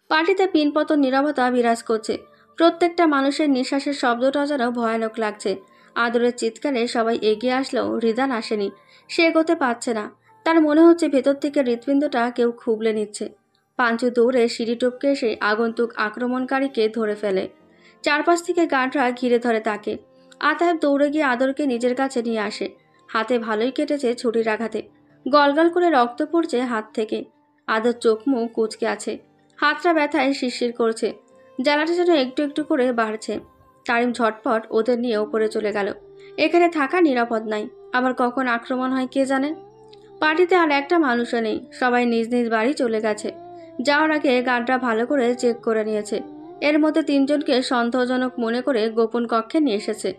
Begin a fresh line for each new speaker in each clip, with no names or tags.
পার্টিতে পিনপতন নীরবতা বিরাজ করছে। প্রত্যেকটা মানুষের নিঃশ্বাসের শব্দটা যেন ভয়ানক লাগছে। আদরের চিৎকারে সবাই এগিয়ে আসলেও রিদান আসেনি। সে এগোতে পারছে না। তার মনে হচ্ছে ভেতর থেকে হৃৎপিণ্ডটা কেউ খুবলে নিচ্ছে। পাঞ্চু দৌড়ে সিঁড়ি টপকে এসে আগন্তুক আক্রমণকারীকে ধরে ফেলে। চারপাশ থেকে গার্ডরা ঘিরে ধরে তাকে। আতায়েব দৌড়ে গিয়ে আদরকে নিজের কাছে নিয়ে আসে। হাতে ভালোই কেটেছে ছুরির আঘাতে। গলগল করে রক্ত পড়ছে হাত থেকে। আদর চোখ মুখ কুঁচকে আছে। হাতটা ব্যথায় শিরশির করছে। জ্বালাটা যেন একটু একটু করে বাড়ছে। তারিম ঝটপট ওদের নিয়ে ওপরে চলে গেল। এখানে থাকা নিরাপদ নাই। আবার কখন আক্রমণ হয় কে জানে। পার্টিতে আর একটা মানুষও নেই। সবাই নিজ নিজ বাড়ি চলে গেছে। যাওয়ার আগে গার্ডরা ভালো করে চেক করে নিয়েছে। এর মধ্যে 3 জনকে সন্দেহজনক মনে করে গোপন কক্ষে নিয়ে এসেছে।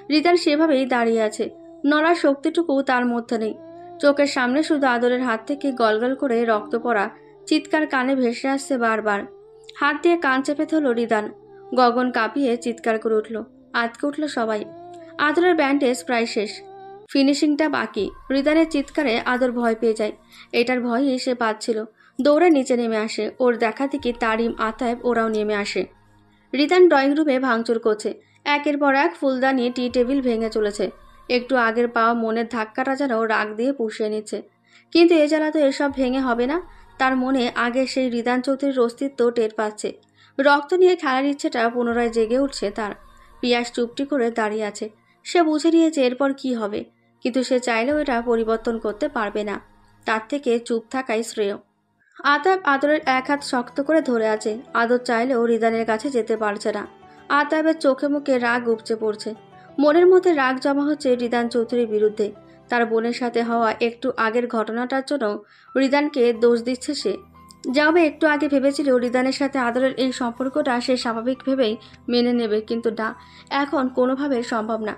রিদান সেভাবেই দাঁড়িয়ে আছে। নড়ার শক্তিটুকু তার মধ্যে নেই। চোখের সামনে শুধু আদরের হাত থেকে গলগল করে রক্ত পড়া চিৎকার কানে ভেসে আসছে বারবার। হাত দিয়ে কান চেপে ধরল রিদান। গগন কাঁপিয়ে চিৎকার করে উঠল। আতকে উঠল সবাই। আদরের ব্যান্ডেজ প্রায় শেষ। ফিনিশিংটা বাকি। রিদানের চিৎকারে আদর ভয় পেয়ে যায়। এটার ভয়ই সে পাচ্ছিল। দৌড়ে নিচে নেমে আসে। ওর দেখা থেকে তারিম, আতায়েব ওরাও নেমে আসে। রিদান ড্রয়িং রুমে ভাঙচুর করছে। একের পর এক ফুলদানি টি টেবিল ভেঙে চলেছে। একটু আগের পাওয়া মনের ধাক্কাটা যেন রাগ দিয়ে পুষিয়ে নিচ্ছে। কিন্তু এ জ্বালা তো এসব ভেঙে হবে না। তার মনে আগে সেই রিদান চৌধুরীর অস্তিত্ব টের পাচ্ছে। রক্ত নিয়ে খেলার ইচ্ছেটা পুনরায় জেগে উঠছে তার। পিয়াস চুপটি করে দাঁড়িয়ে আছে। সে বুঝে নিয়েছে এরপর কি হবে। কিন্তু সে চাইলেও এটা পরিবর্তন করতে পারবে না। তার থেকে চুপ থাকাই শ্রেয়। আতাব আদরের এক হাত শক্ত করে ধরে আছে। আদর চাইলেও রিদানের কাছে যেতে পারছে না। আতাবের চোখে মুখে রাগ উপচে পড়ছে। মনের মধ্যে রাগ জমা হচ্ছে রিদান চৌধুরীর বিরুদ্ধে। তার বোনের সাথে হওয়া একটু আগের ঘটনাটার জন্য রিদানকে দোষ দিচ্ছে সে। যাবে একটু আগে ভেবেছিল রিদানের সাথে আদরের এই সম্পর্কটা সে স্বাভাবিক ভেবেই মেনে নেবে, কিন্তু না, এখন কোনোভাবে সম্ভব না।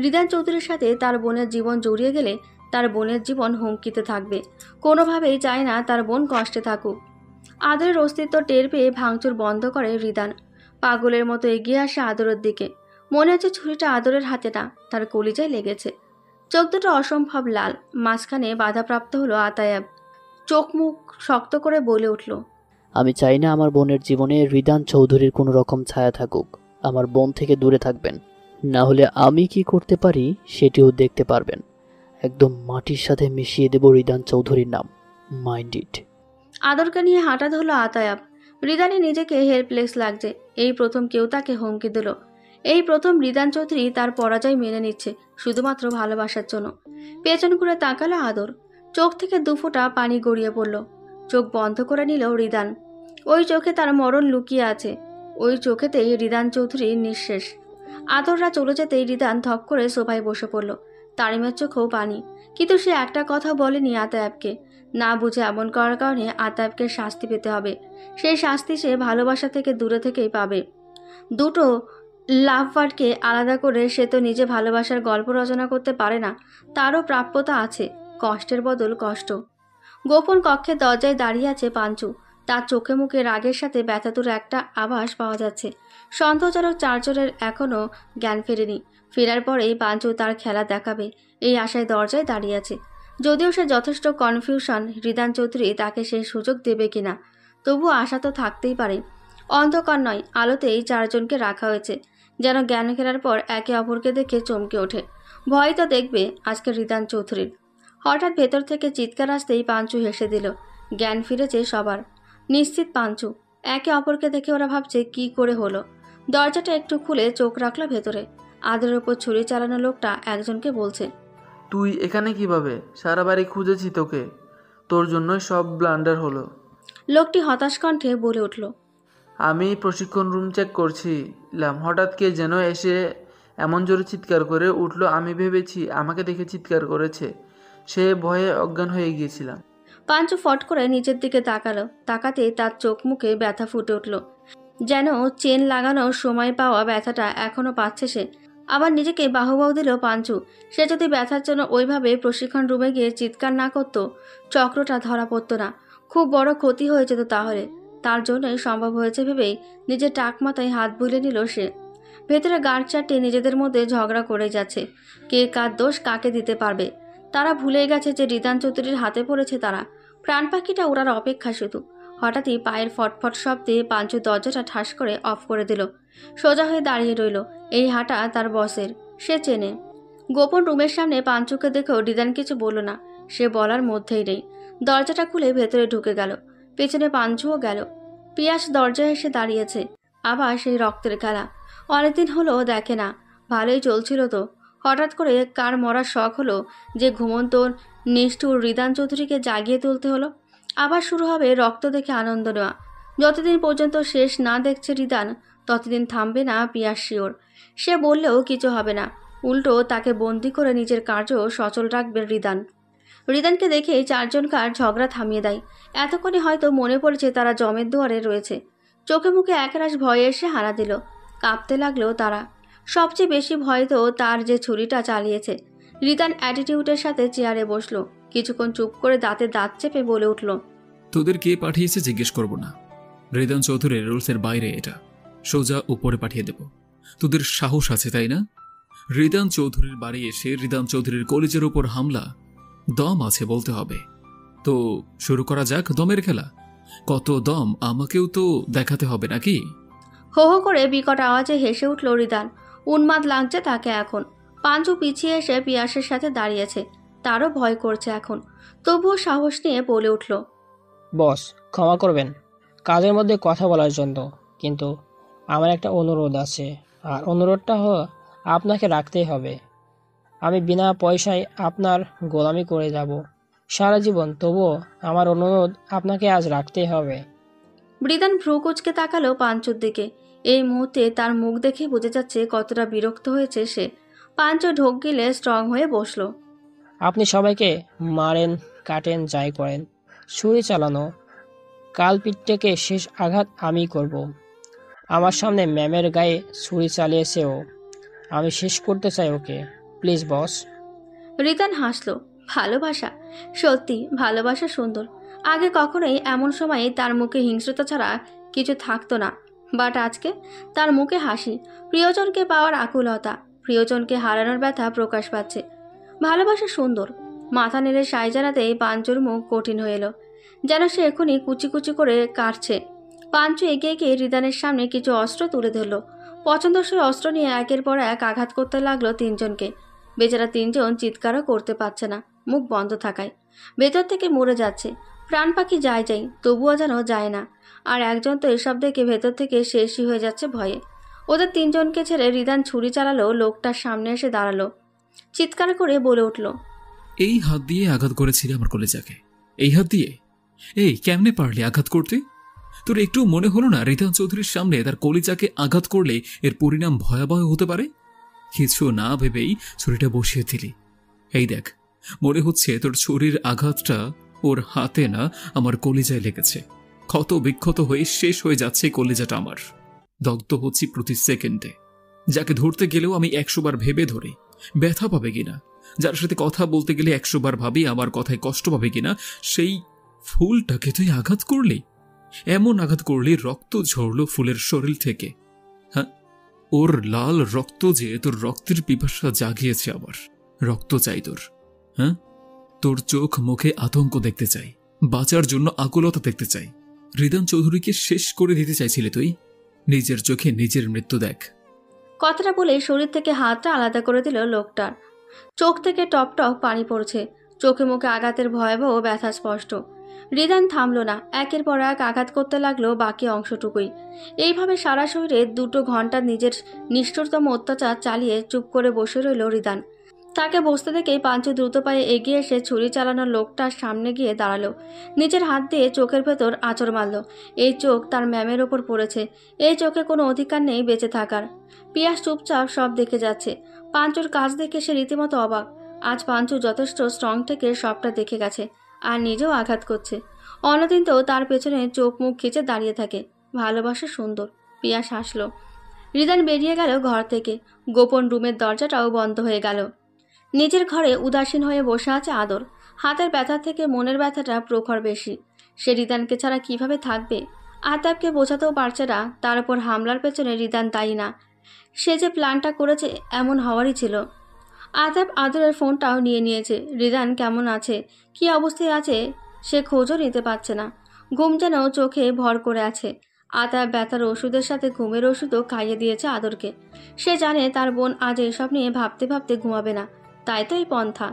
রিদান চৌধুরীর সাথে তার বোনের জীবন জড়িয়ে গেলে তার বোনের জীবন হুমকিতে থাকবে। কোনোভাবেই চায় না তার বোন কষ্টে থাকুক। আদরের অস্তিত্ব টের পেয়ে ভাঙচুর বন্ধ করে রিদান। পাগলের মতো এগিয়ে আসে আদরের দিকে। মনে হচ্ছে ছুরিটা আদরের হাতে না, তার কলিজায় লেগেছে। চোখ দুটো অসম্ভব লাল। মাঝখানে বাধাপ্রাপ্ত হলো আতায়াব। চোখ মুখ শক্ত করে বলে উঠল,
আমি চাই না আমার বোনের জীবনে রিদান চৌধুরীর কোনো রকম ছায়া থাকুক। আমার বোন থেকে দূরে থাকবেন। না হলে আমি কি করতে পারি সেটিও দেখতে পারবেন। একদম মাটির সাথে মিশিয়ে দেব রিদান চৌধুরীর নাম। Mind it.
আদরকে নিয়ে হাঁটা ধরল আতায়াব। রিদানি নিজেকে হেল্পলেস লাগছে। এই প্রথম কেউ তাকে হুমকি দিল। এই প্রথম রিদান চৌধুরী তার পরাজয় মেনে নিচ্ছে শুধুমাত্র ভালোবাসার জন্য। পেছন ঘুরে তাকালো আদর। চোখ থেকে দুফোঁটা পানি গড়িয়ে পড়ল। চোখ বন্ধ করে নিল রিদান। ওই চোখে তার মরণ লুকিয়ে আছে। ওই চোখেতেই রিদান চৌধুরীর নিঃশেষ। আদররা চলে যেতেই রিদান ধপ করে সোফায় বসে পড়ল। তারিমের চোখেও পানি। কিন্তু সে একটা কথা বলেনি আতায়াবকে। না বুঝে এমন করার কারণে আতায়াবকে শাস্তি পেতে হবে। সেই শাস্তি সে ভালোবাসা থেকে দূরে থেকেই পাবে। দুটো লাভ বার্ডকে আলাদা করে সে তো নিজে ভালোবাসার গল্প রচনা করতে পারে না। তারও প্রাপ্যতা আছে, কষ্টের বদল কষ্ট। গোপন কক্ষের দরজায় দাঁড়িয়ে আছে পাঞ্চু। তার চোখে মুখে রাগের সাথে ব্যথাতুর একটা আভাস পাওয়া যাচ্ছে। সন্দেহজনক চারজনের এখনও জ্ঞান ফেরেনি। ফেরার পরেই পাঞ্চু তার খেলা দেখাবে এই আশায় দরজায় দাঁড়িয়ে আছে। যদিও সে যথেষ্ট কনফিউশন রিদান চৌধুরী তাকে সেই সুযোগ দেবে কিনা, তবুও আশা তো থাকতেই পারে। অন্ধকার নয়, আলোতেই চারজনকে রাখা হয়েছে, যেন জ্ঞান ফেরার পর একে অপরকে দেখে চমকে ওঠে। ভয় তো দেখবে আজকে রিদান চৌধুরীর। হঠাৎ ভেতর থেকে চিৎকার আসতেই পাঞ্চু হেসে দিল। জ্ঞান ফিরেছে সবার। নিশ্চিত পাঞ্চু। একে অপরকে দেখে ওরা ভাবছে কি করে হলো। দরজাটা একটু খুলে চোখ রাখলো ভেতরে। আদরের ওপর ছুরি চালানো লোকটা একজনকে বলছে,
তুই এখানে কিভাবে? সারা বাড়ি খুঁজেছি তোকে, তোর জন্যই সব ব্লান্ডার হলো।
লোকটি হতাশ কণ্ঠে বলে উঠল,
আমি প্রশিক্ষণ রুম চেক করছিলাম, হঠাৎ কে যেন এসে এমন জোরে চিৎকার করে উঠলো, আমি ভেবেছি আমাকে দেখে চিৎকার করেছে। সে ভয়ে অজ্ঞান হয়ে গিয়েছিলাম।
পাঞ্চু ফট করে নিচের দিকে তাকালো। তাকাতেই তার চোখ মুখে ব্যথা ফুটে উঠল। যেন চেন লাগানোর সময় পাওয়া ব্যথাটা এখনো পাচ্ছে সে। আবার নিজেকে বাহুবাহু দিল পাঞ্চু। সে যদি ব্যথার জন্য ওইভাবে প্রশিক্ষণ রুমে গিয়ে চিৎকার না করত, চক্রটা ধরা পড়তো না। খুব বড় ক্ষতি হয়ে যেত তাহলে। তার জন্যই সম্ভব হয়েছে ভেবেই নিজের টাক মাথায় হাত বুলে নিল সে। ভেতরে গার্ড চারটে নিজেদের মধ্যে ঝগড়া করে যাচ্ছে। কে কার দোষ কাকে দিতে পারবে তারা ভুলে গেছে যে রিদান চৌধুরীর হাতে পড়েছে তারা। প্রাণ পাখিটা ওড়ার অপেক্ষা শুধু। হঠাৎই পায়ের ফটফট শব্দে পাঞ্চু দরজাটা ঠাস করে অফ করে দিল। সোজা হয়ে দাঁড়িয়ে রইল। এই হাঁটা তার বসের, সে চেনে। গোপন রুমের সামনে পাঞ্চুকে দেখেও রিদান কিছু বলল না, সে বলার মধ্যেই নেই। দরজাটা খুলে ভেতরে ঢুকে গেল। পেছনে পাঞ্চুও গেল। পিয়াস দরজায় এসে দাঁড়িয়েছে। আবার সেই রক্তের খেলা। অনেকদিন হলো দেখে না। ভালোই চলছিল তো, হঠাৎ করে কার মরার শখ হলো যে ঘুমন্ত নিষ্ঠুর রিদান চৌধুরীকে জাগিয়ে তুলতে হলো। আবার শুরু হবে রক্ত দেখে আনন্দ নেওয়া। যতদিন পর্যন্ত শেষ না দেখছে রিদান, ততদিন থামবে না পিয়াস শিওর। সে বললেও কিছু হবে না, উল্টো তাকে বন্দি করে নিজের কার্য সচল রাখবে রিদান। রিদানকে দেখে চারজনকার ঝগড়া থামিয়ে দেয়। এতক্ষণে হয়তো মনে পড়েছে তারা জমের দুয়ারে রয়েছে। চোখে মুখে একরাশ ভয়ে এসে হানা দিল। কাঁপতে লাগলো তারা। সবচেয়ে বেশি ভয় তো তার যে ছুরিটা চালিয়েছে। রিদান অ্যাটিটিউডের সাথে চেয়ারে বসলো। কিছুক্ষণ চুপ করে দাঁতে দাঁত চেপে বলে উঠল,
তোদের কে পাঠিয়েছে জিজ্ঞেস করব না। রিদান চৌধুরীর রুলসের বাইরে এটা, সোজা উপরে পাঠিয়ে দেব। তোদের সাহস আছে তাই না? রিদান চৌধুরীর বাড়ি এসে রিদান চৌধুরীর কলেজের উপর হামলা, দম আছে বলতে হবে। তো শুরু করা যাক দমের খেলা। কত দম আমাকেও তো দেখাতে হবে নাকি?
হো হো করে বিকট আওয়াজে হেসে উঠল রিদান। উন্মাদ লাগছে তাকে এখন। পাঞ্চু পিছিয়ে এসে পিয়াসের সাথে দাঁড়িয়েছে। তারও ভয় করছে এখন, তবুও সাহস নিয়ে বলে উঠল,
বস, ক্ষমা করবেন কাজের মধ্যে কথা বলার জন্য, কিন্তু আমার একটা অনুরোধ আছে। আর অনুরোধটা আপনাকে রাখতেই হবে। আমি বিনা পয়সায় আপনার গোলামি করে যাব সারা জীবন, তবুও আমার অনুরোধ আপনাকে আজ রাখতেই হবে।
রিদান ভ্রু কুচকে তাকালো পাঞ্চুর দিকে। এই মুহূর্তে তার মুখ দেখে বোঝা যাচ্ছে কতটা বিরক্ত হয়েছে সে। পাঞ্চু ঢোক গিলে স্ট্রং হয়ে বসলো।
আপনি সবাইকে মারেন, কাটেন, যাই করেন, ছুরি চালানো কালপিঠটাকে শেষ আঘাত আমি করব। আমার সামনে ম্যামের গায়ে ছুরি চালিয়েছেও, আমি শেষ করতে চাই ওকে। প্লিজ বস।
রিদান হাসলো। ভালোবাসা, সত্যি ভালোবাসা সুন্দর। আগে কখনোই এমন সময়ে তার মুখে হিংস্রতা ছাড়া কিছু থাকতো না। বাট আজকে তার মুখে হাসি। প্রিয়জনকে পাওয়ার আকুলতা, প্রিয়জনকে হারানোর ব্যথা প্রকাশ পাচ্ছে। ভালোবাসা সুন্দর। মাথা নেড়ে সাই জানাতেই পাঞ্চুর মুখ কঠিন হয়ে এলো, যেন সে এখনই কুচি কুচি করে কাটছে। পাঞ্চু এগিয়ে গিয়ে রিদানের সামনে কিছু অস্ত্র তুলে ধরল। পছন্দসই অস্ত্র নিয়ে একের পর এক আঘাত করতে লাগলো তিনজনকে। বেচারা তিনজন চিৎকারও করতে পারছে না, মুখ বন্ধ থাকায়। ভেতর থেকে মরে যাচ্ছে। প্রাণ পাখি যায় যাই, তবুও যেন যায় না। আর একজন তো এসব দেখে ভেতর থেকে শেষই হয়ে যাচ্ছে ভয়ে। ওদের তিনজনকে ছেড়ে রিদান ছুরি চালালো। লোকটার সামনে এসে দাঁড়ালো, চিৎকার করে বলে উঠল,
এই হাত দিয়ে আঘাত করেছিলি আমার কলেজাকে? এই হাত দিয়ে? এই কেমনে পারলি আঘাত করতে? তোর একটু মনে হলো না রিদান চৌধুরীর সামনে তার কলিজাকে আঘাত করলে এর পরিণাম ভয়াবহ হতে পারে? কিছু না ভেবেই ছুরিটা বসিয়ে দিলি। এই দেখ, মনে হচ্ছে তোর ছুরির আঘাতটা ওর হাতে না, আমার কলিজায় লেগেছে। ক্ষত বিক্ষত হয়ে শেষ হয়ে যাচ্ছে কলিজাটা আমার। দগ্ধ হচ্ছি প্রতি সেকেন্ডে। যাকে ধরতে গেলেও আমি 100 বার ভেবে ধরি ব্যথা পাবে কিনা, যার সাথে কথা বলতে গেলে 100 বার ভাবি আমার কথায় কষ্ট পাবে কিনা, সেই ফুলটাকে তুই আঘাত করলি। এমন আঘাত করলি রক্ত ঝরলো ফুলের শরীর থেকে। হ্যাঁ, ওর লাল রক্ত যে তোর রক্তের পিপাসা জাগিয়েছে আবার। রক্ত চাই তোর। হ্যাঁ, তোর চোখ মুখে আতঙ্ক দেখতে চাই, বাঁচার জন্য আকুলতা দেখতে চাই। রিদান চৌধুরীকে শেষ করে দিতে চাইছিলে তুই? নিজের চোখে নিজের মৃত্যু দেখ।
কথাটা বলে শরীর থেকে হাতটা আলাদা করে দিল লোকটার। চোখ থেকে টপ টপ পানি পড়ছে। চোখে মুখে আঘাতের ভয়াবহ ব্যথা স্পষ্ট। রিদান থামল না, একের পর এক আঘাত করতে লাগলো বাকি অংশটুকুই। এইভাবে সারা শরীরে 2 ঘন্টা নিজের নিষ্ঠুরতম অত্যাচার চালিয়ে চুপ করে বসে রইল রিদান। তাকে বসতে দেখেই পাঞ্চু দ্রুত পায়ে এগিয়ে এসে ছুরি চালানোর লোকটার সামনে গিয়ে দাঁড়ালো। নিজের হাত দিয়ে চোখের ভেতর আঁচড় মারল। এই চোখ তার ম্যামের ওপর পড়েছে। এই চোখে কোনো অধিকার নেই বেঁচে থাকার। পিয়াস চুপচাপ সব দেখে যাচ্ছে। পাঞ্চুর কাজ দেখে সে রীতিমতো অবাক। আজ পাঞ্চু যথেষ্ট স্ট্রং থেকে সবটা দেখে গেছে, আর নিজেও আঘাত করছে। অন্যদিন তো তার পেছনে চোখ মুখ খিচে দাঁড়িয়ে থাকে। ভালোবাসা সুন্দর। পিয়াস হাসলো। রিদান বেরিয়ে গেল ঘর থেকে। গোপন রুমের দরজাটাও বন্ধ হয়ে গেল। নিজের ঘরে উদাসীন হয়ে বসে আছে আদর। হাতের ব্যথা থেকে মনের ব্যথাটা প্রখর বেশি। সে রিদানকে ছাড়া কিভাবে থাকবে? আতাবকে বোঝাতেও পারছে না তার উপর হামলার পেছনে রিদান দায়ী না। সে যে প্ল্যানটা করেছে এমন হওয়ারই ছিল। আতাব আদরের ফোনটাও নিয়ে নিয়েছে। রিদান কেমন আছে, কি অবস্থায় আছে সে খোঁজও নিতে পারছে না। ঘুম যেন চোখে ভর করে আছে। আতাব ব্যথার ওষুধের সাথে ঘুমের ওষুধও খাইয়ে দিয়েছে আদরকে। সে জানে তার বোন আজ এসব নিয়ে ভাবতে ভাবতে ঘুমাবে না, তাই তো এই পন্থা।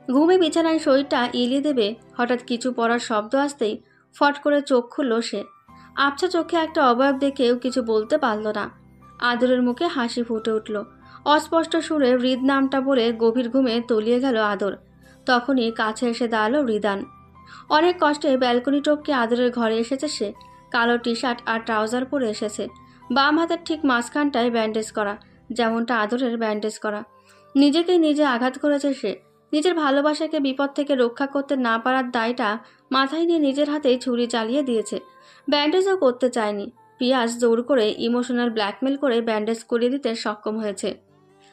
ঘুমে বিছানায় শরীরটা ইলিয়ে দেবে, হঠাৎ কিছু পড়ার শব্দ আসতেই ফট করে চোখ খুলল সে। আবছা চোখে একটা অবয়ব দেখেও কিছু বলতে পারল না। আদরের মুখে হাসি ফুটে উঠল। অস্পষ্ট সুরে হৃদ নামটা বলে গভীর ঘুমে তলিয়ে গেল আদর। তখনই কাছে এসে দাঁড়ালো রিদান। অনেক কষ্টে ব্যালকনি টপকে আদরের ঘরে এসেছে সে। কালো টি শার্ট আর ট্রাউজার পরে এসেছে। বাম হাতের ঠিক মাঝখানটায় ব্যান্ডেজ করা, যেমনটা আদরের ব্যান্ডেজ করা। নিজেকে নিজে আঘাত করেছে সে। নিজের ভালোবাসাকে বিপদ থেকে রক্ষা করতে না পারার দায়টা মাথায় নিয়ে নিজের হাতেই ছুরি চালিয়ে দিয়েছে। ব্যান্ডেজও করতে চায়নি। পিয়াস জোর করে ইমোশনাল ব্ল্যাকমেল করে ব্যান্ডেজ করিয়ে দিতে সক্ষম হয়েছে।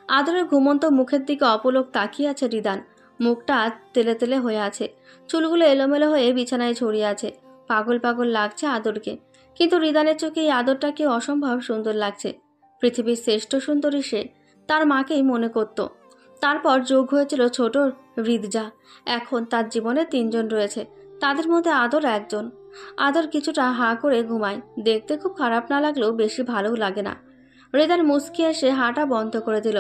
আদরের ঘুমন্ত মুখের দিকে অপলক তাকিয়ে আছে রিদান। মুখটা তেলে তেলে হয়ে আছে, চুলগুলো এলোমেলো হয়ে বিছানায় ছড়িয়ে আছে। পাগল পাগল লাগছে আদরকে, কিন্তু রিদানের চোখে এই আদরটাকে অসম্ভব সুন্দর লাগছে। পৃথিবীর শ্রেষ্ঠ সুন্দরী সে, তার মাকেই মনে করত। তারপর যোগ হয়েছিল ছোট হৃদজা। এখন তার জীবনে 3 জন রয়েছে, তাদের মধ্যে আদর একজন। আদর কিছুটা হাঁ করে ঘুমায়। দেখতে খুব খারাপ না লাগলেও বেশি ভালোও লাগে না। রিদান মুচকি এসে হাঁটা বন্ধ করে দিল।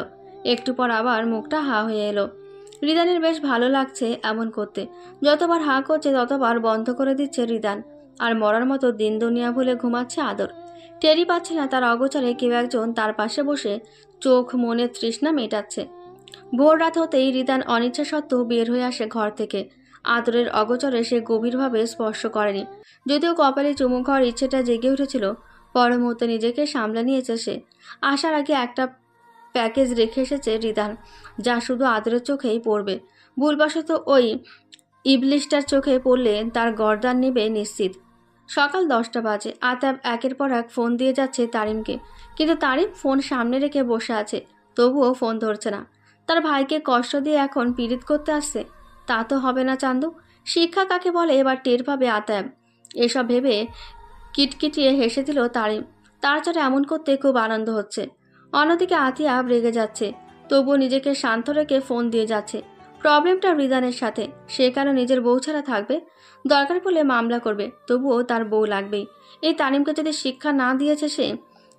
একটু পর আবার মুখটা হাঁ হয়ে এলো। রিদানের বেশ ভালো লাগছে এমন করতে। যতবার হাঁ করছে ততবার বন্ধ করে দিচ্ছে রিদান। আর মরার মতো দিন দুনিয়া ভুলে ঘুমাচ্ছে আদর। টেরি পাচ্ছে না তার অগোচরে কেউ একজন তার পাশে বসে চোখ মনের তৃষ্ণা মেটাচ্ছে। ভোর রাত হতেই রিদান অনিচ্ছা সত্ত্বেও বের হয়ে আসে ঘর থেকে। আদরের অগোচরে সে গভীরভাবে স্পর্শ করেনি, যদিও কপালে চুমু খাওয়ার ইচ্ছেটা জেগে উঠেছিল। পর মুহূর্তে নিজেকে সামলে নিয়েছে সে। আসার আগে একটা প্যাকেজ রেখে এসেছে রিদান, যা শুধু আদরের চোখেই পড়বে। ভুলবশত ওই ইবলিশটার চোখে পড়লে তার গর্দান নেবে নিশ্চিত। সকাল 10টা বাজে। আতাব একের পর এক ফোন দিয়ে যাচ্ছে তারিমকে, কিন্তু তারিম ফোন সামনে রেখে বসে আছে, তবুও ফোন ধরছে না। তার ভাইকে কষ্ট দিয়ে এখন পীড়িত করতে আসছে, তা তো হবে না চান্দু। শিক্ষা কাকে বলে এবার টের পাবে আতাব। এসব ভেবে কিটকিটিয়ে হেসে দিল তারিম। তার চরে এমন করতে খুব আনন্দ হচ্ছে। অন্যদিকে আতিয়া রেগে যাচ্ছে, তবুও নিজেকে শান্ত রেখে ফোন দিয়ে যাচ্ছে। প্রবলেমটা রিদানের সাথে। সে কেন নিজের বউ ছাড়া থাকবে? দরকার পড়লে মামলা করবে, তবুও তার বউ লাগবেই। এই তানিমকে যদি শিক্ষা না দিয়েছে সে,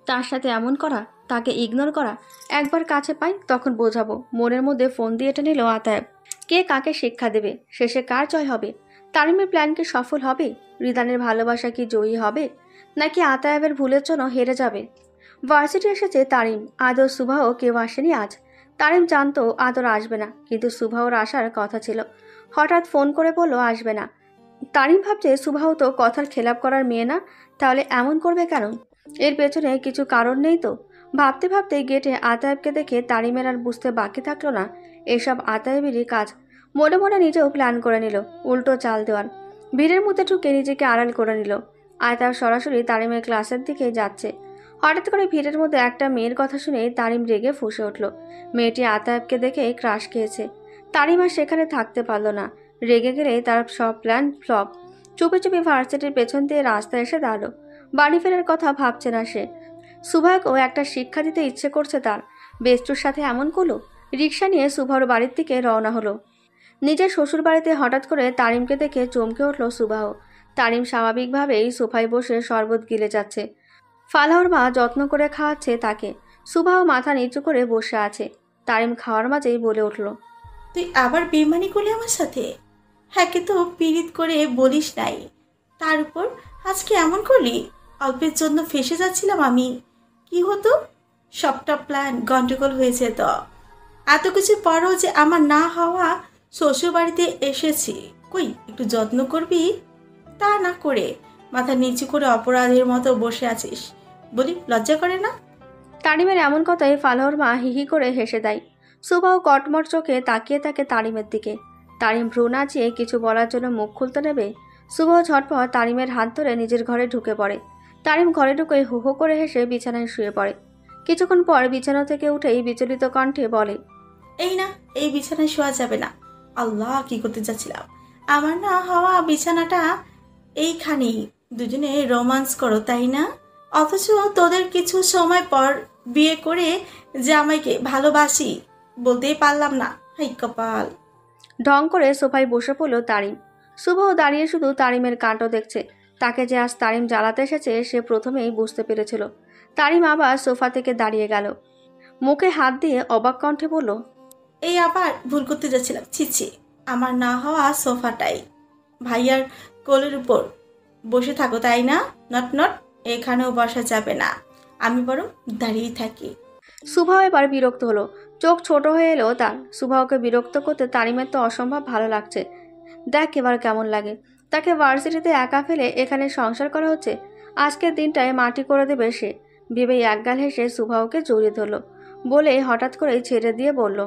তার সাথে এমন করা, তাকে ইগনোর করা। একবার কাছে পাই তখন বোঝাবো। মনের মধ্যে ফোন দিয়ে এটা নিল আতাব। কে কাকে শিক্ষা দেবে? শেষে কার জয় হবে? তারিমের প্ল্যান কি সফল হবে? রিদানের ভালোবাসা কি জয়ী হবে, নাকি আতায়েবের ভুলের জন্য হেরে যাবে? ভার্সিটি এসেছে তারিম, আদর সুবাহ কেউ আসেনি আজ। তারিম জানতো আদর আসবে না, কিন্তু সুবাহর আসার কথা ছিল। হঠাৎ ফোন করে বলল আসবে না। তারিম ভাবছে সুবাহ তো কথার খেলাপ করার মেয়ে না, তাহলে এমন করবে কেন? এর পেছনে কিছু কারণ নেই তো? ভাবতে ভাবতে গেটে আতায়েবকে দেখে তারিমের আর বুঝতে বাকি থাকলো না এসব আতায়েবেরই কাজ। মনে মনে নিজেও প্ল্যান করে নিল উল্টো চাল দেওয়ার। ভিড়ের মধ্যে ঢুকে নিজেকে আড়াল করে নিল। আতাব সরাসরি তারিমের ক্লাসের দিকে যাচ্ছে। হঠাৎ করে ভিড়ের মধ্যে একটা মেয়ের কথা শুনে তারিম রেগে ফুঁসে উঠল। মেয়েটি আতায়েবকে দেখে ক্রাশ খেয়েছে। তারিম আর সেখানে থাকতে পারল না। রেগে গেলে তার সব প্ল্যান ফ্লপ। চুপি চুপি ভার্সিটির পেছন দিয়ে রাস্তায় এসে দাঁড়ালো। বাড়ি ফেরার কথা ভাবছে না সে। সুভাকে একটা শিক্ষা দিতে ইচ্ছে করছে তার। বেস্টুর সাথে এমন করলো। রিক্সা নিয়ে সুভার বাড়ির দিকে রওনা হলো। নিজের শ্বশুর বাড়িতে হঠাৎ করে তারিমকে দেখে চমকে উঠল সুবাহ। তারিম স্বাভাবিকভাবেই সোফায় বসে শরবত গিলে যাচ্ছে। ফালাহর মা যত্ন করে খাওয়াচ্ছে তাকে। সুবাহ মাথা নিচু করে বসে আছে। তারিম খাওয়ার মাঝেই বলে উঠল,
তুই আবার বেইমানি করলি আমার সাথে? হ্যাঁ, তো পীড়িত করে বলিস নাই, তার উপর আজকে এমন করলি। অল্পের জন্য ফেসে যাচ্ছিলাম আমি, কি হতো? সবটা প্ল্যান গন্ডগোল হয়েছে তো। এত কিছুর পরও যে আমার না হওয়া শ্বশুর বাড়িতে এসেছি, কই একটু যত্ন করবি? তা না করে মাথা নিচু করে অপরাধের মতো বসে আছিস, বলি লজ্জা করে না?
তারিমের এমন কথায় ফালাহর মা হিহি করে হেসে দেয়। সুবাহ কটমট চোখে তাকিয়ে থাকে তারিমের দিকে। তারিম ভ্রু নাচিয়ে কিছু বলার জন্য মুখ খুলতে নেবে, সুবাহ ঝটপট তারিমের হাত ধরে নিজের ঘরে ঢুকে পড়ে। তারিম ঘরে ঢুকে হু হু করে হেসে বিছানায় শুয়ে পড়ে। কিছুক্ষণ পর বিছানা থেকে উঠেই বিচলিত কণ্ঠে বলে,
এই না, এই বিছানায় শোয়া যাবে না। আল্লাহ, কি করতে যাচ্ছিলাম? আমার না হওয়া বিছানাটা এইখানেই, দুজনে রোমান্স করো তাই না? অথচ তোদের কিছু সময় পর বিয়ে করে জামাইকে ভালোবাসি বলতেই পারলাম না, হাই কপাল।
ঢং করে সোফায় বসে পড়ল তারিম। শুভও দাঁড়িয়ে শুধু তারিমের কাণ্ড দেখছে। তাকে যে আজ তারিম জ্বালাতে এসেছে সে প্রথমেই বুঝতে পেরেছিল। তারিম আবার সোফা থেকে দাঁড়িয়ে গেল, মুখে হাত দিয়ে অবাক কণ্ঠে বলল,
এই আবার ভুল করতে যাচ্ছিলাম, ছি। আমার না হওয়া সোফাটাই ভাইয়ার কোলের উপর বসে থাকো, তাই না? নট নট, এখানেও বসা যাবে না, আমি বরং দাঁড়িয়ে থাকি।
সুভাও এবার বিরক্ত হলো। চোখ ছোট হয়ে এলো তার। সুভাওকে বিরক্ত করতে তারিমের তো অসম্ভব ভালো লাগছে। দেখ এবার কেমন লাগে। তাকে ভার্সিটিতে একা ফেলে এখানে সংসার করা হচ্ছে। আজকের দিনটায় মাটি করে দেবে সে ভেবেই একগাল হেসে সুভাওকে জড়িয়ে ধরল। বলে হঠাৎ করেই ছেড়ে দিয়ে বলল,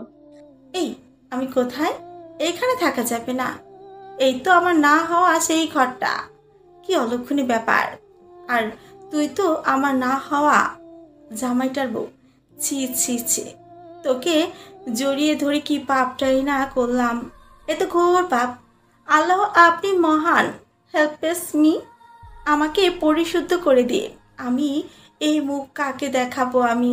এই আমি কোথায়? এইখানে থাকা যাবে না। এই তো আমার না হওয়া সেই ঘরটা। কি অলক্ষণী ব্যাপার। আর তুই তো আমার না হওয়া জামাইটার বউ। ছি। তোকে জড়িয়ে ধরে কি পাপটাই না করলাম। এ তো ঘোর পাপ। আল্লাহ আপনি মহান, হেল্পেস মি। আমাকে পরিশুদ্ধ করে দিয়ে আমি এই মুখ কাকে দেখাবো আমি।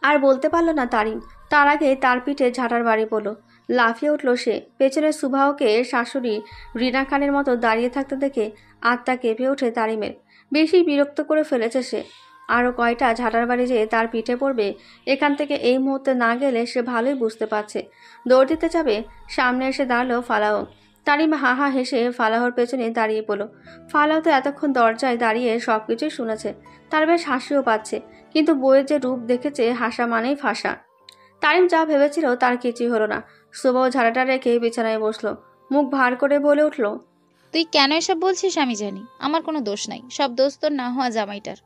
আর বলতে পারল না তারিম। তার আগে তার পিঠে ঝাঁটার বাড়ি পড়ল। লাফিয়ে উঠল সে। পেছনে সুভাওকে শাশুড়ি রিনা খানের মতো দাঁড়িয়ে থাকতে দেখে আত্মা কেঁপে ওঠে তারিমের। বেশি বিরক্ত করে ফেলেছে সে। আরও কয়টা ঝাঁটার বাড়ি যে তার পিঠে পড়বে এখান থেকে এই মুহূর্তে না গেলে সে ভালোই বুঝতে পারছে। দৌড় দিতে যাবে, সামনে এসে দাঁড়ালো ফালাও। তারিম হা হেসে ফালাহর পেছনে দাঁড়িয়ে পড়ল। ফালাও তো এতক্ষণ দরজায় দাঁড়িয়ে সব কিছুই শুনেছে। তার বেশ হাসিও পাচ্ছে, কিন্তু বইয়ের যে রূপ দেখেছে হাসা মানেই ফাঁসা। তারিম যা ভেবেছিল তার কিছুই হলো না। সুভাও ঝাড়াটা রেখে বিছানায় বসলো, মুখ ভার করে বলে উঠল,
তুই কেন এসব বলছিস আমি জানি। আমার কোনো দোষ নাই, সব দোষ তোর না হওয়া জামাইটার।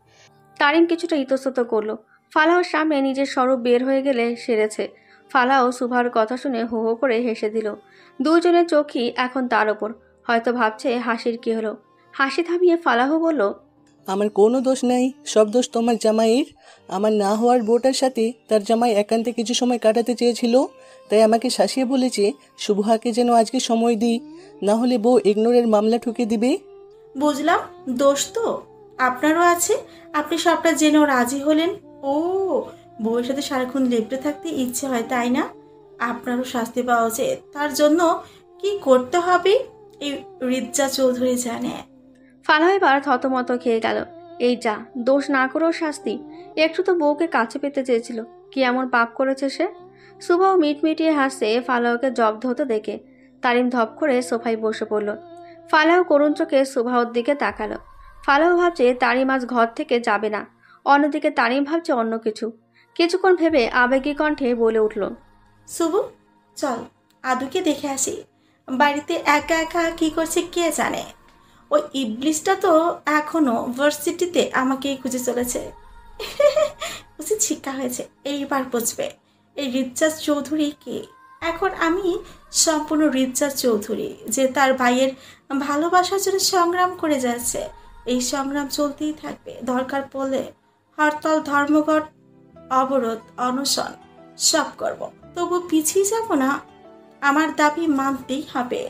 তারিম কিছুটা ইতস্তত করলো। ফালাহর সামনে নিজের স্বরূপ বের হয়ে গেলে সেরেছে। ফালাও সুভার কথা শুনে হো হো করে হেসে দিল। দুজনের চোখই এখন তার ওপর। হয়তো ভাবছে হাসির কি হলো। হাসি থামিয়ে ফালাহ বলল,
আমার কোনো দোষ নাই, সব দোষ তোমার জামাইয়ের। আমার না হওয়ার বউটার সাথে তার জামাই একান্তে কিছু সময় কাটাতে চেয়েছিল, তাই আমাকে শাসিয়ে বলেছে শুভহাকে যেন আজকে সময় দিই, না হলে বউ ইগনোরের মামলা ঠুকে দিবে।
বুঝলাম, দোষ তো আপনারও আছে। আপনি সবটা জেনেও রাজি হলেন। ও, বউয়ের সাথে সারাক্ষণ লেপটে থাকতে ইচ্ছে হয়, তাই না? আপনারও শাস্তি পাওয়া উচিত। তার জন্য কি করতে হবে এই রিজ্জা চৌধুরী জানে।
ফালাহ এবার থতমত খেয়ে গেল। এই যা, দোষ না করেও শাস্তি। একটু তো বউকে কাছে পেতে চেয়েছিল, কি এমন পাপ করেছে সে? সুভাও মিটমিটিয়ে হাসছে ফালাহকে জব্দ হতে দেখে। তারিম ধপ করে সোফায় বসে পড়ল। ফালাহ করুণ চোখে সুভাওর দিকে তাকালো। ফালাহ ভাবছে তারিম আজ ঘর থেকে যাবে না। অন্যদিকে তারিম ভাবছে অন্য কিছু। কিছুক্ষণ ভেবে আবেগী কণ্ঠে বলে উঠল,
শুভু, চল আদুকে দেখে আসি। বাড়িতে একা একা কি করছে কে জানে। ওই ইবলিসটা তো এখনো ভার্সিটিতে আমাকেই খুঁজে চলেছে। বুঝে শিক্ষা হয়েছে, এইবার বুঝবে এই রিজ্জাজ চৌধুরী কে। এখন আমি সম্পূর্ণ রিজ্জাজ চৌধুরী, যে তার ভাইয়ের ভালোবাসার জন্য সংগ্রাম করে যাচ্ছে। এই সংগ্রাম চলতেই থাকবে। দরকার পড়লে হরতাল, ধর্মঘট, অবরোধ, অনশন সব করব, তবু পিছিয়ে যাব না। আমার দাবি মানতেই হবে।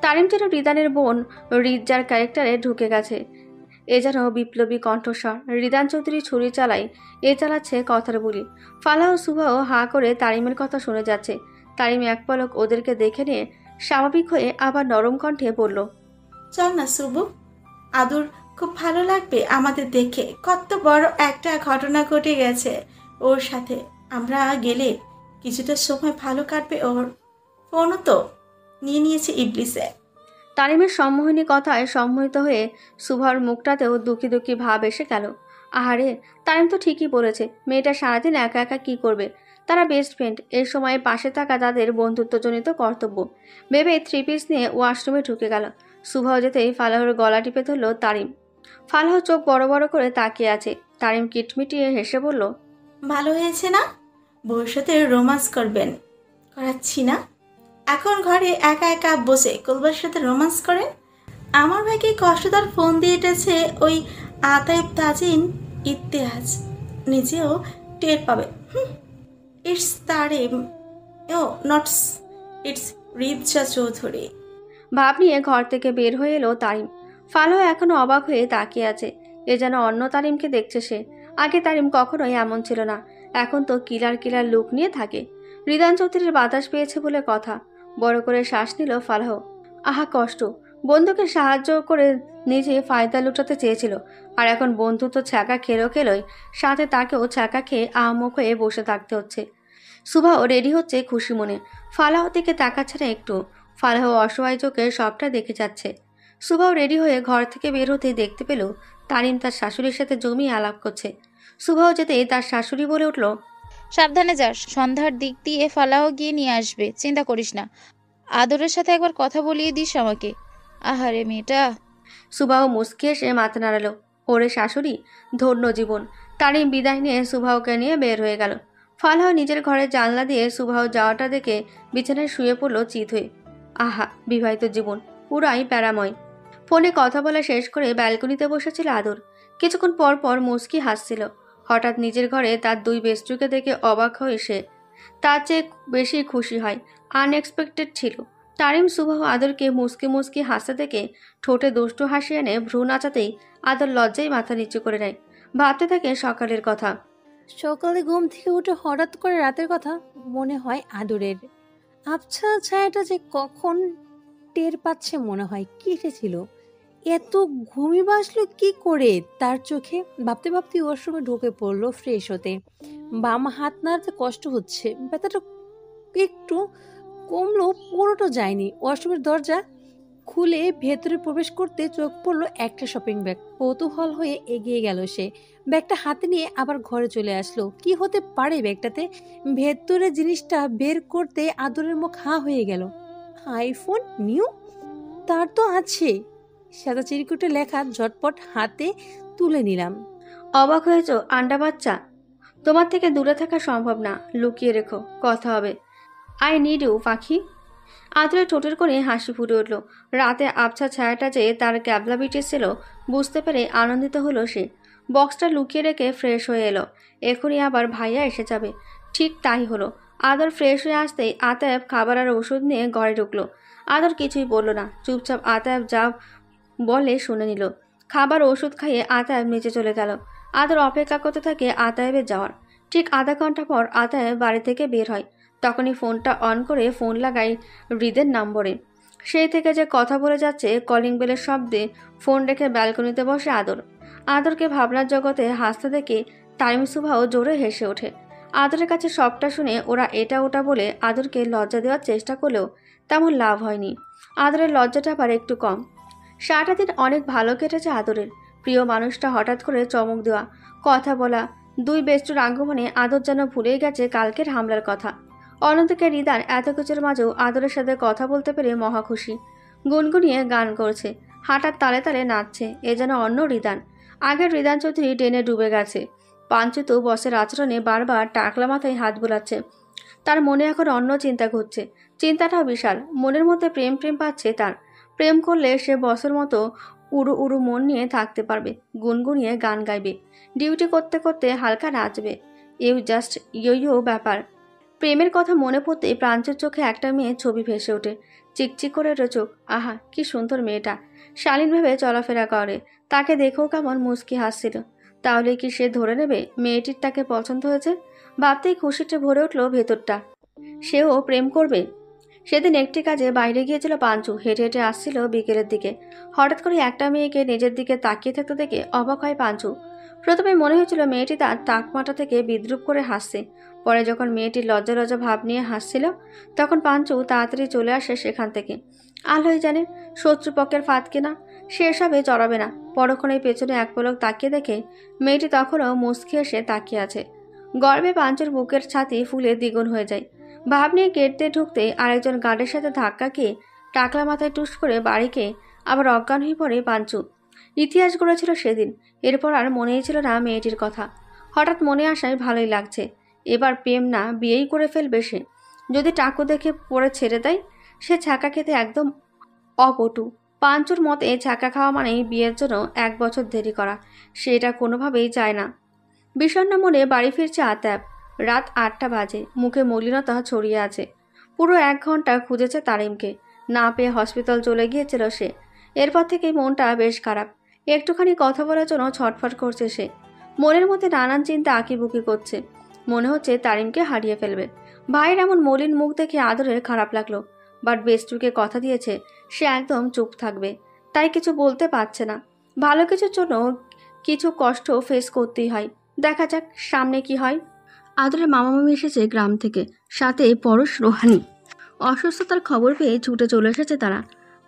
তারিম যেন রিদানের বোন রিজ্জার ক্যারেক্টারে ঢুকে গেছে। এ যেন বিপ্লবী কণ্ঠস্বর। রিদান চৌধুরী ছুরি চালায়, এ চালাচ্ছে কথার বুলি। ফালাহ ও সুভাও হা করে তারিমের কথা শুনে যাচ্ছে। তারিম এক পলক ওদেরকে দেখে নিয়ে স্বাভাবিক হয়ে আবার নরম কণ্ঠে বলল,
চল না শুভু, আদুর খুব ভালো লাগবে আমাদের দেখে। কত বড় একটা ঘটনা ঘটে গেছে ওর সাথে। আমরা গেলে কিছুটা সময় ভালো কাটবে ওর। ফোনও তো নিয়ে নিয়েছে ইবলিসে।
তারিমের সম্মোহিনী কথায় সম্মোহিত হয়ে সুভার মুখটাতেও দুঃখী দুঃখী ভাব এসে গেল। আহারে, তারিম তো ঠিকই বলেছে। মেয়েটা সারাদিন একা একা কি করবে? তারা বেস্ট ফ্রেন্ড। এই সময়ে পাশে থাকা তাদের বন্ধুত্বজনিত কর্তব্য ভেবে 3 পিস নিয়ে ওয়াশরুমে ঢুকে গেল। সুভাও যেতেই ফালাহর গলা টিপে ধরল তারিম। ফালাহ চোখ বড় বড় করে তাকিয়ে আছে। তারিম কিটমিটিয়ে হেসে বলল,
ভালো হয়েছে না? বউর সাথে রোমান্স করবেন? করাচ্ছি না? এখন ঘরে একা একা বসে কলবার সাথে রোমান্স করেন? আমার ভাইকে কষ্টদার ফোন দিয়ে এটেছে ওই আতাইব তাজিন ইতিহাস। নিজেও টের পাবে। ইটস তারিম, ও নটস, ইটস রিজ্জা চৌধুরী।
ভাব নিয়ে ঘর থেকে বের হয়ে এলো তারিম। ফালাহ এখনো অবাক হয়ে তাকিয়ে আছে। এ যেন অন্য তারিমকে দেখছে সে। আগে তারিম কখনোই এমন ছিল না। এখন তো কিলার কিলার লুক নিয়ে থাকে। রিদান চৌধুরীর বাতাস পেয়েছে বলে কথা। বড় করে শ্বাস নিল ফালাহ। আহা কষ্ট। বন্ধুকে সাহায্য করে নিজে ফায়দা লুটাতে চেয়েছিল, আর এখন বন্ধু তো ছ্যাঁকা খেলোই, সাথে তাকেও ছ্যাঁকা খেয়ে আহমক হয়ে বসে থাকতে হচ্ছে। সুভাও রেডি হচ্ছে খুশি মনে। ফালাহ দিকে তাকাচ্ছে না একটু। ফালাহ অসহায় চোখে সবটা দেখে যাচ্ছে। সুভাও রেডি হয়ে ঘর থেকে বের হতেই দেখতে পেল তারিন তার শাশুড়ির সাথে জমিয়ে আলাপ করছে। সুভাও যেতেই তার শাশুড়ি বলে উঠল,
সাবধানে যাস, সন্ধ্যার দিক দিয়ে ফালাহ গিয়ে নিয়ে আসবে, চিন্তা করিস না। আদরের সাথে একবার কথা বলিয়ে দিস আমাকে। আহারে মেয়েটা।
সুভাও মুচকি এসে মাথা নাড়ালো। ওরে শাশুড়ি, ধন্য জীবন। তারিন বিদায় নিয়ে সুভাওকে নিয়ে বের হয়ে গেল। ফালাহ নিজের ঘরের জানলা দিয়ে সুভাও যাওয়াটা দেখে বিছানায় শুয়ে পড়ল চিত হয়ে। আহা, বিবাহিত জীবন পুরাই প্যারাময়। ফোনে কথা বলা শেষ করে ব্যালকনিতে বসেছিল আদর। কিছুক্ষণ পর পর মুচকি হাসছিল। হঠাৎ নিজের ঘরে তার দুই বেস্টুকে দেখে অবাক হয়ে সে তার চেয়ে বেশি খুশি হয়। আনএক্সপেক্টেড ছিল। তারিম সুভাহ আদরকে মুচকি হাসতে দেখে ঠোঁটে দুষ্টু হাসি এনে ভ্রু নাচাতেই আদর লজ্জায় মাথা নিচু করে নেয়। ভাবতে থাকে সকালের কথা।
সকালে ঘুম থেকে উঠে হঠাৎ করে রাতের কথা মনে হয় আদরের। আবছা ছায়াটা যে কখন টের পাচ্ছে মনে হয় কি এসেছিল, এত ঘুমি বাসলো কি করে তার চোখে। ভাবতে ভাবতে ওয়াশরুমে ঢুকে পড়লো ফ্রেশ হতে। বাম হাত নাড়তে কষ্ট হচ্ছে, ব্যথাটা একটু কমলো, পুরোটা যায়নি। ওয়াশরুমের দরজা খুলে ভেতরে প্রবেশ করতে চোখ পড়লো একটা শপিং ব্যাগ। কৌতূহল হয়ে এগিয়ে গেল সে, ব্যাগটা হাতে নিয়ে আবার ঘরে চলে আসলো। কি হতে পারে ব্যাগটাতে? ভেতরে জিনিসটা বের করতে আদরের মুখ হাঁ হয়ে গেল। IPhone new? তার তো আছে। সাদা চিরকুটে লেখা, ঝটপট হাতে তুলে নিলাম।
অবাক হয়েছ আন্ডা বাচ্চা? তোমার থেকে দূরে থাকা সম্ভব না, লুকিয়ে রেখো, কথা হবে। আই নিড ইউ পাখি। আদরের ঠোঁটের কোণে হাসি ফুটে উঠল। রাতে আবছা ছায়াটা যে তার ক্যাবলা বিটেছিল বুঝতে পেরে আনন্দিত হলো সে। বক্সটা লুকিয়ে রেখে ফ্রেশ হয়ে এলো। এখনই আবার ভাইয়া এসে যাবে। ঠিক তাই হলো। আদর ফ্রেশ হয়ে আসতেই আতায়েব খাবার আর ওষুধ নিয়ে ঘরে ঢুকলো। আদর কিছুই বলল না, চুপচাপ আতায়েব যা বলে শুনে নিল। খাবার ওষুধ খাইয়ে আতায়েব নিচে চলে গেল। আদর অপেক্ষা করতে থাকে আতায়েবের যাওয়ার। ঠিক আধা ঘন্টা পর আতায়েব বাড়ি থেকে বের হয়। তখনই ফোনটা অন করে ফোন লাগাই হৃদের নম্বরে। সেই থেকে যে কথা বলে যাচ্ছে, কলিং বেলের শব্দে ফোন রেখে ব্যালকনিতে বসে আদর। আদরকে ভাবনার জগতে হাসতে দেখে তারিম সুভাও জোরে হেসে ওঠে। আদরের কাছে সবটা শুনে ওরা এটা ওটা বলে আদরকে লজ্জা দেওয়ার চেষ্টা করলেও তেমন লাভ হয়নি। আদরের লজ্জাটা আবার একটু কম। সারাটা দিন অনেক ভালো কেটেছে আদরের। প্রিয় মানুষটা হঠাৎ করে চমক দেওয়া, কথা বলা, দুই বেস্টুর আগমনে আদর যেন ভুলেই গেছে কালকের হামলার কথা। অন্যদিকে রিদান এত কিছুর মাঝেও আদরের সাথে কথা বলতে পেরে মহা খুশি। গুনগুনিয়ে গান করছে, হাঁটার তালে তালে নাচছে। এ যেন অন্য রিদান। আগের রিদান চৌধুরী ডেনে ডুবে গেছে। পাঞ্চু তো বসের আচরণে বারবার টাকলা মাথায় হাত বোলাচ্ছে। তার মনে এখন অন্য চিন্তা ঘুরছে। চিন্তাটাও বিশাল। মনের মধ্যে প্রেম পাচ্ছে তার। প্রেম করলে সে বসের মতো উড়ু উড়ু মন নিয়ে থাকতে পারবে, গুনগুনিয়ে গান গাইবে, ডিউটি করতে করতে হালকা নাচবে। জাস্ট ইয়ো ব্যাপার। প্রেমের কথা মনে পড়তেই প্রাঞ্চুর চোখে একটা মেয়ে ছবি ভেসে ওঠে। চিকচিক করে চোখ। আহা, কি সুন্দর মেয়েটা। শালীনভাবে চলাফেরা করে। তাকে দেখেও কেমন মুচকি হাসছিল। তাহলে কি সে ধরে নেবে মেয়েটির তাকে পছন্দ হয়েছে? ভাবতেই খুশিতে ভরে উঠল ভেতরটা। সেও প্রেম করবে। সেদিন একটি কাজে বাইরে গিয়েছিল পাঞ্চু। হেঁটে হেঁটে আসছিল বিকেলের দিকে। হঠাৎ করে একটা মেয়েকে নিজের দিকে তাকিয়ে থাকতে দেখে অবাক হয় পাঞ্চু। প্রথমে মনে হয়েছিল মেয়েটি তার টাকমাটা থেকে বিদ্রুপ করে হাসছে। পরে যখন মেয়েটি লজ্জা লজ্জা ভাব নিয়ে হাসছিল, তখন পাঞ্চু তাড়াতাড়ি চলে আসে সেখান থেকে। আলোই জানে শত্রুপক্ষের ফাঁদ কিনা, সে এসবে জড়াবে না। পরক্ষণেই পেছনে এক পলক তাকিয়ে দেখে মেয়েটি তখনও মুচকি এসে তাকিয়ে আছে। গর্বে পাঞ্চুর বুকের ছাতি ফুলে দ্বিগুণ হয়ে যায়। ভাব নিয়ে গেট দিয়ে ঢুকতেই আরেকজন গার্ডের সাথে ধাক্কা খেয়ে টাকলা মাথায় টুস করে বাড়িকে আবার অজ্ঞান হয়ে পড়ে পাঞ্চু। ইতিহাস গড়েছিল সেদিন। এরপর আর মনেই ছিল না মেয়েটির কথা। হঠাৎ মনে আসায় ভালোই লাগছে। এবার প্রেম না, বিয়েই করে ফেলবে সে। যদি টাকু দেখে পড়ে ছেড়ে দেয়, সে ছ্যাঁকা খেতে একদম অপটু। পাঞ্চুর মতে ছ্যাঁকা খাওয়া মানেই বিয়ের জন্য 1 বছর দেরি করা। সেটা কোনোভাবেই চায় না। বিষণ্ণ মনে বাড়ি ফিরছে আতাব। রাত 8টা বাজে। মুখে মলিনতা ছড়িয়ে আছে। পুরো 1 ঘন্টা খুঁজেছে তারিমকে। না পেয়ে হসপিটাল চলে গিয়েছিল সে। এরপর থেকেই মনটা বেশ খারাপ। একটুখানি কথা বলার জন্য ছটফট করছে সে। মনের মধ্যে নানান চিন্তা আঁকিবুকি করছে। মনে হচ্ছে তারিমকে হারিয়ে ফেলবে। ভাইয়ের এমন মলিন মুখ দেখে আদরের খারাপ লাগলো, বাট বেস্টুকে কথা দিয়েছে সে একদম চুপ থাকবে, তাই কিছু বলতে পারছে না। ভালো কিছুর জন্য কিছু কষ্ট ফেস করতেই হয়, দেখা যাক সামনে কি হয়। আদরের মামা মামি এসেছে গ্রাম থেকে, সাথে পরশ রোহানি। অসুস্থতার খবর পেয়ে ছুটে চলে এসেছে তারা।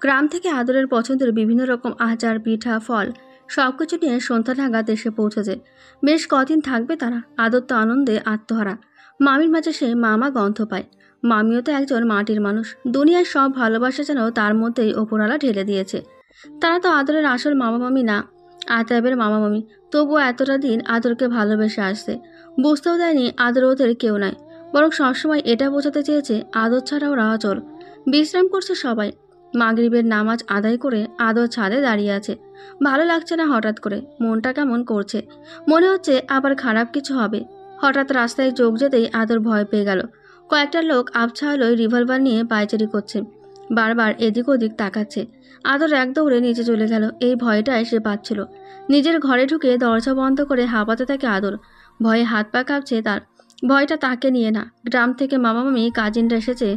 গ্রাম থেকে আদরের পছন্দের বিভিন্ন রকম আচার, পিঠা, ফল সবকিছু নিয়ে সন্ধ্যা নাগাদ এসে পৌঁছেছে। বেশ কদিন থাকবে তারা। আদর তো আনন্দে আত্মহারা। মামির মাঝে সে মামা গন্ধ পায়। মামিও তো একজন মাটির মানুষ, দুনিয়ার সব ভালোবাসা যেন তার মধ্যেই ওপরওয়ালা ঢেলে দিয়েছে। তারা তো আদরের আসল মামা মামি না, আতাবের মামা মামি, তবুও এতটা দিন আদরকে ভালোবেসে আসছে। বুঝতেও দেয়নি আদর ওদের কেউ নয়, বরং সবসময় এটা বোঝাতে চেয়েছে আদর ছাড়া ওরা অচল। বিশ্রাম করছে সবাই। মাগরিবের নামাজ আদায় করে আদর ছাদে দাঁড়িয়ে আছে। ভালো লাগছে না হঠাৎ করে, মনটা কেমন করছে, মনে হচ্ছে আবার খারাপ কিছু হবে। হঠাৎ রাস্তায় চোখ যেতেই আদর ভয় পেয়ে গেল। কয়েকটা লোক আবছা আলোয় রিভলভার নিয়ে পায়চারি করছে, বারবার এদিক ওদিক তাকাচ্ছে। আদর এক দৌড়ে নিচে চলে গেল। এই ভয়টায় সে পাচ্ছিল। নিজের ঘরে ঢুকে দরজা বন্ধ করে হাঁপাতে থাকে আদর। ভয়ে হাত পা কাঁপছে তার। ভয়টা তাকে নিয়ে না, গ্রাম থেকে মামা মামি কাজিনরা এসেছে,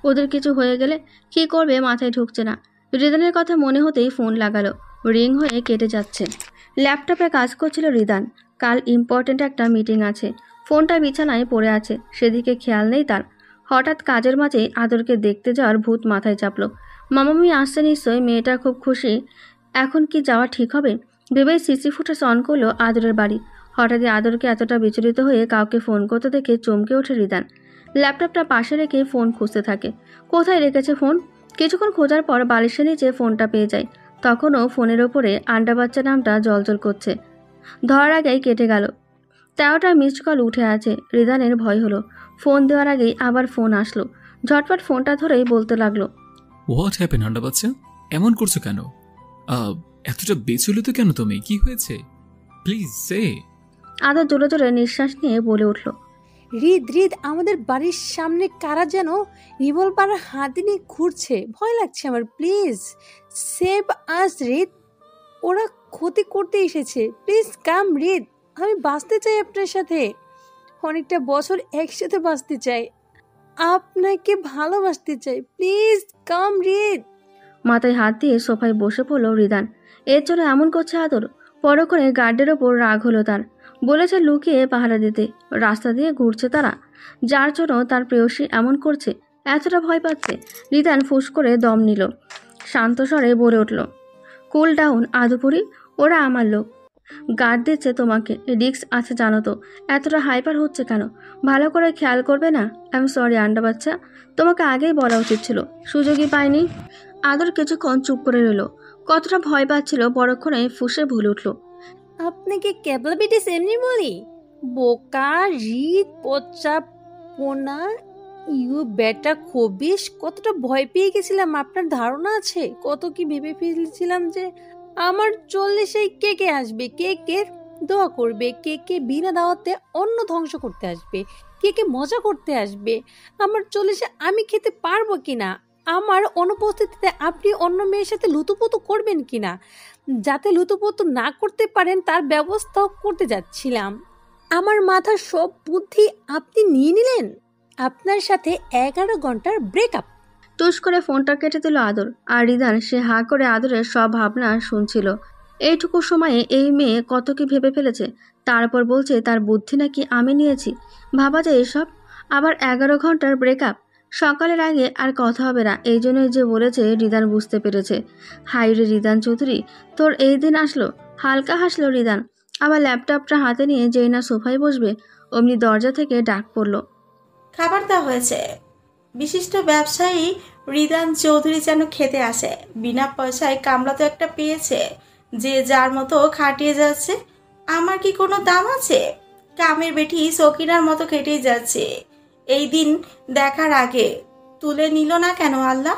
ওদের কিছু হয়ে গেলে কী করবে মাথায় ঢুকছে না। রিদানের কথা মনে হতেই ফোন লাগালো, রিং হয়ে কেটে যাচ্ছে। ল্যাপটপে কাজ করছিল রিদান। কাল ইম্পর্ট্যান্ট একটা মিটিং আছে। ফোনটা বিছানায় পড়ে আছে, সেদিকে খেয়াল নেই তার। হঠাৎ কাজের মাঝে আদরকে দেখতে যাওয়ার ভূত মাথায় চাপলো। মামামি আসছে নিশ্চয়ই, মেয়েটা খুব খুশি। এখন কি যাওয়া ঠিক হবে ভেবেই সিসি ফুটেজ অন করলো আদরের বাড়ি। হঠাৎই আদরকে এতটা বিচলিত হয়ে কাউকে ফোন করতে দেখে চমকে ওঠে রিদান। ল্যাপটপটা পাশে রেখে ফোন খুঁজতে থাকে। কোথায় রেখেছে ফোন? কিছুক্ষণ খোঁজার পর বালিশের নিচে ফোনটা পেয়ে যায়। তখনও ফোনের ওপরে আন্ডা বাচ্চা নামটা জলজল করছে। ধরার আগেই কেটে গেল। 13টা মিসড কল উঠে আছে। রিদানের ভয় হলো। ফোন দেওয়ার আগেই আবার ফোন আসলো। ঝটপট ফোনটা ধরেই বলতে লাগলো,
হোয়াট হ্যাপেন আন্ডা বাচ্চা? এমন করছো কেন? এতটা বিচলিত কেন তুমি? কি হয়েছে? প্লিজ সে।
আদর জোরে জোরে নিঃশ্বাস নিয়ে বলে উঠল,
রিদ আমাদের বাড়ির সামনে কারা যেন রিভলভার হাতে নিয়ে ঘুরছে, ভয় লাগছে আমার, প্লিজ সেভ আস রিদ, ওরা ক্ষতি করতে এসেছে, প্লিজ কাম রিদ, আমি বাঁচতে চাই আপনার সাথে, অনেকটা বছর একসাথে বাঁচতে চাই, আপনাকে ভালোবাসতে চাই, প্লিজ কাম রিদ।
মাথায় হাত দিয়ে সোফায় বসে পড়ল রিদান। এর জন্য এমন করছে আদর? পরক্ষণে গার্ডের ওপর রাগ হলো তার। বলেছে লুকিয়ে পাহারা দিতে, রাস্তা দিয়ে ঘুরছে তারা, যার জন্য তার প্রেয়সী এমন করছে। এতটা ভয় পাচ্ছে। রিদান ফুস করে দম নিল, শান্ত স্বরে বলে উঠল, কুল ডাউন আদুপুরি, ওরা আমার লোক, গার্ড দিচ্ছে তোমাকে, রিস্ক আছে জানো তো, এতটা হাইপার হচ্ছে কেন? ভালো করে খেয়াল করবে না? আই এম সরি আন্ডা বাচ্চা, তোমাকে আগেই বলা উচিত ছিল, সুযোগই পাইনি। আদর কিছুক্ষণ চুপ করে রইল। কতটা ভয় পাচ্ছিল, পরক্ষণে ফুঁসে ভুলে উঠল,
আপনাকে ক্যাপাবিলিটিস এমনি বলি? বোকা রিদ, পচা পোনা, ইউ বেটা খবিস, কতটা ভয় পেয়ে গেছিলাম আপনার ধারণা আছে? কত কি ভেবে ফেলেছিলাম যে আমার 40-এ কে কে আসবে, কে কে দোয়া করবে, কে কে বিনা দাওয়াতে অন্ন ধ্বংস করতে আসবে, কে কে মজা করতে আসবে, আমার 40-এ আমি খেতে পারবো কিনা, আমার অনুপস্থিতিতে আপনি অন্য মেয়ের সাথে লুতুপুতু করবেন কিনা, যাতে লুতুপুতু না করতে পারেন তার ব্যবস্থাও করতে যাচ্ছিলাম। আমার মাথার সব বুদ্ধি আপনি নিয়ে নিলেন। আপনার সাথে 11 ঘন্টার ব্রেকআপ।
টুস করে ফোনটা কেটে দিল আদর। আর রিদান সে হা করে আদরের সব ভাবনা শুনছিল। এইটুকু সময়ে এই মেয়ে কত কি ভেবে ফেলেছে, তারপর বলছে তার বুদ্ধি নাকি আমি নিয়েছি। ভাবা যায় এসব? আবার 11 ঘন্টার ব্রেকআপ। সকালের আগে আর কথা হবে না, এই জন্যই যে বলেছে। রিদান বুঝতে পেরেছে। হাই রে রিদান চৌধুরী, তোর এই দিন আসলো। হালকা হাসলো রিদান। আবার ল্যাপটপটা হাতে নিয়ে যেই না সোফায় বসবে, অমনি দরজা থেকে ডাক পড়ল,
খাবার দেওয়া হয়েছে। বিশিষ্ট ব্যবসায়ী রিদান চৌধুরী যেন খেতে আসে। বিনা পয়সায় কামলা তো একটা পেয়েছে, যে যার মতো খাটিয়ে যাচ্ছে। আমার কি কোনো দাম আছে? কামের বেটি সকিনার মতো খেটেই যাচ্ছে। এই দিন দেখার আগে তুলে নিল না কেন আল্লাহ?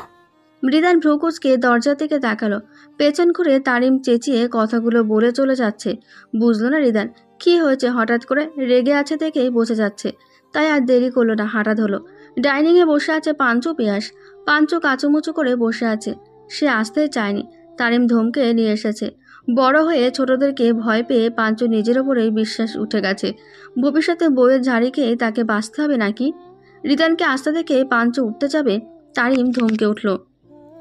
রিদান ভ্রুকুচকে দরজা থেকে তাকালো। পেছন ঘুরে তারিম চেঁচিয়ে কথাগুলো বলে চলে যাচ্ছে। বুঝলো না রিদান কি হয়েছে, হঠাৎ করে রেগে আছে দেখেই বোঝা যাচ্ছে। তাই আর দেরি করলো না, হাঁটা ধরলো। ডাইনিংয়ে বসে আছে পাঞ্চু পিয়াস। পাঞ্চু কাচুমুচু করে বসে আছে। সে আসতে চায়নি, তারিম ধমকে নিয়ে এসেছে। বড় হয়ে ছোটদেরকে ভয় পেয়ে পাঞ্চু নিজের ওপরেই বিশ্বাস উঠে গেছে। ভবিষ্যতে বইয়ের ঝাড়ি খেয়ে তাকে বাঁচতে হবে নাকি? রিদানকে আসতে দেখে পাঞ্চু উঠতে যাবে, তারিম ধমকে উঠল।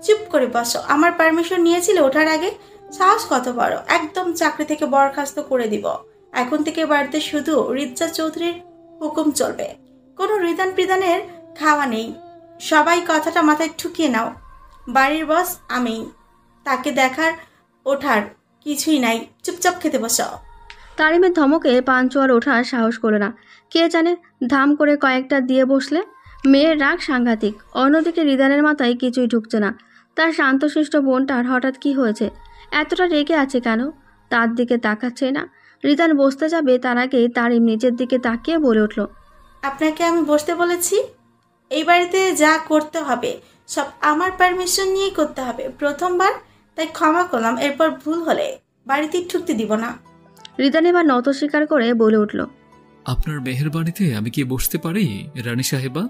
চুপ করে বসো, আমার পারমিশন নিয়েছিলে ওঠার আগে? সাহস কত বড়, একদম চাকরি থেকে বরখাস্ত করে দিব। এখন থেকে বাড়িতে শুধু রিজ্জা চৌধুরীর হুকুম চলবে, কোনো রিদান প্রিদানের খাওয়া নেই। সবাই কথাটা মাথায় ঠুকিয়ে নাও, বাড়ির বস আমি, তাকে দেখার ওঠার কিছুই নাই, চুপচাপ খেতে বসো।
তারিমের ধমকে পাঞ্চু আর ওঠার সাহস করল না। কে জানে, ধাম করে কয়েকটা দিয়ে বসলে। মেয়ের রাগ সাংঘাতিক। অন্যদিকে রিদানের মাথায় কিছুই ঢুকছে না। তার শান্তশিষ্ট বোনটার হঠাৎ কি হয়েছে, এতটা রেগে আছে কেন? তার দিকে তাকাচ্ছে না। রিদান বসতে যাবে তার আগেই তারিম নিচের দিকে তাকিয়ে বলে উঠল,
আপনাকে আমি বসতে বলেছি? এই বাড়িতে যা করতে হবে সব আমার পারমিশন নিয়েই করতে হবে। প্রথমবার তাই ক্ষমা করলাম, এরপর ভুল হলে বাড়িতে ঠুকতে দিব না।
রিদান এবার নত স্বীকার করে বলে উঠল,
আপনার মেহেরবানিতে আমি কি বসতে পারি রানী সাহেবা?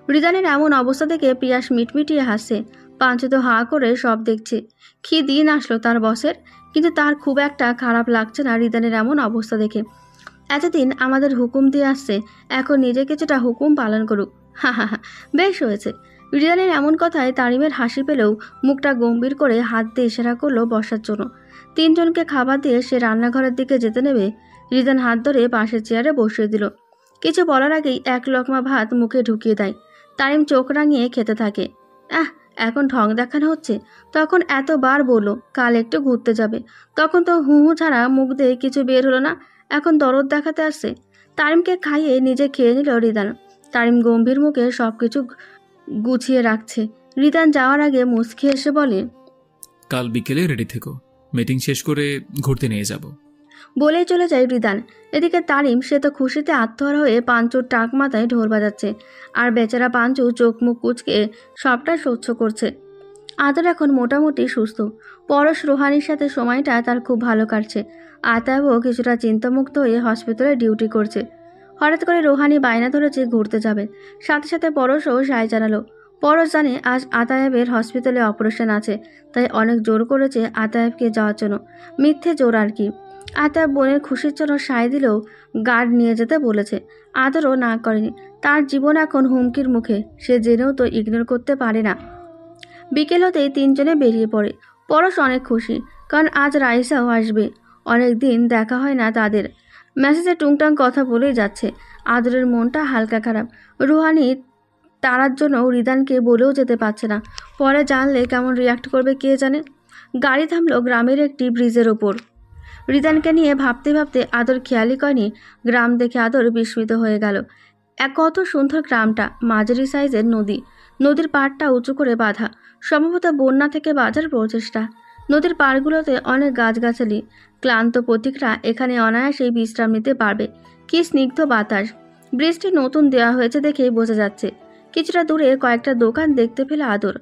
রিদানের এমন অবস্থা দেখে পিয়াস মিটমিটিয়ে হাসছে। পাঞ্চু তো হাঁ করে সব দেখছে। কি দিন আসলো তার বসের, কিন্তু তার খুব একটা খারাপ লাগছে না রিদানের এমন অবস্থা দেখে। এতদিন আমাদের হুকুম দিয়ে আসছে, এখন নিজে কিছুটা হুকুম পালন করুক। হা হা হা, বেশ হয়েছে। রিদানের এমন কথায় তারিমের হাসি পেলেও মুখটা গম্ভীর করে হাত দিয়ে ইশারা করলো বসার জন্য। তিনজনকে খাবার দিয়ে সে রান্নাঘরের দিকে যেতে নেবে, রিদান হাত ধরে পাশের চেয়ারে বসিয়ে দিল। কিছু বলার আগেই এক লকমা ভাত মুখে ঢুকিয়ে দেয়। তারিম চোখ রাঙিয়ে খেতে থাকে। এখন ঢং দেখানো হচ্ছে, তখন এতবার বললো কাল একটু ঘুরতে যাবে, তখন তো হু হু ছাড়া মুখ দিয়ে কিছু বের হলো না, এখন দরদ দেখাতে আসছে। তারিমকে খাইয়ে নিজে খেয়ে নিল রিদান। তারিম গম্ভীর মুখে সবকিছু গুছিয়ে রাখছে। রিদান যাওয়ার আগে মুচকি এসে বলে,
কাল বিকেলে রেডি থেকো, মিটিং শেষ করে ঘুরতে নিয়ে যাব।
বলেই চলে যায় রিদান। এদিকে তারিম সে তো খুশিতে আত্মহারা হয়ে পাঞ্চুর টাক মাথায় ঢোল বাজাচ্ছে, আর বেচারা পাঞ্চু চোখ মুখ কুচকে সবটা সহ্য করছে। আদর এখন মোটামুটি সুস্থ। পরশ রোহানির সাথে সময়টা তার খুব ভালো কাটছে। আতাবও কিছুটা চিন্তামুক্ত হয়ে হসপিটালে ডিউটি করছে। হঠাৎ করে রোহানি বায়না ধরেছে ঘুরতে যাবে, সাথে সাথে পরশও সায় জানালো। পরশ জানে আজ আতায়েবের হসপিটালে অপারেশন আছে, তাই অনেক জোর করেছে আতায়েবকে যাওয়ার জন্য। মিথ্যে জোর আর কি। আতায়েব বোনের খুশির জন্য সায় দিলেও গার্ড নিয়ে যেতে বলেছে। আদরও না করেনি। তার জীবন এখন হুমকির মুখে, সে জেনেও তো ইগনোর করতে পারে না। বিকেল হতেই তিনজনে বেরিয়ে পড়ে। পরশ অনেক খুশি, কারণ আজ রাইসাও আসবে। অনেক দিন দেখা হয় না তাদের। মেসেজে টুংটাং কথা বলেই যাচ্ছে। আদরের মনটা হালকা খারাপ। রুহানি তারার জন্য রিদানকে বলেও যেতে পারছে না। পরে জানলে কেমন রিয়াক্ট করবে কে জানে। গাড়ি থামলো গ্রামের একটি ব্রিজের ওপর। রিদানকে নিয়ে ভাবতে ভাবতে আদর খেয়ালই করেনি গ্রাম দেখে আদর বিস্মিত হয়ে গেল। কত সুন্দর গ্রামটা, মাঝারি সাইজের নদী, নদীর পাড়টা উঁচু করে বাঁধা, সম্ভবত বন্যা থেকে বাঁচার প্রচেষ্টা। নদীর পাড়গুলোতে অনেক গাছগাছালি। ক্লান্ত পথিকরা এখানে অনায়াসেই বিশ্রাম নিতে পারবে। কি স্নিগ্ধ বাতাস। ব্রিজটি নতুন দেওয়া হয়েছে দেখেই বোঝা যাচ্ছে। কিছুটা দূরে কয়েকটা দোকান দেখতে পেল আদর।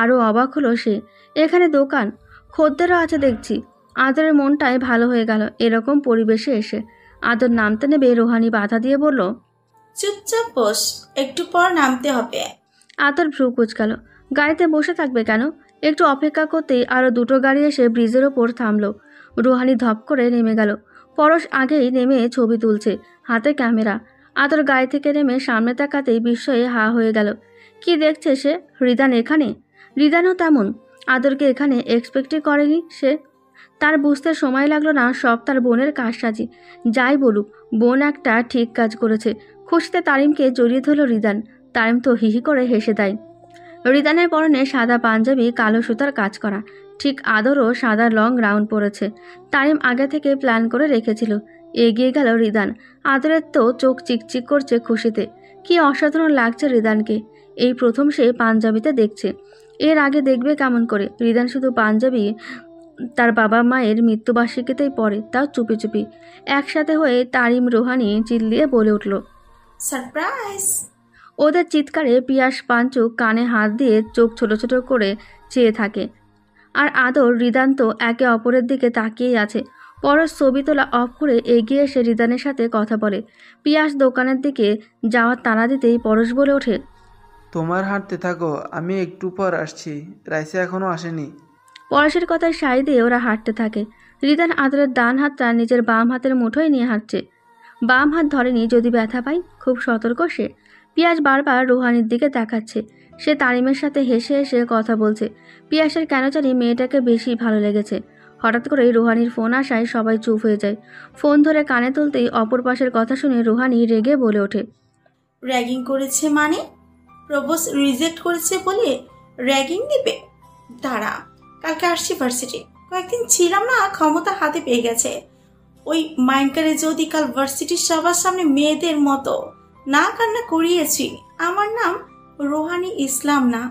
আরও অবাক হলো সে, এখানে দোকান, খদ্দেরও আছে দেখছি। আদরের মনটাই ভালো হয়ে গেল এরকম পরিবেশে এসে। আদর নামতে নেবে রোহানি বাধা দিয়ে বলল,
চুপচাপ বস, একটু পর নামতে হবে।
আদর ভ্রু কুচকাল। গাড়িতে বসে থাকবে কেন? একটু অপেক্ষা করতেই আরও দুটো গাড়ি এসে ব্রিজের ওপর থামলো। রোহানি ধপ করে নেমে গেল। পরশ আগেই নেমে ছবি তুলছে, হাতে ক্যামেরা। আদর গাড়ি থেকে নেমে সামনে তাকাতেই বিস্ময়ে হা হয়ে গেল। কি দেখছে সে? রিদান এখানে? রিদানও তেমন। আদরকে এখানে এক্সপেক্টই করেনি সে। তার বুঝতে সময় লাগলো না সব তার বোনের কারসাজি। যাই বলুক, বোন একটা ঠিক কাজ করেছে। খুশিতে তারিমকে জড়িয়ে ধরল রিদান। তারিম তো হিহি করে হেসে দেয়। রিদানের পরনে সাদা পাঞ্জাবি, কালো সুতার কাজ করা। ঠিক আদরও সাদা লং গাউন পরেছে। তারিম আগে থেকে প্ল্যান করে রেখেছিল। এগিয়ে গেল রিদান। আদরের তো চোখ চিকচিক করছে খুশিতে। কি অসাধারণ লাগছে রিদানকে। এই প্রথম সে পাঞ্জাবিতে দেখছে। এর আগে দেখবে কেমন করে? রিদান শুধু পাঞ্জাবি তার বাবা মায়ের মৃত্যুবার্ষিকীতেই পড়ে, তাও চুপি চুপি। একসাথে হয়ে তারিম রোহানি চিল্লিয়ে বলে উঠল,
সারপ্রাইজ!
ওদের চিৎকারে পিয়াস পাঞ্চু কানে হাত দিয়ে চোখ ছোট ছোট করে চেয়ে থাকে। আর আদর রিদান তো একে অপরের দিকে তাকিয়েই আছে। পরশ ছবি তোলা অফ করে এগিয়ে এসে রিদানের সাথে কথা বলে। পিয়াস দোকানের দিকে যাওয়ার তাড়া দিতেই পরশ বলে ওঠে,
তোমার হাঁটতে থাকো, আমি একটু পর আসছি, রাইসা এখনো আসেনি।
পরশের কথায় সায় দিয়ে ওরা হাঁটতে থাকে। রিদান আদরের ডান হাতটা নিজের বাম হাতের মুঠোয় নিয়ে হাঁটছে। বাম হাত ধরেনি যদি ব্যথা পায়, খুব সতর্ক সে। পিয়াস বারবার রুহানির দিকে তাকাচ্ছে। সে তারিমের সাথে হেসে হেসে কথা বলছে। পিয়াসের কেন জানি মেয়েটাকে বেশি ভালো লেগেছে। হঠাৎ করে রুহানির ফোন আসায় সবাই চুপ হয়ে যায়। ফোন ধরে কানে তুলতেই অপর পাশের কথা শুনে রুহানি রেগে বলে ওঠে,
র্যাগিং করেছে মানে? প্রপোজ রিজেক্ট করেছে বলে র্যাগিং দিবে? দাঁড়া, কালকে আসছি ভার্সিটি, কয়েকদিন ছিলাম না, ক্ষমতা হাতে পেয়ে গেছে। ওই মাইন্ডকারে যদি কাল ভার্সিটির সবার সামনে মেয়েদের মতো না কান্না করিয়েছি, আমার নাম রোহানি ইসলাম না।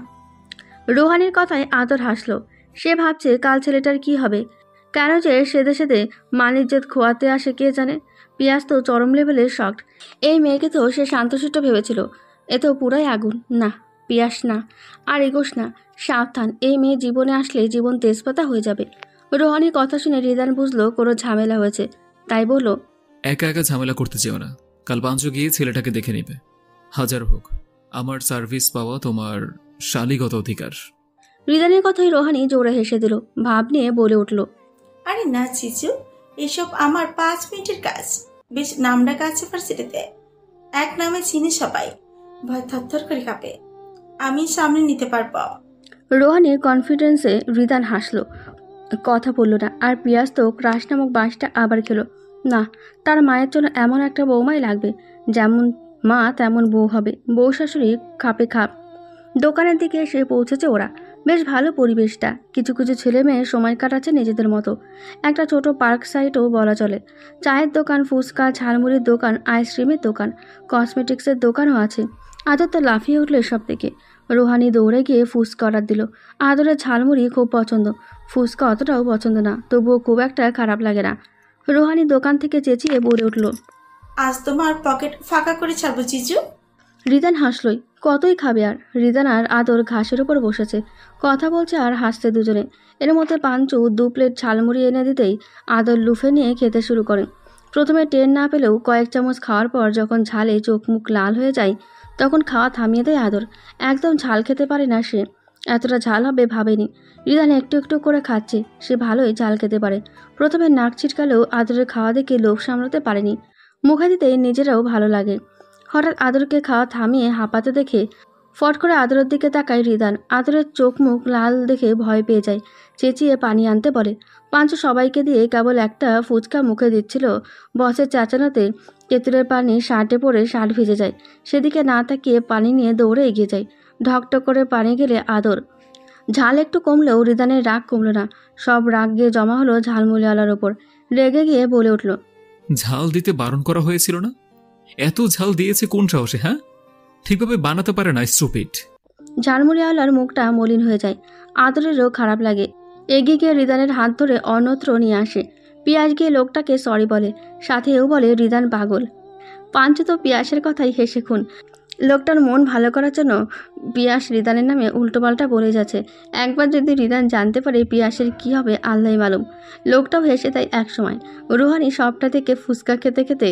রুহানির কথায় আদর হাসলো। সে ভাবছে কাল ছেলেটার কি হবে, কেন যে সেদে সেদে মানিজ্জত খোয়াতে আসে কে জানে। পিয়াস তো চরম লেভেলের শকড। এই মেয়েকে তো সে শান্তশিষ্ট ভেবেছিল, এ তো পুরাই আগুন। না পিয়াস না, আর এগোস না, সাবধান, এই মেয়ে জীবনে আসলে জীবন তেজপাতা হয়ে যাবে। রোহানির কথা শুনে রিদান বুঝলো কোনো ঝামেলা হয়েছে, তাই বলল,
একা একা ঝামেলা করতে চেও না, কাল পাঞ্চ গিয়ে ছেলেটাকে দেখে নেবে। হাজার হোক, আমার সার্ভিস পাওয়া তোমার শালীগত অধিকার।
রিদানের কথাই রোহানি জোরে হেসে দিল। ভাব নিয়ে বলে উঠল,
আরে না চিচু, এসব আমার 5 মিনিটের কাজ। বেশ নামডাক আছে ভার্সিটিতে, এক নামে চিনি সবাই, ভয় থরথর করে কাঁপে। আমি সামনে নিতে পারবো।
রোহানির কনফিডেন্সে রিদান হাসলো, কথা বলল না। আর পিয়াস তো ক্রাশ নামক বাঁশটা আবার খেলো। না, তার মায়ের জন্য এমন একটা বৌমাই লাগবে, যেমন মা তেমন বউ হবে। বউ শাশুড়ি খাপে খাপ। দোকানের দিকে এসে পৌঁছেছে ওরা। বেশ ভালো পরিবেশটা। কিছু কিছু ছেলে মেয়ে সময় কাটাচ্ছে নিজেদের মতো। একটা ছোট পার্ক সাইটও বলা চলে। চায়ের দোকান, ফুচকা, ঝালমুড়ির দোকান, আইসক্রিমের দোকান, কসমেটিক্সের দোকানও আছে। আদর তো লাফিয়ে উঠলো এসব থেকে। রুহানি দৌড়ে গিয়ে ফুচকা অর্ডার দিল। আদরের ঝালমুড়ি খুব পছন্দ, ফুচকা অতটাও পছন্দ না, তবুও খুব একটা খারাপ লাগে না। রুহানি দোকান থেকে চেঁচিয়ে বলে উঠল,
আজ তোমার পকেট ফাঁকা করে ছাড়বো চিচু।
রিদান হাসলই। কতই খাবে আর। রিদান আর আদর ঘাসের উপর বসেছে, কথা বলছে আর হাসছে দুজনে। এর মধ্যে পাঞ্চু 2 প্লেট ঝালমুড়ি এনে দিতেই আদর লুফে নিয়ে খেতে শুরু করেন। প্রথমে টের না পেলেও কয়েক চামচ খাওয়ার পর যখন ঝালে চোখ মুখ লাল হয়ে যায়, তখন খাওয়া থামিয়ে দেয় আদর। একদম ঝাল খেতে পারে না সে, এতটা ঝাল হবে ভাবেনি। রিদান একটু একটু করে খাচ্ছে, সে ভালোই ঝাল খেতে পারে। প্রথমে নাক ছিটকালেও আদরের খাওয়া দেখে লোভ সামলাতে পারেনি। মুখে দিতেই নিজেরাও ভালো লাগে। হঠাৎ আদরকে খাওয়া থামিয়ে হাঁপাতে দেখে ফট করে আদরের দিকে তাকায় রিদান। আদরের চোখ মুখ লাল দেখে ভয় পেয়ে যায়, চেঁচিয়ে পানি আনতে বলে। পাঞ্চু সবাইকে দিয়ে কেবল একটা ফুচকা মুখে দিচ্ছিল, বসের চাচানোতে তেঁতুলের পানি শার্টে পড়ে শার্ট ভিজে যায়। সেদিকে না তাকিয়ে পানি নিয়ে দৌড়ে এগিয়ে যায়। ঢকঢক করে পানি গেলে আদর। ঝাল একটু কমলেও রিদানের রাগ কমলো না। সব রাগ গিয়ে জমা হলো ঝালমুড়িওয়ালার ওপর। রেগে গিয়ে বলে উঠল,
ঝাল দিতে বারণ করা হয়েছিল না? এত ঝাল দিয়েছে কোন সাহসে? হ্যাঁ, ঠিকভাবে বানাতে পারে না, স্টুপিড।
ঝালমুড়িওয়ালার মুখটা মলিন হয়ে যায়। আদরেরও খারাপ লাগে। এগিয়ে গিয়ে রিদানের হাত ধরে অন্যত্র নিয়ে আসে। পিয়াস গিয়ে লোকটাকে সরি বলে, সাথেও বলে রিদান পাগল। পাঞ্চু তো পিয়াসের কথাই হেসে খুন। লোকটার মন ভালো করার জন্য পিয়াস রিদানের নামে উল্টোপাল্টা বলে যাচ্ছে। একবার যদি রিদান জানতে পারে পিয়াসের কি হবে আল্লাহই মালুম। লোকটাও হেসে তাই একসময়। রুহানি সবটা থেকে ফুচকা খেতে খেতে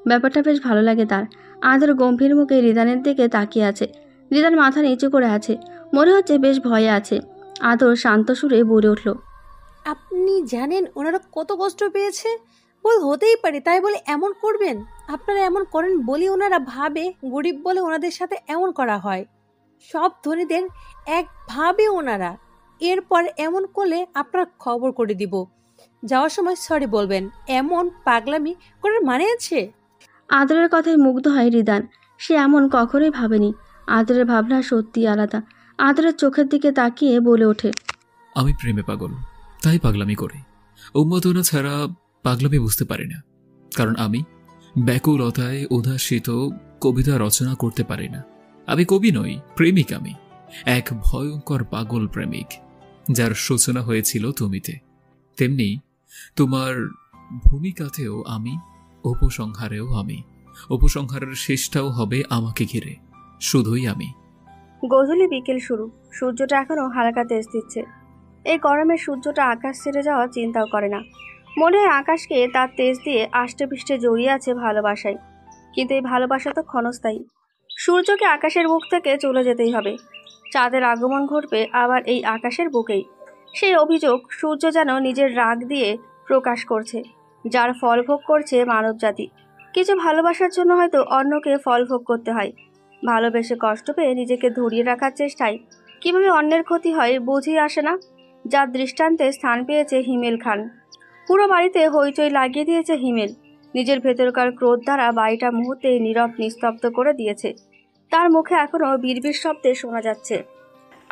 ব্যাপারটা বেশ ভালো লাগে তার। আদর গম্ভীর মুখে রিদানের দিকে তাকিয়ে আছে। রিদান মাথা নিচু করে আছে, মনে হচ্ছে বেশ ভয়ে আছে। আদর শান্ত সুরে বলে উঠল,
আপনি জানেন ওনারা কত কষ্ট পেয়েছে? বল হতেই পারে তাই বলে এমন করবেন? আপনারা এমন করেন বলে ওনারা ভাবে গরিব বলে ওনাদের সাথে এমন করা হয়। সব ধনীদের এক ভাবে ওনারা। এরপর এমন করলে আপনার খবর করে দিব। যাওয়ার সময় সরি বলবেন। এমন পাগলামি করার মানে আছে?
আদরের কথায় মুগ্ধ হয় রিদান। সে এমন কখনোই ভাবেনি। আদরের ভাবনা সত্যি আলাদা। আদরের চোখের দিকে তাকিয়ে বলে ওঠে,
আমি প্রেমে পাগল, তাই পাগলামি করি। উন্মাদনা ছাড়া পাগলামি বুঝতে পারি না, কারণ আমি ব্যাকুলতায় উদাসিত কবিতা রচনা করতে পারি না। আমি কবি নই, প্রেমিক। আমি এক ভয়ঙ্কর পাগল প্রেমিক, যার সূচনা হয়েছিল তুমিতে। তেমনি তোমার ভূমিকাতেও আমি, উপসংহারেও আমি। উপসংহারের শেষটাও হবে আমাকে ঘিরে, শুধুই আমি।
গধূলি বিকেল শুরু। সূর্যটা এখনো হালকা তেজ দিচ্ছে। এই গরমে সূর্যটা আকাশ ছেড়ে যাওয়া চিন্তাও করে না। মনে হয় আকাশকে তার তেজ দিয়ে আষ্টে পৃষ্ঠে জড়িয়ে আছে ভালোবাসায়। কিন্তু এই ভালোবাসা তো ক্ষণস্থায়ী। সূর্যকে আকাশের বুক থেকে চলে যেতেই হবে। চাঁদের আগমন ঘটবে আবার এই আকাশের বুকেই। সেই অভিযোগ, সূর্য যেন নিজের রাগ দিয়ে প্রকাশ করছে, যার ফল ভোগ করছে মানবজাতি। কিছু ভালোবাসার জন্য হয়তো অন্যকে ফল ভোগ করতে হয়। ভালোবেসে কষ্ট পেয়ে নিজেকে ধরিয়ে রাখার চেষ্টায় কিভাবে অন্যের ক্ষতি হয় বুঝেই আসে না। যার দৃষ্টান্তে স্থান পেয়েছে হিমেল খান। পুরো বাড়িতে হইচই লাগিয়ে দিয়েছে হিমেল। নিজের ভেতরকার ক্রোধ দ্বারা বাড়িটা মুহূর্তে নীরব নিস্তব্ধ করে দিয়েছে। তার মুখে এখনো বিড়বিড় শব্দে শোনা যাচ্ছে,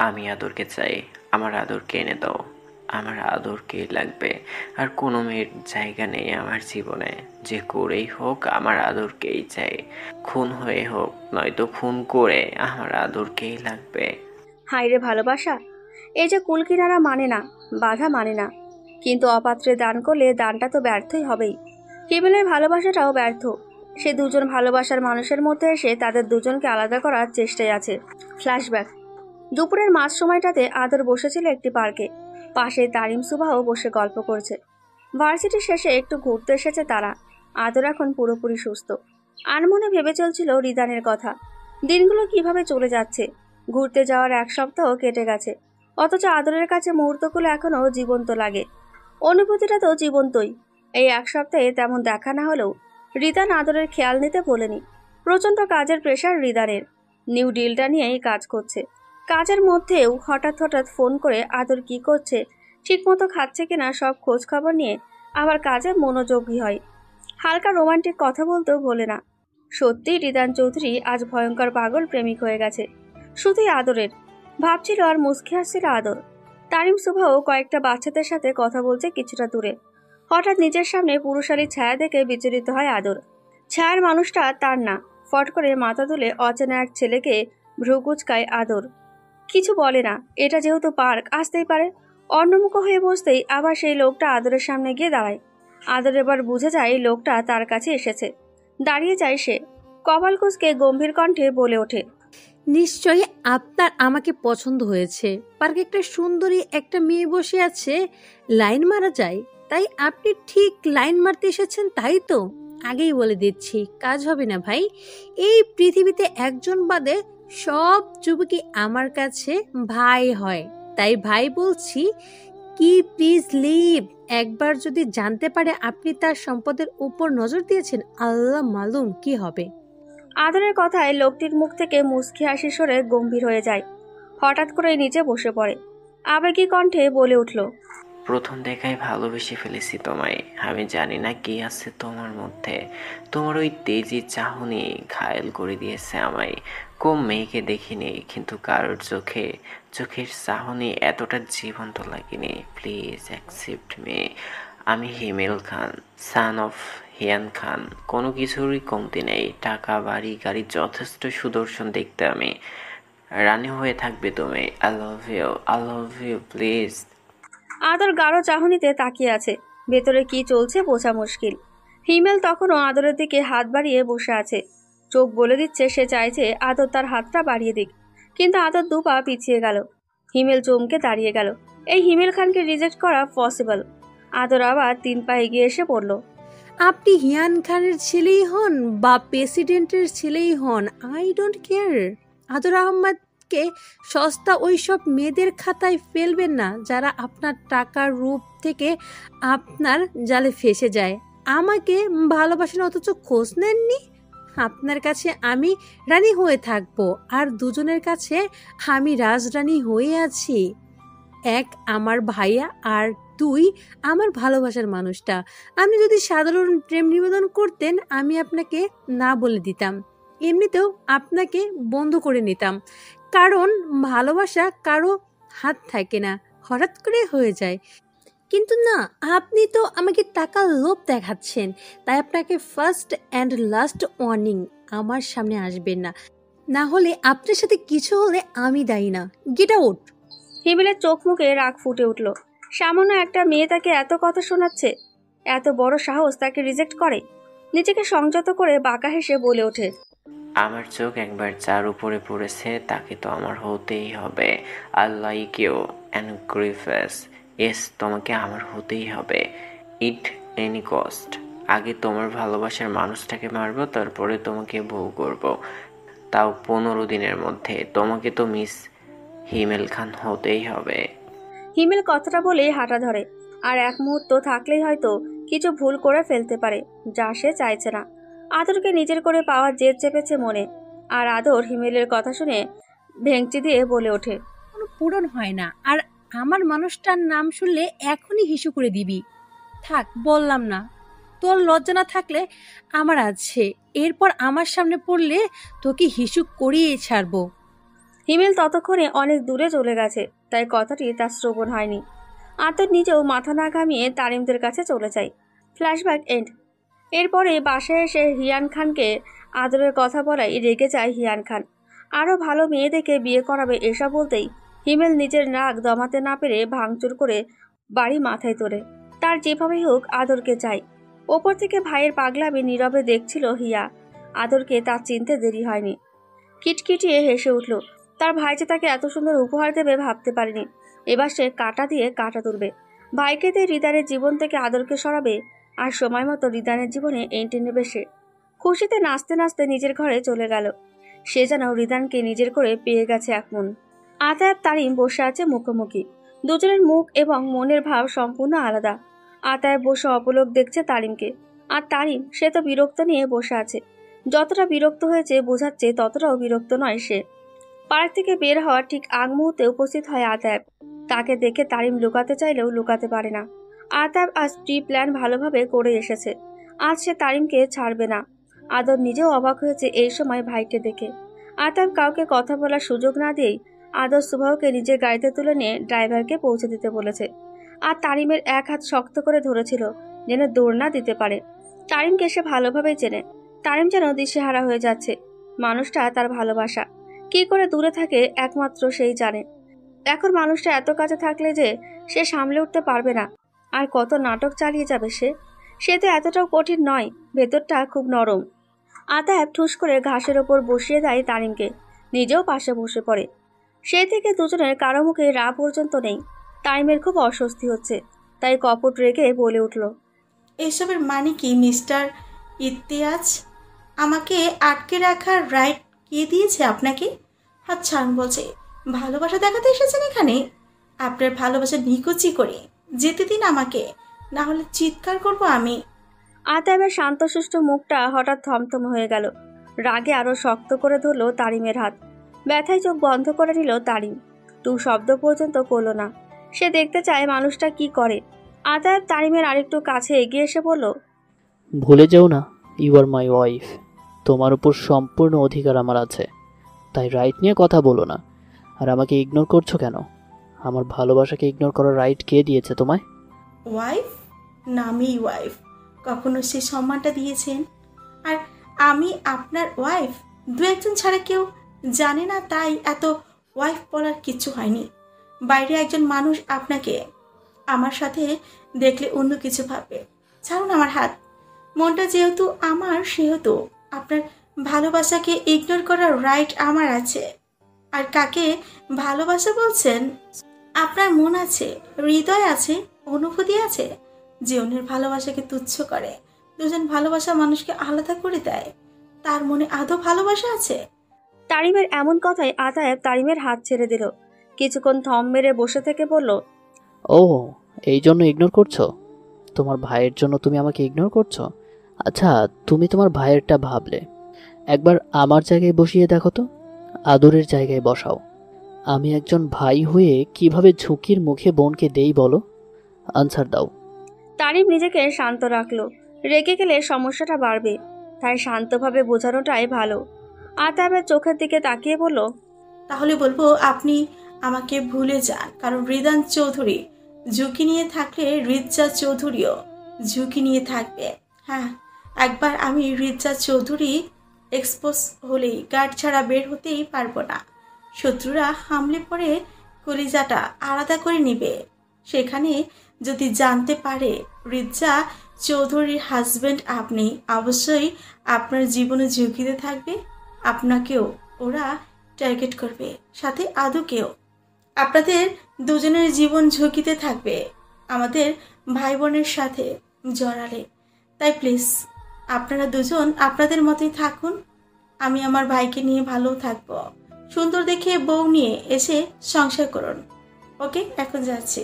আমি আদরকে চাই, আমার আদরকে এনে দাও, আমার আদরকেই লাগবে। আর কোনো মেয়ের জায়গা নেই আমার জীবনে। যে করেই হোক আমার আদরকেই চাই, খুন হয়ে হোক নয়তো খুন করে আমার আদরকেই লাগবে।
হায়রে ভালোবাসা! এই যে কুল কিনারা মানে না, বাধা মানে না, কিন্তু অপাত্রে দান করলে দানটা তো ব্যর্থই হবেই। হিমেলের ভালোবাসাটাও ব্যর্থ। সে দুজন ভালোবাসার মানুষের মধ্যে এসে তাদের দুজনকে আলাদা করার চেষ্টায় আছে। ফ্ল্যাশব্যাক। দুপুরের মাঝ সময়টাতে আদর বসেছিল একটি পার্কে। পাশে তারিম সুবাহও বসে গল্প করছে। ভার্সিটি শেষে একটু ঘুরতে এসেছে তারা। আদর এখন পুরোপুরি সুস্থ। আনমনে ভেবে চলছিল রিদানের কথা। দিনগুলো কিভাবে চলে যাচ্ছে। ঘুরতে যাওয়ার 1 সপ্তাহ কেটে গেছে, অথচ আদরের কাছে মুহূর্তগুলো এখনো জীবন্ত লাগে। অনুভূতিটা তো জীবন্তই। এই 1 সপ্তাহে তেমন দেখা না হলেও রিদান আদরের খেয়াল নিতে ভোলেনি। প্রচণ্ড কাজের প্রেশার রিদানের। নিউ ডিলটা নিয়েই কাজ করছে। কাজের মধ্যেও হঠাৎ হঠাৎ ফোন করে আদর কি করছে, ঠিকমতো খাচ্ছে কিনা সব খোঁজ খবর নিয়ে আবার কাজে মনোযোগী হয়। হালকা রোমান্টিক কথা বলতেও ভোলে না। সত্যি রিদান চৌধুরী আজ ভয়ঙ্কর পাগল প্রেমিক হয়ে গেছে, শুধুই আদরের। ভাবছিল আর মুচকি হাসছিল আদর। তারিম সুবাহ কয়েকটা বাচ্চাদের সাথে কথা বলছে কিছুটা দূরে। হঠাৎ নিজের সামনে পুরুষালীর ছায়া দেখে বিচলিত হয় আদর। ছায়ার মানুষটা তার না। ফট করে মাথা তুলে অচেনা এক ছেলেকে ভ্রু কুঁচকায় আদর। কিছু বলে না, এটা যেহেতু পার্ক আসতেই পারে। অন্যমুখ হয়ে বসতেই আবার সেই লোকটা আদরের সামনে গিয়ে দাঁড়ায়। আদর এবার বুঝে যায় লোকটা তার কাছে এসেছে। দাঁড়িয়ে যায় সে। কপাল কুঁচকে গম্ভীর কণ্ঠে বলে ওঠে,
নিশ্চয়ই আপনার আমাকে পছন্দ হয়েছে। পার্কে একটা সুন্দরী একটা মেয়ে বসে আছে, লাইন মারা যায়, তাই আপনি ঠিক লাইন মারতে এসেছেন, তাই তো? আগেই বলে দিচ্ছি, কাজ হবে না ভাই। এই পৃথিবীতে একজন বাদে সব যুবকই আমার কাছে ভাই হয়, তাই ভাই বলছি কি, প্লিজ লিভ। একবার যদি জানতে পারে আপনি তার সম্পদের উপর নজর দিয়েছেন, আল্লাহ মালুম কি হবে।
আদরের কথায় লোকটির মুখ থেকে মুচকি হাসি সরে গম্ভীর হয়ে যায়। হঠাৎ করে নিচে বসে পড়ে। আবেগী কণ্ঠে বলে উঠল,
প্রথম দেখায় ভালোবেসে ফেলেছি তোমায়। আমি জানি না কি আছে তোমার মধ্যে। তোমার ওই তেজি চাহনি ঘায়েল করে দিয়েছে আমায়। কম মেয়েকে দেখিনি, কিন্তু কারোর চোখের চাহনি এতটা জীবন্ত লাগেনি। Please accept me. আমি হিমেল খান, সান অফ হিয়ান খান। কোনো কিছুরই কমতি নেই। টাকা, বাড়ি, গাড়ি যথেষ্ট সুদর্শন দেখতে আমি। রানী হয়ে থাকবে তুমি। I love you please.
আদর গাঢ় চাহনিতে তাকিয়ে আছে। ভেতরে কি চলছে বোঝা মুশকিল। হিমেল তখনও আদরের দিকে হাত বাড়িয়ে বসে আছে। চোখ বলে দিচ্ছে সে চাইছে আদর তার হাতটা বাড়িয়ে দিক, কিন্তু আদর 2 পা পিছিয়ে গেল। হিমেল চমকে দাঁড়িয়ে গেল। এই হিমেল খানকে রিজেক্ট করা পসিবল? আদর আবার 3 পা এগিয়ে এসে পড়ল।
আপনি হিয়ান খানের ছেলেই হন বা প্রেসিডেন্টের ছেলেই হন, আই ডোন্ট কেয়ার। আদর আহমদকে সস্তা ওই সব মেয়েদের খাতায় ফেলবেন না যারা আপনার টাকার রূপ থেকে আপনার জালে ফেসে যায়। আমাকে ভালোবাসেন অথচ খোঁজ নেননি। আপনার কাছে আমি রানী হয়ে থাকবো, আর দুজনের কাছে আমি রাজরানী হয়ে আছি। 1 আমার ভাইয়া, আর 2 আমার ভালোবাসার মানুষটা। আপনি যদি সাধারণ প্রেম নিবেদন করতেন আমি আপনাকে না বলে দিতাম, এমনিতেও আপনাকে বন্ধ করে নিতাম, কারণ ভালোবাসা কারো হাত থাকে না, হঠাৎ করে হয়ে যায়। কিন্তু না, আপনি তো আমাকে টাকার লোভ দেখাচ্ছেন, তাই আপনাকে ফার্স্ট অ্যান্ড লাস্ট ওয়ার্নিং, আমার সামনে আসবেন না, না হলে আপনার সাথে কিছু হলে আমি দায়ী না। Get out.
হিমেলের চোখ মুখে রাগ ফুটে উঠল। সামান্য একটা মেয়ে তাকে এত কথা শোনাচ্ছে, এত বড় সাহস তাকে রিজেক্ট করে। নিজেকে সংযত করে বাঁকা হেসে বলে ওঠে,
আমার চোখ একবার যার উপরে পড়েছে তাকে তো আমার হতেই হবে। আই লাইক ইউ অ্যান্ড গ্রিফেস। এস, তোমাকে আমার হতেই হবে, ইট এনি কস্ট। আগে তোমার ভালোবাসার মানুষটাকে মারবো, তারপরে তোমাকে বউ করব, তাও 15 দিনের মধ্যে। তোমাকে তো মিস হিমেল খান হতেই হবে।
হিমেল কথাটা বলেই হাঁটা ধরে। আর 1 মুহূর্ত থাকলেই হয়তো কিছু ভুল করে ফেলতে পারে, যা সে চাইছে না। আদরকে নিজের করে পাওয়ার জেদ চেপেছে মনে। আর আদর হিমেলের কথা শুনে ভেঙচি দিয়ে বলে ওঠে,
কোনো পূরণ হয় না। আর আমার মানুষটার নাম শুনলে এখনই হিসু করে দিবি। থাক, বললাম না, তোর লজ্জা না থাকলে আমার আছে। এরপর আমার সামনে পড়লে তোকে হিসু করিয়ে ছাড়বো।
হিমেল ততক্ষণে অনেক দূরে চলে গেছে, তাই কথাটি তার শ্রবণ হয়নি। আদর নিজেও মাথা না ঘামিয়ে তারিমদের কাছে চলে যায়। Flashback end. এরপরে বাসায় এসে হিয়ান খানকে আদরের কথা বলাই রেগে যায় হিয়ান খান। আরও ভালো মেয়ে দেখে বিয়ে করাবে এসব বলতেই হিমেল নিজের রাগ দমাতে না পেরে ভাঙচুর করে বাড়ি মাথায় তোলে। তার যেভাবেই হোক আদরকে চাই। ওপর থেকে ভাইয়ের পাগলামি নীরবে দেখছিল হিয়া। আদরকে তার চিনতে দেরি হয়নি। কিটকিটিয়ে হেসে উঠল। তার ভাই যে তাকে এত সুন্দর উপহার দেবে ভাবতে পারেনি। এবার সে কাঁটা দিয়ে কাঁটা তুলবে। ভাইকে দিয়ে রিদানের জীবন থেকে আদরকে সরাবে, আর সময় মতো রিদানের জীবনে এন্ট্রি নেবে সে। খুশিতে নাচতে নাচতে নিজের ঘরে চলে গেল। সে যেন রিদানকে নিজের করে পেয়ে গেছে এক মন। আতাব তারিম বসে আছে মুখোমুখি। দুজনের মুখ এবং মনের ভাব সম্পূর্ণ আলাদা। আতাব বসে অপলক দেখছে তারিমকে, আর তারিম সে তো বিরক্ত নিয়ে বসে আছে। যতটা বিরক্ত হয়েছে বোঝাচ্ছে ততটাও বিরক্ত নয় সে। পার্ক থেকে বের হওয়ার ঠিক আগ মুহূর্তে উপস্থিত হয় আতাব। তাকে দেখে তারিম লুকাতে চাইলেও লুকাতে পারে না। আতাব আজ প্রি প্ল্যান ভালোভাবে করে এসেছে। আজ সে তারিমকে ছাড়বে না। আদর নিজেও অবাক হয়েছে এই সময় ভাইকে দেখে। আতাব কাউকে কথা বলার সুযোগ না দিয়েই আদর সুভাউকে নিজের গাড়িতে তুলে নিয়ে ড্রাইভারকে পৌঁছে দিতে বলেছে। আর তারিমের এক হাত শক্ত করে ধরেছিল যেন দৌড় না দিতে পারে। তারিমকে সে ভালোভাবেই চেনে। তারিম যেন দিশেহারা হয়ে যাচ্ছে। মানুষটা তার ভালোবাসা কি করে দূরে থাকে একমাত্র সেই জানে। এখন মানুষটা এত কাছে থাকলে যে সে সামলে উঠতে পারবে না। আর কত নাটক চালিয়ে যাবে সে তো এতটাও কঠিন নয়, ভেতরটা খুব নরম। আতাব ঠুস করে ঘাসের ওপর বসিয়ে দেয় তারিমকে, নিজেও পাশে বসে পড়ে। সেই থেকে দুজনের কারো মুখে রা পর্যন্ত নেই। তারিমের খুব অস্বস্তি হচ্ছে, তাই কপট রেগে বলে উঠল,
এসবের মানে কি মিস্টার ইতিহাস? আমাকে আটকে রাখার রাইট কে দিয়েছে আপনাকে? হাত ছাড়ুন বলছে। ভালোবাসা দেখাতে এসেছেন এখানে? আপনার ভালোবাসা নিকুচি করে যেতে দিন আমাকে, না হলে চিৎকার করব আমি।
আতাবের শান্তশিষ্ট মুখটা হঠাৎ থমথম হয়ে গেল। রাগে আরো শক্ত করে ধরল তারিমের হাত। ব্যথায় চোখ বন্ধ করে নিল তারিম। টু শব্দ পর্যন্ত করল না। সে দেখতে চায় মানুষটা কি করে। আতাব তারিমের আরেকটু কাছে এগিয়ে এসে বলল,
ভুলে যেও না, ইউ আর মাই ওয়াইফ। তোমার উপর সম্পূর্ণ অধিকার আমার আছে, তাই রাইট নিয়ে কথা বলো না। আর আমাকে ইগনোর করছো কেন? আমার ভালোবাসাকে ইগনোর করার রাইট কে দিয়েছে তোমায়?
ওয়াইফ? নামেই ওয়াইফ। কখনো সে সম্মানটা দিয়েছেন? আর আমি আপনার ওয়াইফ দু একজন ছাড়া কেউ জানে না, তাই এত ওয়াইফ বলার কিছু হয়নি। বাইরে একজন মানুষ আপনাকে আমার সাথে দেখলে অন্য কিছু ভাববে। ছাড়ুন আমার হাত। মনটা যেহেতু আমার, সেহেতু আপনার ভালোবাসাকে ইগনোর করার রাইট আমার আছে। আর কাকে ভালোবাসা বলছেন? আপনার মন আছে, হৃদয় আছে, অনুভূতি আছে। যে অন্যের ভালোবাসাকে তুচ্ছ করে, দুজন ভালোবাসা মানুষকে আলাদা করে দেয়, তার মনে আদৌ ভালোবাসা আছে?
তারিমের এমন কথায় আতাব তারিমের হাত ছেড়ে দিল। কিছুক্ষণ থম মেরে বসে থেকে বলল,
ও, এই জন্য ইগনোর করছো? তোমার ভাইয়ের জন্য তুমি আমাকে ইগনোর করছো? আচ্ছা, তুমি তোমার ভাইয়েরটা ভাবলে, একবার আমার জায়গায় বসিয়ে দেখো তো। আদরের জায়গায় বসাও। আমি একজন ভাই হয়ে কিভাবে ঝুঁকির মুখে বোনকে দেই বলো? আনসার দাও।
তারিম নিজেকে শান্ত রাখলো। রেগে গেলে সমস্যাটা বাড়বে, তাই শান্তভাবে বোঝানোটাই ভালো। আতাবের চোখের দিকে তাকিয়ে বলল,
তাহলে বলবো আপনি আমাকে ভুলে যান, কারণ রিদান চৌধুরী ঝুঁকি নিয়ে থাকলে রিজ্জা চৌধুরীও ঝুঁকি নিয়ে থাকবে। হ্যাঁ, একবার আমি রিজ্জা চৌধুরী এক্সপোজ হলেই গার্ড ছাড়া বের হতেই পারবো না। শত্রুরা হামলে পড়ে কলিজাটা আলাদা করে নিবে। সেখানে যদি জানতে পারে রিজ্জা চৌধুরীর হাজবেন্ড আপনি, অবশ্যই আপনার জীবনে ঝুঁকিতে থাকবে। আপনাকেও ওরা টার্গেট করবে, সাথে আদুকেও। আপনাদের দুজনের জীবন ঝুঁকিতে থাকবে আমাদের ভাই বোনের সাথে জড়ালে। তাই প্লিজ আপনারা দুজন আপনাদের মতোই থাকুন। আমি আমার ভাইকে নিয়ে ভালো থাকবো। সুন্দর দেখে বউ নিয়ে এসে সংসার করুন। ওকে, এখন যাচ্ছে।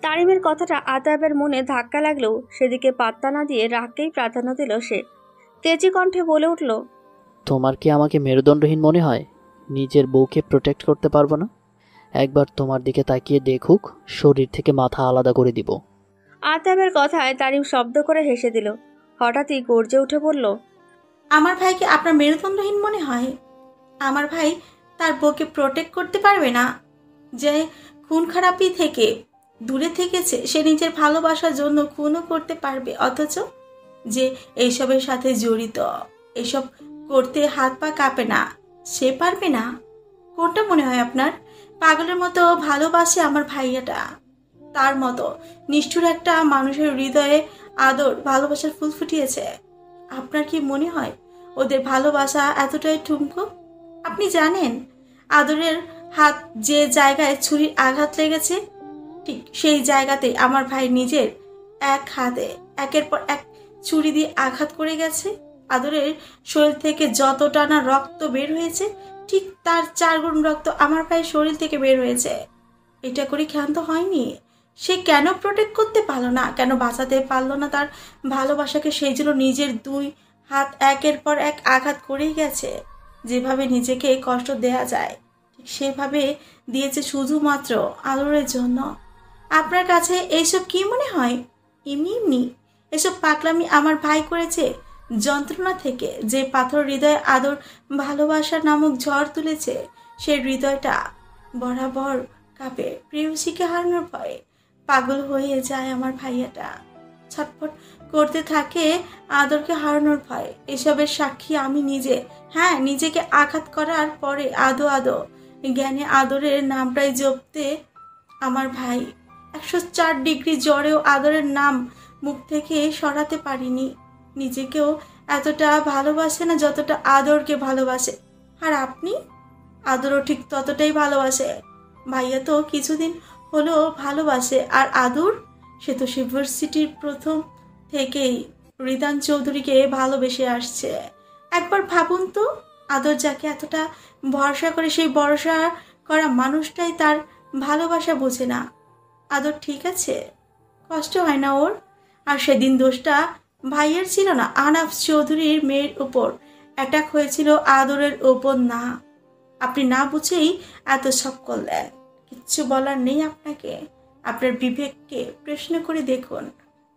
তারিমের কথাটা আতাবের মনে ধাক্কা লাগলেও সেদিকে পাত্তা না দিয়ে রাগকেই প্রাধান্য দিল সে। তেজি কণ্ঠে বলে উঠল,
তোমার কি আমাকে মেরুদণ্ডহীন মনে হয়? নিজের বউকে প্রোটেক্ট করতে পারবো না? একবার তোমার দিকে তাকিয়ে দেখুক, শরীর থেকে মাথা আলাদা করে দিব।
আতাবের কথায় তারিম শব্দ করে হেসে দিল। হঠাৎই গর্জে উঠে বলল,
আমার ভাইকে আপনার মেরুদণ্ডহীন মনে হয়? আমার ভাই তার বউকে প্রোটেক্ট করতে পারবে না? যে খুন খারাপি থেকে দূরে থেকেছে, সে নিজের ভালোবাসার জন্য খুনও করতে পারবে, অথচ যে এইসবের সাথে জড়িত, এইসব করতে হাত পা কাঁপে না, সে পারবে না? কোনটা মনে হয় আপনার? পাগলের মতো ভালোবাসে আমার ভাইয়াটা। তার মতো নিষ্ঠুর একটা মানুষের হৃদয়ে আদর ভালোবাসার ফুল ফুটিয়েছে। আপনার কি মনে হয় ওদের ভালোবাসা এতটাই ঠুমকো? আপনি জানেন আদরের হাত যে জায়গায় ছুরির আঘাত লেগেছে, ঠিক সেই জায়গাতে আমার ভাই নিজের এক হাতে একের পর এক ছুরি দিয়ে আঘাত করে গেছে। আদরের শরীর থেকে যতটা না রক্ত বের হয়েছে, ঠিক তার 4 গুণ রক্ত আমার ভাইয়ের শরীর থেকে বের হয়েছে। এটা করে ক্ষান্ত হয়নি? সে কেন প্রোটেক্ট করতে পারলো না, কেন বাঁচাতে পারলো না তার ভালোবাসাকে? সেই জন্য নিজের 2 হাত একের পর এক আঘাত করেই গেছে। যেভাবে নিজেকে কষ্ট দেয়া যায় ঠিক সেভাবে দিয়েছে শুধুমাত্র আদরের জন্য। আপনার কাছে এইসব কি মনে হয়? এমনি এসব পাগলামি আমার ভাই করেছে যন্ত্রণা থেকে। যে পাথর হৃদয়ে আদর ভালোবাসা নামক ঝড় তুলেছে, সে হৃদয়টা বরাবর কাঁপে প্রেয়সীকে হারানোর ভয়ে। পাগল হয়ে যায় আমার ভাইয়াটা, ছটফট করতে থাকে আদরকে হারানোর ভয়। এসবের সাক্ষী আমি নিজে। হ্যাঁ, নিজেকে আঘাত করার পরে আদো জ্ঞানে আদরের নামটাই জপতে আমার ভাই 104 ডিগ্রি জ্বরেও আদরের নাম মুখ থেকে সরাতে পারিনি। নিজেকেও এতটা ভালোবাসে না যতটা আদরকে ভালোবাসে। আর আপনি? আদরও ঠিক ততটাই ভালোবাসে। ভাইয়া তো কিছুদিন হলো ভালোবাসে। আর আদর, সে তো ইউনিভার্সিটির প্রথম থেকেই রিদান চৌধুরীকে ভালোবেসে আসছে। একবার ভাবুন তো, আদর যাকে এতটা ভরসা করে, সেই ভরসা করা মানুষটাই তার ভালোবাসা বোঝে না। আদর ঠিক আছে, কষ্ট হয় না ওর? আর সেদিন দোষটা ভাইয়ের ছিল না, আনাফ চৌধুরীর মেয়ের উপর অ্যাটাক হয়েছিল, আদরের উপর না। আপনি না বুঝেই এত সব করলেন। কিচ্ছু বলার নেই আপনাকে? আপনার বিবেককে প্রশ্ন করে দেখুন,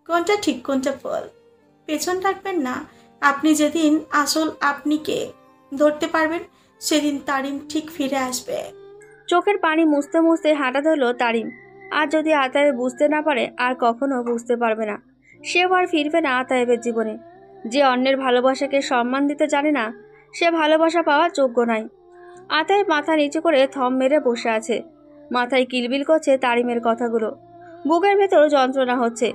কোনটা ঠিক কোনটা ভুল। পেছন রাখবেন না। আপনি যেদিন আসল আপনিকে ধরতে পারবেন, সেদিন তারিম ঠিক ফিরে আসবে।
চোখের পানি মুছতে মুছতে হাঁটা ধরল তারিম। আর যদি আতায়েব বুঝতে না পারে, আর কখনো বুঝতে পারবে না। সেও আর ফিরবে না আতায়েবের জীবনে। যে অন্যের ভালোবাসাকে সম্মান দিতে জানে না, সে ভালোবাসা পাওয়ার যোগ্য নয়। আতায়েব মাথা নিচু করে থম মেরে বসে আছে। মাথায় কিলবিল করছে তারিমের কথাগুলো। বুকের ভেতর যন্ত্রণা হচ্ছে।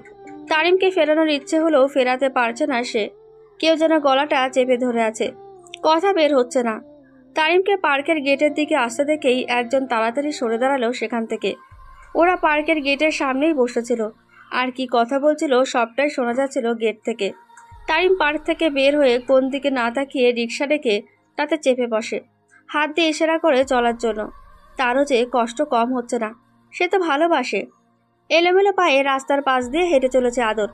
তারিমকে ফেরানোর ইচ্ছে হলেও ফেরাতে পারছে না সে। কেউ যেন গলাটা চেপে ধরে আছে, কথা বের হচ্ছে না। তারিমকে পার্কের গেটের দিকে আসতে দেখেই একজন তাড়াতাড়ি সরে দাঁড়ালো সেখান থেকে। ওরা পার্কের গেটের সামনেই বসেছিল, আর কি কথা বলছিল সবটাই শোনা যাচ্ছিল গেট থেকে। তারিম পার্ক থেকে বের হয়ে কোন দিকে না তাকিয়ে রিক্সা ডেকে তাতে চেপে বসে, হাত দিয়ে ইশারা করে চলার জন্য। তারও যে কষ্ট কম হচ্ছে না, সে তো ভালোবাসে। এলোমেলো পায়ে রাস্তার পাশ দিয়ে হেঁটে চলেছে আদর।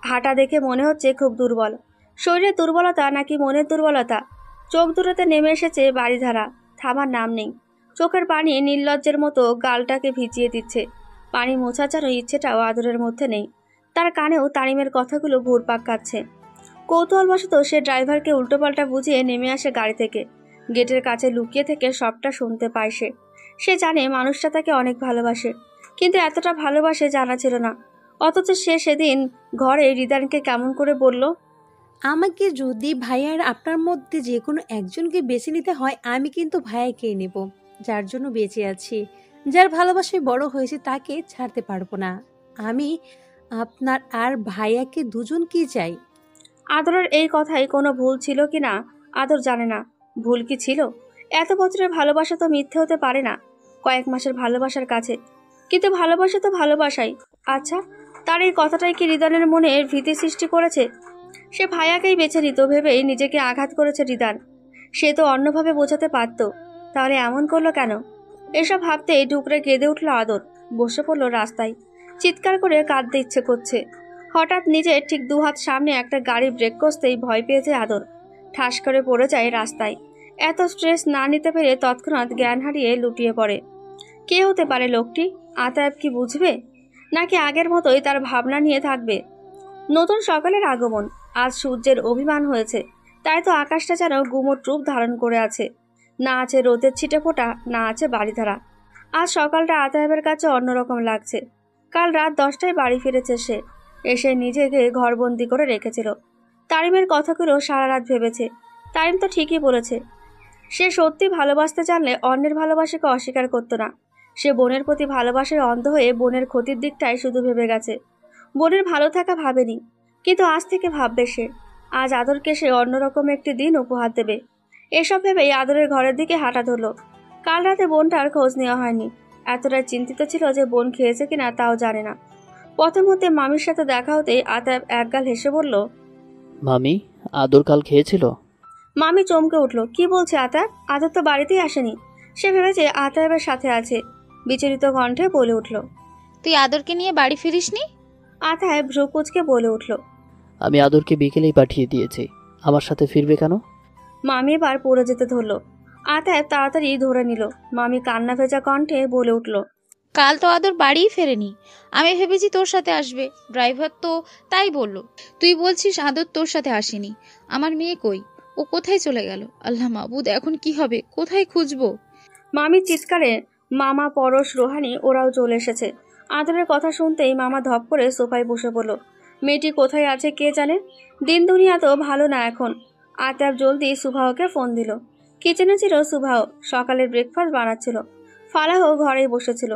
হাঁটা দেখে মনে হচ্ছে খুব দুর্বল। শরীরের দুর্বলতা নাকি মনের দুর্বলতা? চোখ দুটোতে নেমে এসেছে বাড়িধারা, থামার নাম নেই। চোখের পানি নির্লজ্জের মতো গালটাকে ভিজিয়ে দিচ্ছে। পানি মোছা যেন ইচ্ছেটাও আদরের মধ্যে নেই। তার কানেও তারিমের কথাগুলো ঘুরপাক খাচ্ছে। কৌতূহলবশত সে ড্রাইভারকে উল্টোপাল্টা বুঝিয়ে নেমে আসে গাড়ি থেকে। গেটের কাছে লুকিয়ে থেকে সবটা শুনতে পায় সে। সে জানে মানুষটা তাকে অনেক ভালোবাসে, কিন্তু এতটা ভালোবাসে জানা ছিল না। অথচ সে সেদিন ঘরে রিদানকে কেমন করে বলল,
আমাকে যদি ভাইয়ার আপনার মধ্যে যে কোনো একজনকে বেছে নিতে হয়, আমি কিন্তু ভাইয়াকেই নেব। যার জন্য বেঁচে আছি, যার ভালোবাসায় বড় হয়েছে, তাকে ছাড়তে পারবো না। আমি আপনার আর ভাইয়াকে দুজনকেই চাই।
আদরের এই কথাই কোনো ভুল ছিল কি না আদর জানে না। ভুল কি ছিল? এত বছরের ভালোবাসা তো মিথ্যে হতে পারে না। কয়েক মাসের ভালোবাসার কাছে, কিন্তু ভালোবাসা তো ভালোবাসাই। আচ্ছা, তার এই কথাটাই কি রিদানের মনে ভীতি সৃষ্টি করেছে? সে ভাইয়াকেই বেছে নিত ভেবেই নিজেকে আঘাত করেছে রিদান। সে তো অন্যভাবে বোঝাতে পারত, তাহলে এমন করলো কেন? এসব ভাবতেই ডুকরে কেঁদে উঠল আদর। বসে পড়ল রাস্তায়, চিৎকার করে কাঁদতে ইচ্ছে করছে। হঠাৎ নিজের ঠিক 2 হাত সামনে একটা গাড়ি ব্রেক কষতেই ভয় পেয়েছে আদর। ঠাস করে পড়ে যায় রাস্তায়। এত স্ট্রেস না নিতে পেরে তৎক্ষণাৎ জ্ঞান হারিয়ে লুটিয়ে পড়ে। কে হতে পারে লোকটি? আতায়েব কি বুঝবে, নাকি আগের মতোই তার ভাবনা নিয়ে থাকবে? নতুন সকালের আগমন। আজ সূর্যের অভিমান হয়েছে, তাই তো আকাশটা যেন গুমোট রূপ ধারণ করে আছে। না আছে রোদের ছিটে ফোটা, না আছে বাড়িধারা। আজ সকালটা আতায়েবের কাছে অন্যরকম লাগছে। কাল রাত 10টায় বাড়ি ফিরেছে সে। এসে নিজেকে ঘরবন্দি করে রেখেছিল। তারিমের কথাগুলো সারা রাত ভেবেছে। তারিম তো ঠিকই বলেছে। সে সত্যি ভালোবাসতে জানলে অন্যের ভালোবাসাকে অস্বীকার করতো না। সে বোনের প্রতি ভালোবাসায় অন্ধ হয়ে বোনের ক্ষতির দিকটাই শুধু ভেবে গেছে। বোনের ভালো থাকা ভাবেনি, কিন্তু আজ থেকে ভাববে সে। আজ আদরকে সে অন্যরকম একটি দিন উপহার দেবে। এসব ভেবেই আদরের ঘরের দিকে হাঁটা ধরল। কাল রাতে বোনটার খোঁজ নেওয়া হয়নি। এতটাই চিন্তিত ছিল যে বোন খেয়েছে কিনা তাও জানে না। পথের মধ্যে মামির সাথে দেখা হতেই আতায়েব একগাল হেসে বলল,
মামি, আদর কাল খেয়েছিল?
মামি চমকে উঠল। কি বলছে আতায়েব? আদর তো বাড়িতেই আসেনি। সে ভেবেছে আতায়েবের সাথে আছে। বিচলিত কণ্ঠে বলে উঠল,
তুই আদরকে নিয়ে বাড়ি ফিরিসনি?
আতায়েব ভ্রু কুঁচকে বলে উঠল,
আমি আদরকে বিকেলেই পাঠিয়ে দিয়েছি। আমার সাথে ফিরবে কেন?
মামি এবার পড়ে যেতে ধরল। আতায়েব তাড়াতাড়ি ধরে নিল। মামি কান্না ভেজা কণ্ঠে বলে উঠল,
কাল তো আদর বাড়িই ফেরেনি। আমি ভেবেছি তোর সাথে আসবে, ড্রাইভার তো তাই বলল। তুই বলছিস আদর তোর সাথে আসেনি। আমার মেয়ে কই? ও কোথায় চলে গেল? আল্লাহ মাবুদ, এখন কি হবে? কোথায় খুঁজবো?
মামির চিৎকারে মামা, পরশ, রোহানি ওরাও চলে এসেছে। আদরের কথা শুনতেই মামা ধপ করে সোফায় বসে পড়ল। মেয়েটি কোথায় আছে কে জানে। দিন দুনিয়া তো ভালো না এখন। আতাব জলদি সুভাওকে ফোন দিল। কিচেনে ছিল সুভাও, সকালের ব্রেকফাস্ট বানাচ্ছিল। ফালাহ ঘরেই বসেছিল।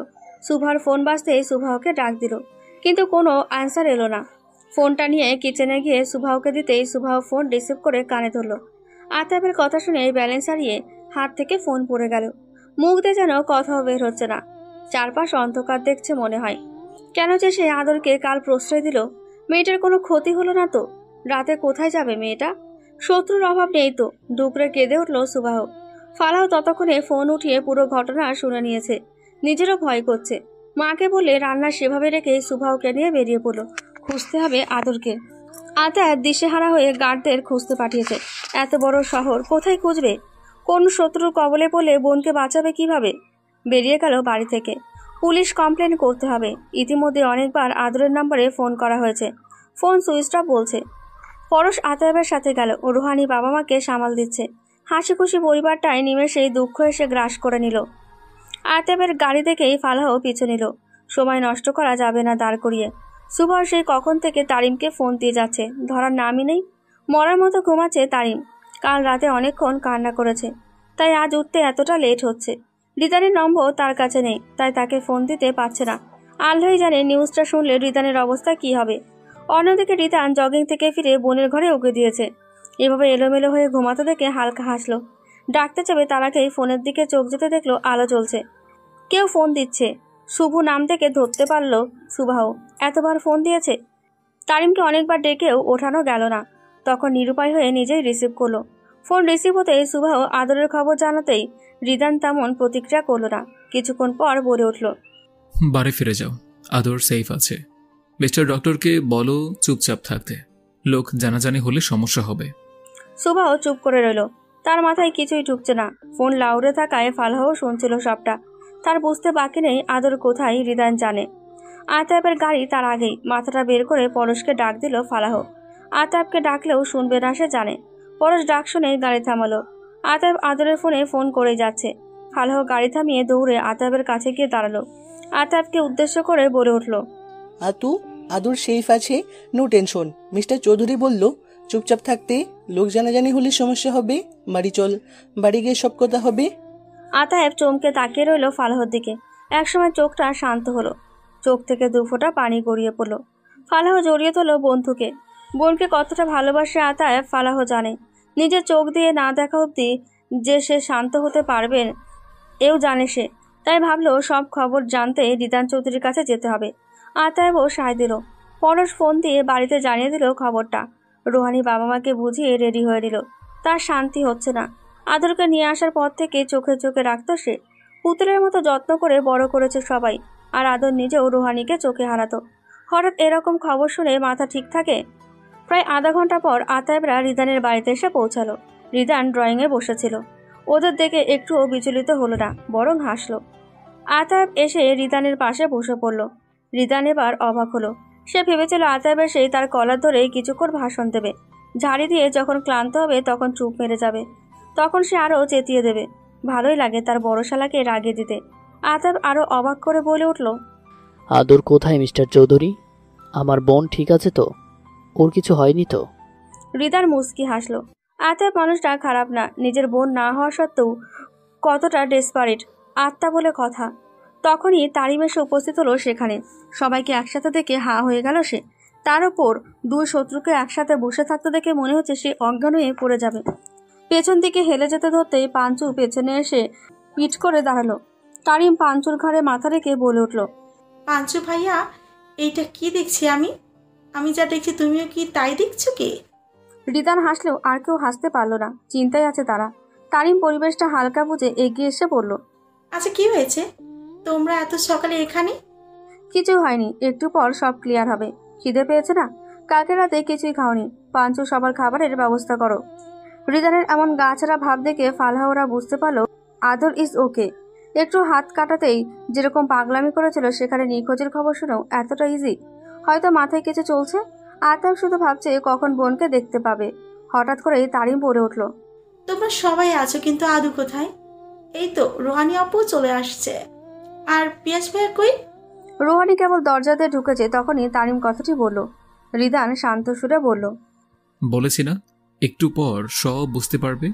সুভার ফোন বাজতেই সুভাওকে ডাক দিল, কিন্তু কোনো অ্যান্সার এলো না। ফোনটা নিয়ে কিচেনে গিয়ে সুভাওকে দিতেই সুভাও ফোন রিসিভ করে কানে ধরল। আতাবের কথা শুনে ব্যালেন্স হারিয়ে হাত থেকে ফোন পড়ে গেল। মুখ দিয়ে যেন কথাও বের হচ্ছে না। চারপাশ অন্ধকার দেখছে মনে হয়। কেন যে সে আদরকে কাল প্রশ্রয় দিল? মেয়েটার কোনো ক্ষতি হলো না তো? রাতে কোথায় যাবে মেয়েটা? শত্রুর অভাব নেই তো? ডুকরে কেঁদে উঠল সুবাহ। ফালাহ ততক্ষণে ফোন উঠিয়ে পুরো ঘটনা শুনে নিয়েছে। নিজেরও ভয় করছে। মাকে বলে রান্না সেভাবে রেখে সুবাহকে নিয়ে বেরিয়ে পড়ল। খুঁজতে হবে আদরকে। আতায়াব দিশেহারা হয়ে গার্ডদের খুঁজতে পাঠিয়েছে। এত বড় শহর, কোথায় খুঁজবে? কোন শত্রুর কবলে পড়লে বোনকে বাঁচাবে কিভাবে? বেরিয়ে গেল বাড়ি থেকে। পুলিশ কমপ্লেন করতে হবে। ইতিমধ্যে অনেকবার আদরের নম্বরে ফোন করা হয়েছে। ফোন সুইচ অফ বলছে। পরশ আতায়াবের সাথে গেল। রুহানি বাবা মাকে সামাল দিচ্ছে। হাসি খুশি পরিবারটাই নিমেষেই দুঃখ এসে গ্রাস করে নিল। আতায়াবের গাড়ি দেখেই ফালাহ পিছু নিল। সময় নষ্ট করা যাবে না দাঁড় করিয়ে। সুভাষ সেই কখন থেকে তারিমকে ফোন দিয়ে যাচ্ছে, ধরার নামই নেই। মরার মতো ঘুমাচ্ছে তারিম। কাল রাতে অনেকক্ষণ কান্না করেছে, তাই আজ উঠতে এতটা লেট হচ্ছে। রিদানের নম্বর তার কাছে নেই, তাই তাকে ফোন দিতে পারছে না। আল্লাহই জানে নিউজটা শুনলে রিদানের অবস্থা কি হবে। অন্যদিকে রিদান জগিং থেকে ফিরে বোনের ঘরে উঁকে দিয়েছে। এভাবে এলোমেলো হয়ে ঘুমাতে দেখে হালকা হাসলো। ডাকতে যাবে তার আগেই ফোনের দিকে চোখ যেতে দেখলো আলো জ্বলছে। কেউ ফোন দিচ্ছে। শুভু নাম থেকে ধরতে পারল সুবাহ। এতবার ফোন দিয়েছে। তারিমকে অনেকবার ডেকেও ওঠানো গেল না। তখন নিরুপায় হয়ে নিজেই রিসিভ করলো। ফোন রিসিভ হতেই সুবাহ আদরের খবর জানাতেই রিদান তেমন প্রতিক্রিয়া করলো না। কিছুক্ষণ পর বলে উঠল,
বাড়ি ফিরে যাও, আদর সেফ আছে। মিস্টার ডক্টরকে বলো চুপচাপ থাকতে, লোক জানাজানি হলে সমস্যা হবে।
সুবাহ চুপ করে রইল। তার মাথায় কিছুই ঢুকছে না। ফোন লাউডে থাকায় ফালাহও শুনছিল সবটা। তার বুঝতে বাকি নেই আদর কোথায়, রিদান জানে। আতাবের গাড়ি তার আগেই। মাথাটা বের করে পরশকে ডাক দিল ফালাহ। আতাবকে ডাকলেও শুনবে না সে জানে। পরশ ডাক শুনে গাড়ি থামালো। আতাব আদরের ফোনে ফোন করে যাচ্ছে। ফালাহ গাড়ি থামিয়ে দৌড়ে আতাবের কাছে গিয়ে দাঁড়ালো। আতাবকে উদ্দেশ্য করে বলে উঠল,
আতু, আদর সেফ আছে, নো টেনশন। মিস্টার চৌধুরী বলল চুপচাপ থাকতে, লোক জানাজানি হলে সমস্যা হবে। বাড়ি চল, বাড়ি গিয়ে সব কথা হবে।
আতাব চমকে তাকিয়ে রইল ফালাহর দিকে। একসময় চোখটা শান্ত হলো। চোখ থেকে দুফোঁটা পানি গড়িয়ে পড়ল। ফালাহ জড়িয়ে ধরল বন্ধুকে। বোনকে কতটা ভালোবাসে আতাব ফালাহ জানে। নিজের চোখ দিয়ে না দেখা অবধি যে সে শান্ত হতে পারবে এও জানে সে। তাই ভাবলো সব খবর জানতে রিদান চৌধুরীর কাছে যেতে হবে। আতাবও সায় দিল। পরশ ফোন দিয়ে বাড়িতে জানিয়ে দিল খবরটা। রোহানি বাবা মাকে বুঝিয়ে রেডি হয়ে নিল। তার শান্তি হচ্ছে না। আদরকে নিয়ে আসার পর থেকে চোখে চোখে রাখতো সে। পুতুলের মতো যত্ন করে বড় করেছে সবাই। আর আদর নিজেও রোহানিকে চোখে হারাতো। হঠাৎ এরকম খবর শুনে মাথা ঠিক থাকে? প্রায় আধা ঘন্টা পর আতায়েবরা রিদানের বাড়িতে এসে পৌঁছালো। রিদান ড্রয়িংয়ে বসেছিল। ওদের দেখে একটুও বিচলিত হলো না, বরং হাসলো। আতায়েব এসে রিদানের পাশে বসে পড়ল। রিদান এবার অবাক হলো। সে ভেবেছিল আতায়েব এসেই তার কলার ধরে কিছুক্ষণ ভাষণ দেবে, ঝাড়ি দিয়ে যখন ক্লান্ত হবে তখন চুপ মেরে যাবে, তখন সে আরও চেতিয়ে দেবে। ভালোই লাগে তার বড় শালাকে রাগিয়ে দিতে। আতায়েব আরও অবাক করে বলে উঠল,
আদর কোথায় মিস্টার চৌধুরী? আমার বোন ঠিক আছে তো? ওর কিছু হয়নি তো?
রিদান মুচকি হাসলো। আতায়েব মানুষটা খারাপ না, নিজের বোন না হওয়া সত্ত্বেও কতটা ডেসপারেট আত্মা বলে কথা। তখনই তারিম এসে উপস্থিত হলো সেখানে। সবাইকে একসাথে দেখে হাঁ হয়ে গেল সে। তার ওপর দুই শত্রুকে একসাথে বসে থাকতে দেখে মনে হচ্ছে সে অজ্ঞান হয়ে পড়ে যাবে। পেছন দিকে হেলে যেতে ধরতেই পাঞ্চু পেছনে এসে পিঠ করে দাঁড়ালো। তারিম পাঞ্চুর ঘাড়ে মাথা রেখে বলে উঠল,
পাঞ্চু ভাইয়া, এইটা কি দেখছি আমি? আমি যা দেখছি তুমিও কি তাই দেখছো কি?
রিদান হাসলেও আর কেউ হাসতে পারল না। চিন্তায় আছে তারা। তারিম পরিবেশটা হালকা বুঝে এগিয়ে এসে বলল,
আচ্ছা কি হয়েছে? তোমরা এত সকালে এখানে?
কিছু হয়নি, একটু পর সব ক্লিয়ার হবে। খিদে পেয়েছে না? কালকে রাতে কিছুই খাওনি। পাঞ্চু সবার খাবারের ব্যবস্থা করো। রিদানের এমন গাছাড়া ভাব দেখে ফালহা বুঝতে পারলো আদর ইজ ওকে। একটু হাত কাটাতেই যেরকম পাগলামি করেছিল সেখানে নিখোঁজের খবর শুনেও এতটা ইজি? হয়তো মাথায় কিছু চলছে। আতাব শুধু ভাবছে কখন বোনকে দেখতে পাবে। হঠাৎ করেই তারিম পড়ে উঠল,
তোমরা সবাই আছো, কিন্তু আদু কোথায়? এই তো রোহানি আপু চলে আসছে। আর পিয়াজ ভাইয়া কই?
রোহানি কেবল দরজাতে ঢুকেছে তখনই তারিম কথাটি বলল। রিদান শান্ত সুরে বলল,
বলেছি না, একটু পর সব বুঝতে পারবে।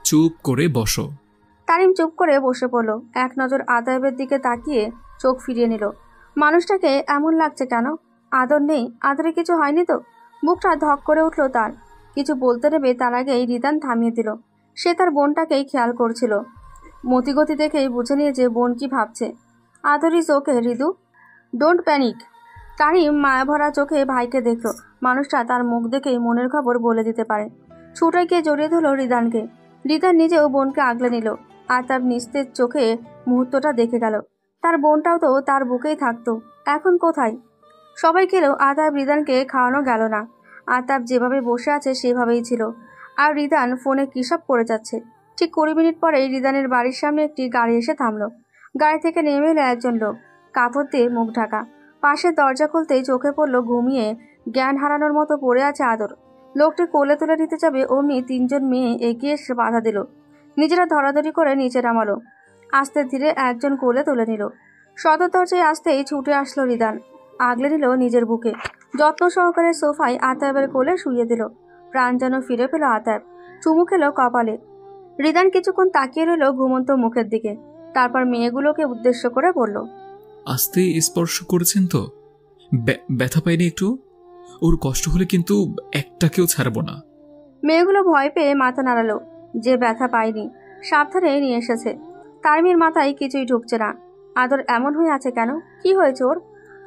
চুপ করে বসো।
তারিম চুপ করে বসে পড়ল। এক নজর আতায়েবের দিকে তাকিয়ে চোখ ফিরিয়ে নিল। মানুষটাকে এমন লাগছে কেন? আদর নেই? আদরে কিছু হয়নি তো? বুকটা ধক করে উঠল তার। কিছু বলতে নেবে তার আগেই রিদান থামিয়ে দিল। সে তার বোনটাকেই খেয়াল করছিল। মতিগতি দেখেই বুঝে নিয়েছে বোন কি ভাবছে। আদর is okay Ridu, don't panic. Tarim মায়াভরা চোখে ভাইকে দেখল। মানুষটা তার মুখ দেখেই মনের খবর বলে দিতে পারে। ছুটে গিয়ে জড়িয়ে ধরল রিদানকে। রিদান নিজেও বোনকে আগলে নিল। আতাব নিস্তেজ চোখে মুহূর্তটা দেখে গেল। তার বোনটাও তো তার বুকেই থাকতো, এখন কোথায়? সবাই খেলেও আতাব রিদানকে খাওয়ানো গেল না। আতাব যেভাবে বসে আছে সেভাবেই ছিল। আর রিদান ফোনে কী সব করে যাচ্ছে। ঠিক 20 মিনিট পরেই রিদানের বাড়ির সামনে একটি গাড়ি এসে থামলো। গাড়ি থেকে নেমে এলো একজন লোক, কাপড় দিয়ে মুখ ঢাকা। পাশের দরজা খুলতেই চোখে পড়ল ঘুমিয়ে জ্ঞান হারানোর মতো পড়ে আছে আদর। লোকটি কোলে তুলে নিতে যাবে অমনি 3 জন মেয়ে এগিয়ে এসে বাধা দিল। নিজেরা ধরাধরি করে নিচে নামালো। আস্তে ধীরে একজন কোলে তুলে নিল। সদর দরজায় আসতেই ছুটে আসলো রিদান। আগলে নিল নিজের বুকে। যত্ন সহকারে সোফায় আতায়েবের কোলে শুইয়ে দিল। প্রাণ যেন ফিরে পেল আতায়েব। চুমু খেলো কপালে। রিদান কিছুক্ষণ তাকিয়ে রইল ঘুমন্ত মুখের দিকে। তারপর মেয়েগুলোকে উদ্দেশ্য করে বলল,
আস্তে স্পর্শ করেছেন তো? ব্যথা পাইনি একটু? ওর কষ্ট হলে কিন্তু একটাকেও ছাড়বো না।
মেয়েগুলো ভয় পেয়ে মাথা নাড়ালো। যে ব্যথা পায়নি সাবধানে নিয়ে এসেছে। তারিমের মাথায় কিছুই ঢুকছে না। আদর এমন হয়ে আছে কেন? কি হয়েছে ওর?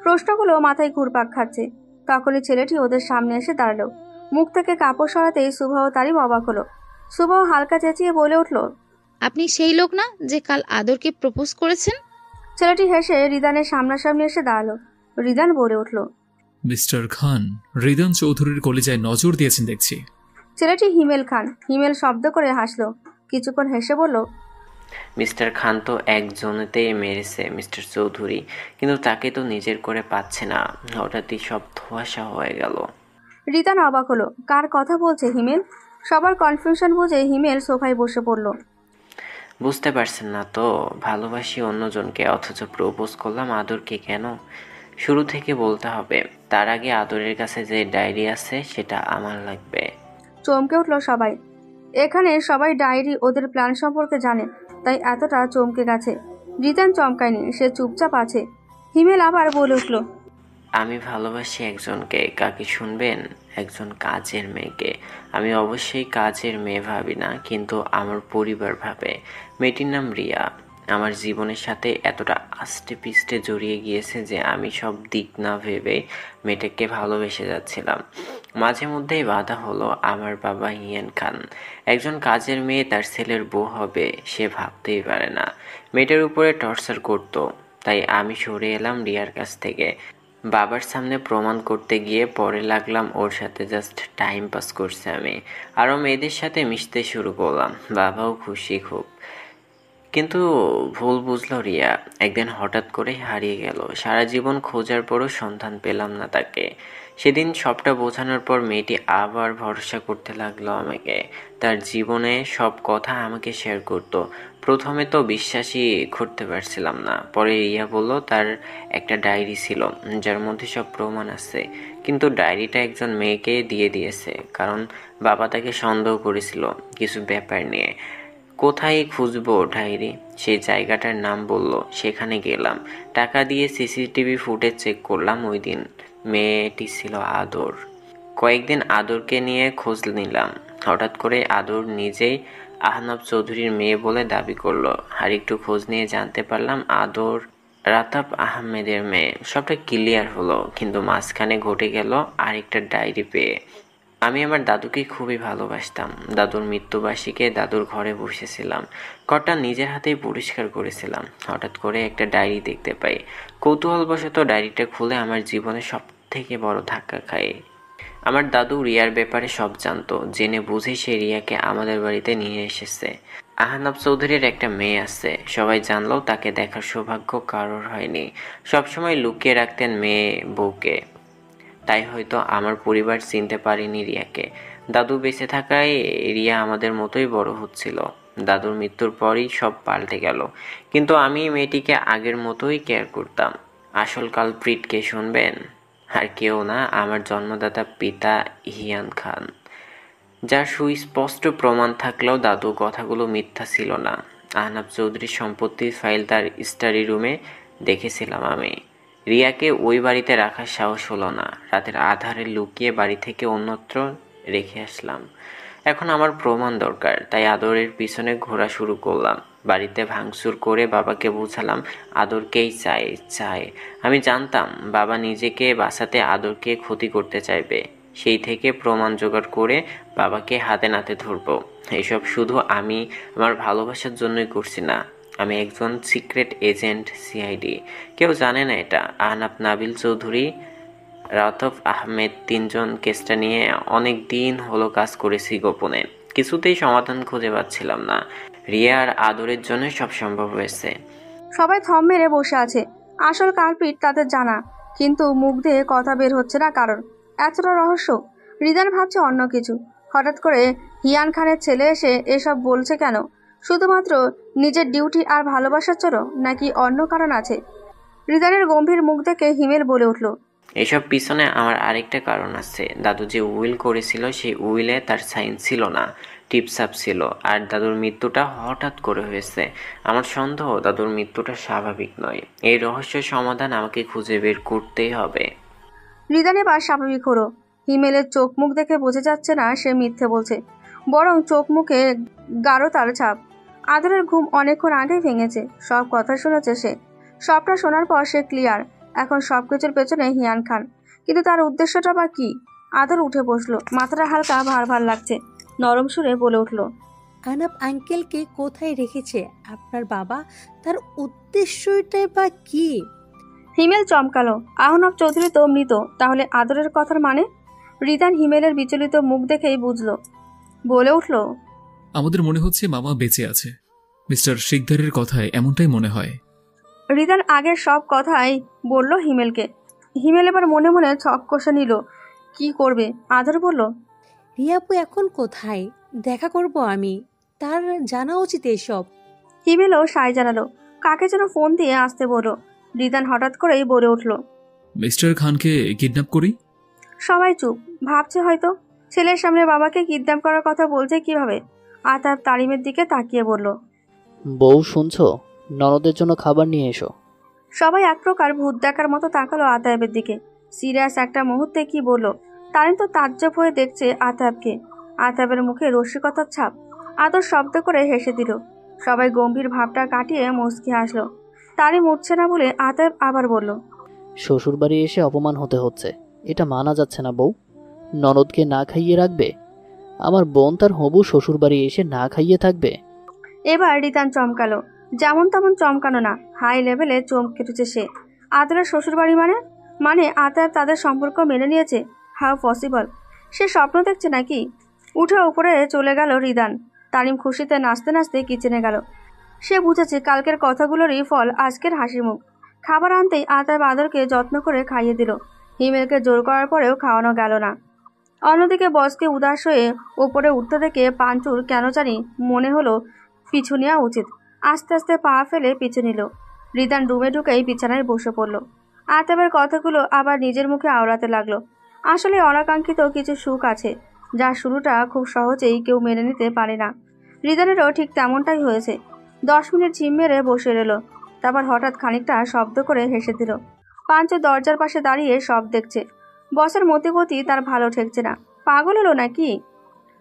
প্রশ্নগুলো মাথায় ঘুরপাক খাচ্ছে। তখনই ছেলেটি ওদের সামনে এসে দাঁড়ালো। মুখ থেকে কাপড় সরাতেই সুভা ও তারিম অবাক হলো। সুভা হালকা চেঁচিয়ে বলে উঠল,
আপনি সেই লোক না যে কাল আদরকে প্রপোজ করেছেন?
ছেলেটি হেসে রিদানের সামনাসামনি এসে দাঁড়ালো। রিদান বলে উঠল,
মিস্টার খান, রিদান চৌধুরীর কলিজায় নজর দিয়েছেন দেখছি।
ছেলেটি হিমেল খান। হিমেল শব্দ করে হাসলো। কিছুক্ষণ হেসে বলল,
মিস্টার খান তো একজনেতেই মেরেছে মিস্টার চৌধুরী, কিন্তু তাকে তো নিজের করে পাচ্ছে না। হঠাৎই সব ধোঁয়াশা হয়ে গেল।
রিদান অবাক হলো। কার কথা বলছে হিমেল? সবার কনফিউশন বুঝে হিমেল সোফায় বসে পড়ল।
বুঝতে পারছেন না তো? ভালোবাসি অন্যজনকে, অথচ প্রপোজ করলাম আদরকে। কেন? শুরু থেকে বলতে হবে। তার আগে আদরের কাছে যে ডায়েরি আছে সেটা আমার লাগবে।
চমকে উঠল সবাই। এখানে সবাই ডায়েরি ওদের প্ল্যান সম্পর্কে জানে, তাই এতটা চমকে গেছে। রিদান চমকায়নি, সে চুপচাপ আছে। হিমেল আবার বলে উঠল,
আমি ভালোবাসি একজনকে। কাকে শুনবেন? একজন কাজের মেয়েকে। আমি অবশ্যই কাজের মেয়ে ভাবি না, কিন্তু আমার পরিবার ভাবে। মেয়েটির নাম রিয়া। আমার জীবনের সাথে এতটা আস্তে পিস্টে জড়িয়ে গিয়েছে যে আমি সব দিক না ভেবে মেয়েটাকে ভালোবেসে যাচ্ছিলাম। মাঝে মধ্যেই বাধা হলো। আমার বাবা হিয়ান খান একজন কাজের মেয়ে তার ছেলের বউ হবে সে ভাবতেই পারে না। মেয়েটার উপরে টর্চার করতো, তাই আমি সরে এলাম রিয়ার কাছ থেকে। বাবার সামনে প্রমাণ করতে গিয়ে পরে লাগলাম ওর সাথে জাস্ট টাইম পাস করছে আমি। আরও মেয়েদের সাথে মিশতে শুরু করলাম, বাবাও খুশি খুব। কিন্তু ভুল বুঝলো রিয়া, একদিন হঠাৎ করে হারিয়ে গেল। সারা জীবন খোঁজার পরও সন্ধান পেলাম না তাকে। সেদিন সবটা বোঝানোর পর মেয়েটি আবার ভরসা করতে লাগলো আমাকে। তার জীবনে সব কথা আমাকে শেয়ার করতো। প্রথমে তো বিশ্বাসই করতে পারছিলাম না। পরে রিয়া বলল তার একটা ডায়েরি ছিল যার মধ্যে সব প্রমাণ আছে, কিন্তু ডায়েরিটা একজন মেয়েকে দিয়ে দিয়েছে, কারণ বাবা তাকে সন্দেহ করেছিল কিছু ব্যাপার নিয়ে। কোথায় খুঁজবো ডায়েরি? সেই জায়গাটার নাম বলল, সেখানে গেলাম। টাকা দিয়ে সিসিটিভি ফুটেজ চেক করলাম। ওই দিন মেয়েটি ছিল আদর। কয়েকদিন আদরকে নিয়ে খোঁজ নিলাম। হঠাৎ করে আদর নিজেই আহনাব চৌধুরীর মেয়ে বলে দাবি করলো। আর একটু খোঁজ নিয়ে জানতে পারলাম আদর রাতাব আহমেদের মেয়ে। সবটা ক্লিয়ার হলো, কিন্তু মাঝখানে ঘটে গেল আরেকটা ডায়েরি পেয়ে। আমি আমার দাদুকে খুবই ভালোবাসতাম। দাদুর মৃত্যুবার্ষিকীতে দাদুর ঘরে বসেছিলাম, ঘরটা নিজের হাতেই পরিষ্কার করেছিলাম। হঠাৎ করে একটা ডায়েরি দেখতে পাই। কৌতূহলবশত ডায়েরিটা খুলে আমার জীবনে সব থেকে বড় ধাক্কা খাই। আমার দাদু রিয়ার ব্যাপারে সব জানতো, জেনে বুঝে সে রিয়াকে আমাদের বাড়িতে নিয়ে এসেছে। আহনাব চৌধুরীর একটা মেয়ে আছে, সবাই জানলেও তাকে দেখার সৌভাগ্য কারোর হয়নি। সবসময় লুকিয়ে রাখতেন মেয়ে বউকে, তাই হয়তো আমার পরিবার চিনতে পারেনি রিয়াকে। দাদু বেঁচে থাকায় রিয়া আমাদের মতোই বড় হচ্ছিল। দাদুর মৃত্যুর পরই সব পাল্টে গেল, কিন্তু আমি মেয়েটিকে আগের মতোই কেয়ার করতাম। আসল কালপ্রিট কে শুনবেন? আর কেউ না, আমার জন্মদাতা পিতা হিয়ান খান, যার সুস্পষ্ট প্রমাণ থাকলেও দাদু কথাগুলো মিথ্যা ছিল না। আহনাব চৌধুরীর সম্পত্তির ফাইল তার স্টাডি রুমে দেখেছিলাম আমি। রিয়াকে ওই বাড়িতে রাখার সাহস হলো না। রাতের আধারে লুকিয়ে বাড়ি থেকে অন্যত্র রেখে আসলাম। এখন আমার প্রমাণ দরকার, তাই আদরের পিছনে ঘোরা শুরু করলাম। বাড়িতে ভাঙচুর করে বাবাকে বুঝালাম আদরকেই চাই। আমি জানতাম বাবা নিজেকে বাঁচাতে আদরকে ক্ষতি করতে চাইবে। সেই থেকে প্রমাণ জোগাড় করে বাবাকে হাতে নাতে ধরবো। এইসব শুধু আমি আমার ভালোবাসার জন্যই করছি না, আমি একজন সিক্রেট এজেন্ট, সিআইডি। কেউ জানে না এটা। আহনাব, নাবিল চৌধুরী, রাতব আহমেদ, তিনজন কেসটা নিয়ে অনেক দিন হলো কাজ করেছি গোপনে। কিছুতেই সমাধান খুঁজে পাচ্ছিলাম না। রিয়া আর আদরের জন্য সব সম্ভব হয়েছে।
সবাই থম মেরে বসে আছে। আসল কালপিট তাদের জানা, কিন্তু মুখ দিয়ে কথা বের হচ্ছে না কারণ। এতটা রহস্য। রিদান ভাবছে অন্য কিছু। হঠাৎ করে হিয়ান খানের ছেলে এসে এসব বলছে কেন? শুধুমাত্র নিজের ডিউটি আর ভালোবাসার জন্য, নাকি অন্য কারণ আছে? রিদানের গম্ভীর মুখ দেখে হিমেল বলে উঠল,
এসব পিছনে আমার আরেকটা কারণ আছে। দাদু যে উইল করেছিল সেই উইলে তার সাইন ছিল না, টিপসাপ ছিল। আর দাদুর মৃত্যুটা হঠাৎ করে হয়েছে। আমার সন্দেহ দাদুর মৃত্যুটা স্বাভাবিক নয়। এই রহস্যের সমাধান আমাকে খুঁজে বের করতেই হবে।
রিদান এবার স্বাভাবিক হলো। হিমেলের চোখ মুখ দেখে বোঝা যাচ্ছে না সে মিথ্যে বলছে, বরং চোখ মুখে গাঢ়তার ছাপ। আদরের ঘুম অনেকক্ষণ আগেই ভেঙেছে। সব কথা শুনেছে সে। সবটা শোনার পর সে ক্লিয়ার। এখন সবকিছুর পেছনে হিয়ান খান, কিন্তু তার উদ্দেশ্যটা বা কি? আদর উঠে বসলো, মাথাটা হালকা ভার ভার লাগছে। নরম সুরে বলে উঠল,
আহনাব আঙ্কেলকে কোথায় রেখেছে আপনার বাবা? তার উদ্দেশ্যটাই বা কি?
হিমেল চমকালো। আহনাব চৌধুরী তো মৃত, তাহলে আদরের কথার মানে? রিদান হিমেলের বিচলিত মুখ দেখেই বুঝলো। বলে উঠল,
আমাদের মনে হচ্ছে মামা বেঁচে আছে। মিস্টার শিকদারের কথায় এমনটাই মনে হয়।
রিদান আগের সব কথাই বলল হিমেলকে। হিমেল এবার মনে মনে ছক কষে নিল কি করবে। আদর বলল,
রিয়াপু এখন কোথায়? দেখা করব আমি, তার জানা উচিত এসব।
হিমেলও সায় জানালো। কাকে যেন ফোন দিয়ে আসতে বলল। রিদান হঠাৎ করেই বলে উঠল,
মিস্টার খানকে কিডন্যাপ করি।
সবাই চুপ। ভাবছে হয়তো ছেলের সামনে বাবাকে কিডন্যাপ করার কথা বলছে কিভাবে। আতাব তালিমের দিকে তাকিয়ে বলল,
বউ শুনছো? ননদের জন্য খাবার নিয়ে এসো।
সবাই এক প্রকার ভূত দেখার মতো তাকালো আতাবের দিকে। সিরিয়াস একটা মুহূর্তে কি বলল। তারিম তো তাজ্জব হয়ে দেখছে আতাবকে। আতাবের মুখে রসিকতার ছাপ। আদর শব্দ করে হেসে দিল। সবাই গম্ভীর ভাবটা কাটিয়ে মুচকি হাসলো। তারিম উঠছে না বলে আতাব আবার বলল,
শ্বশুরবাড়ি এসে অপমান হতে হচ্ছে, এটা মানা যাচ্ছে না বউ। ননদকে না খাইয়ে রাখবে? আমার বোন তার হবু শ্বশুরবাড়ি এসে না খাইয়ে থাকবে?
এবার রিতান চমকালো। যেমন তেমন চমকানো না, হাই লেভেলে চমকে উঠেছে সে। আদরের শ্বশুরবাড়ি মানে? মানে আতাব তাদের সম্পর্ক মেনে নিয়েছে? How possible? সে স্বপ্ন দেখছে নাকি? উঠে উপরে চলে গেল রিদান। তানিম খুশিতে নাচতে নাচতে কিচেনে গেল। সে বুঝেছে কালকের কথাগুলোরই ফল আজকের হাসি মুখ। খাবার আনতেই আতাব আদরকে যত্ন করে খাইয়ে দিল। হিমেলকে জোর করার পরেও খাওয়ানো গেল না। অন্যদিকে বসকে উদাস হয়ে ওপরে উঠতে দেখে পাঞ্চুর কেন জানি মনে হলো পিছু নেওয়া উচিত। আস্তে আস্তে পা ফেলে পিছু নিল। রিদান রুমে ঢুকেই বিছানায় বসে পড়ল। আতাবের কথাগুলো আবার নিজের মুখে আওড়াতে লাগলো। আসলে অনাকাঙ্ক্ষিত কিছু সুখ আছে, যার শুরুটা খুব সহজেই কেউ মেনে নিতে পারে না। রিদানেরও ঠিক তেমনটাই হয়েছে। 10 মিনিট ঝিম মেরে বসে রইল। তারপর হঠাৎ খানিকটা শব্দ করে হেসে দিল। পাঞ্চু দরজার পাশে দাঁড়িয়ে সব দেখছে। বসের মতিগতি তার ভালো ঠেকছে না। পাগল হলো নাকি?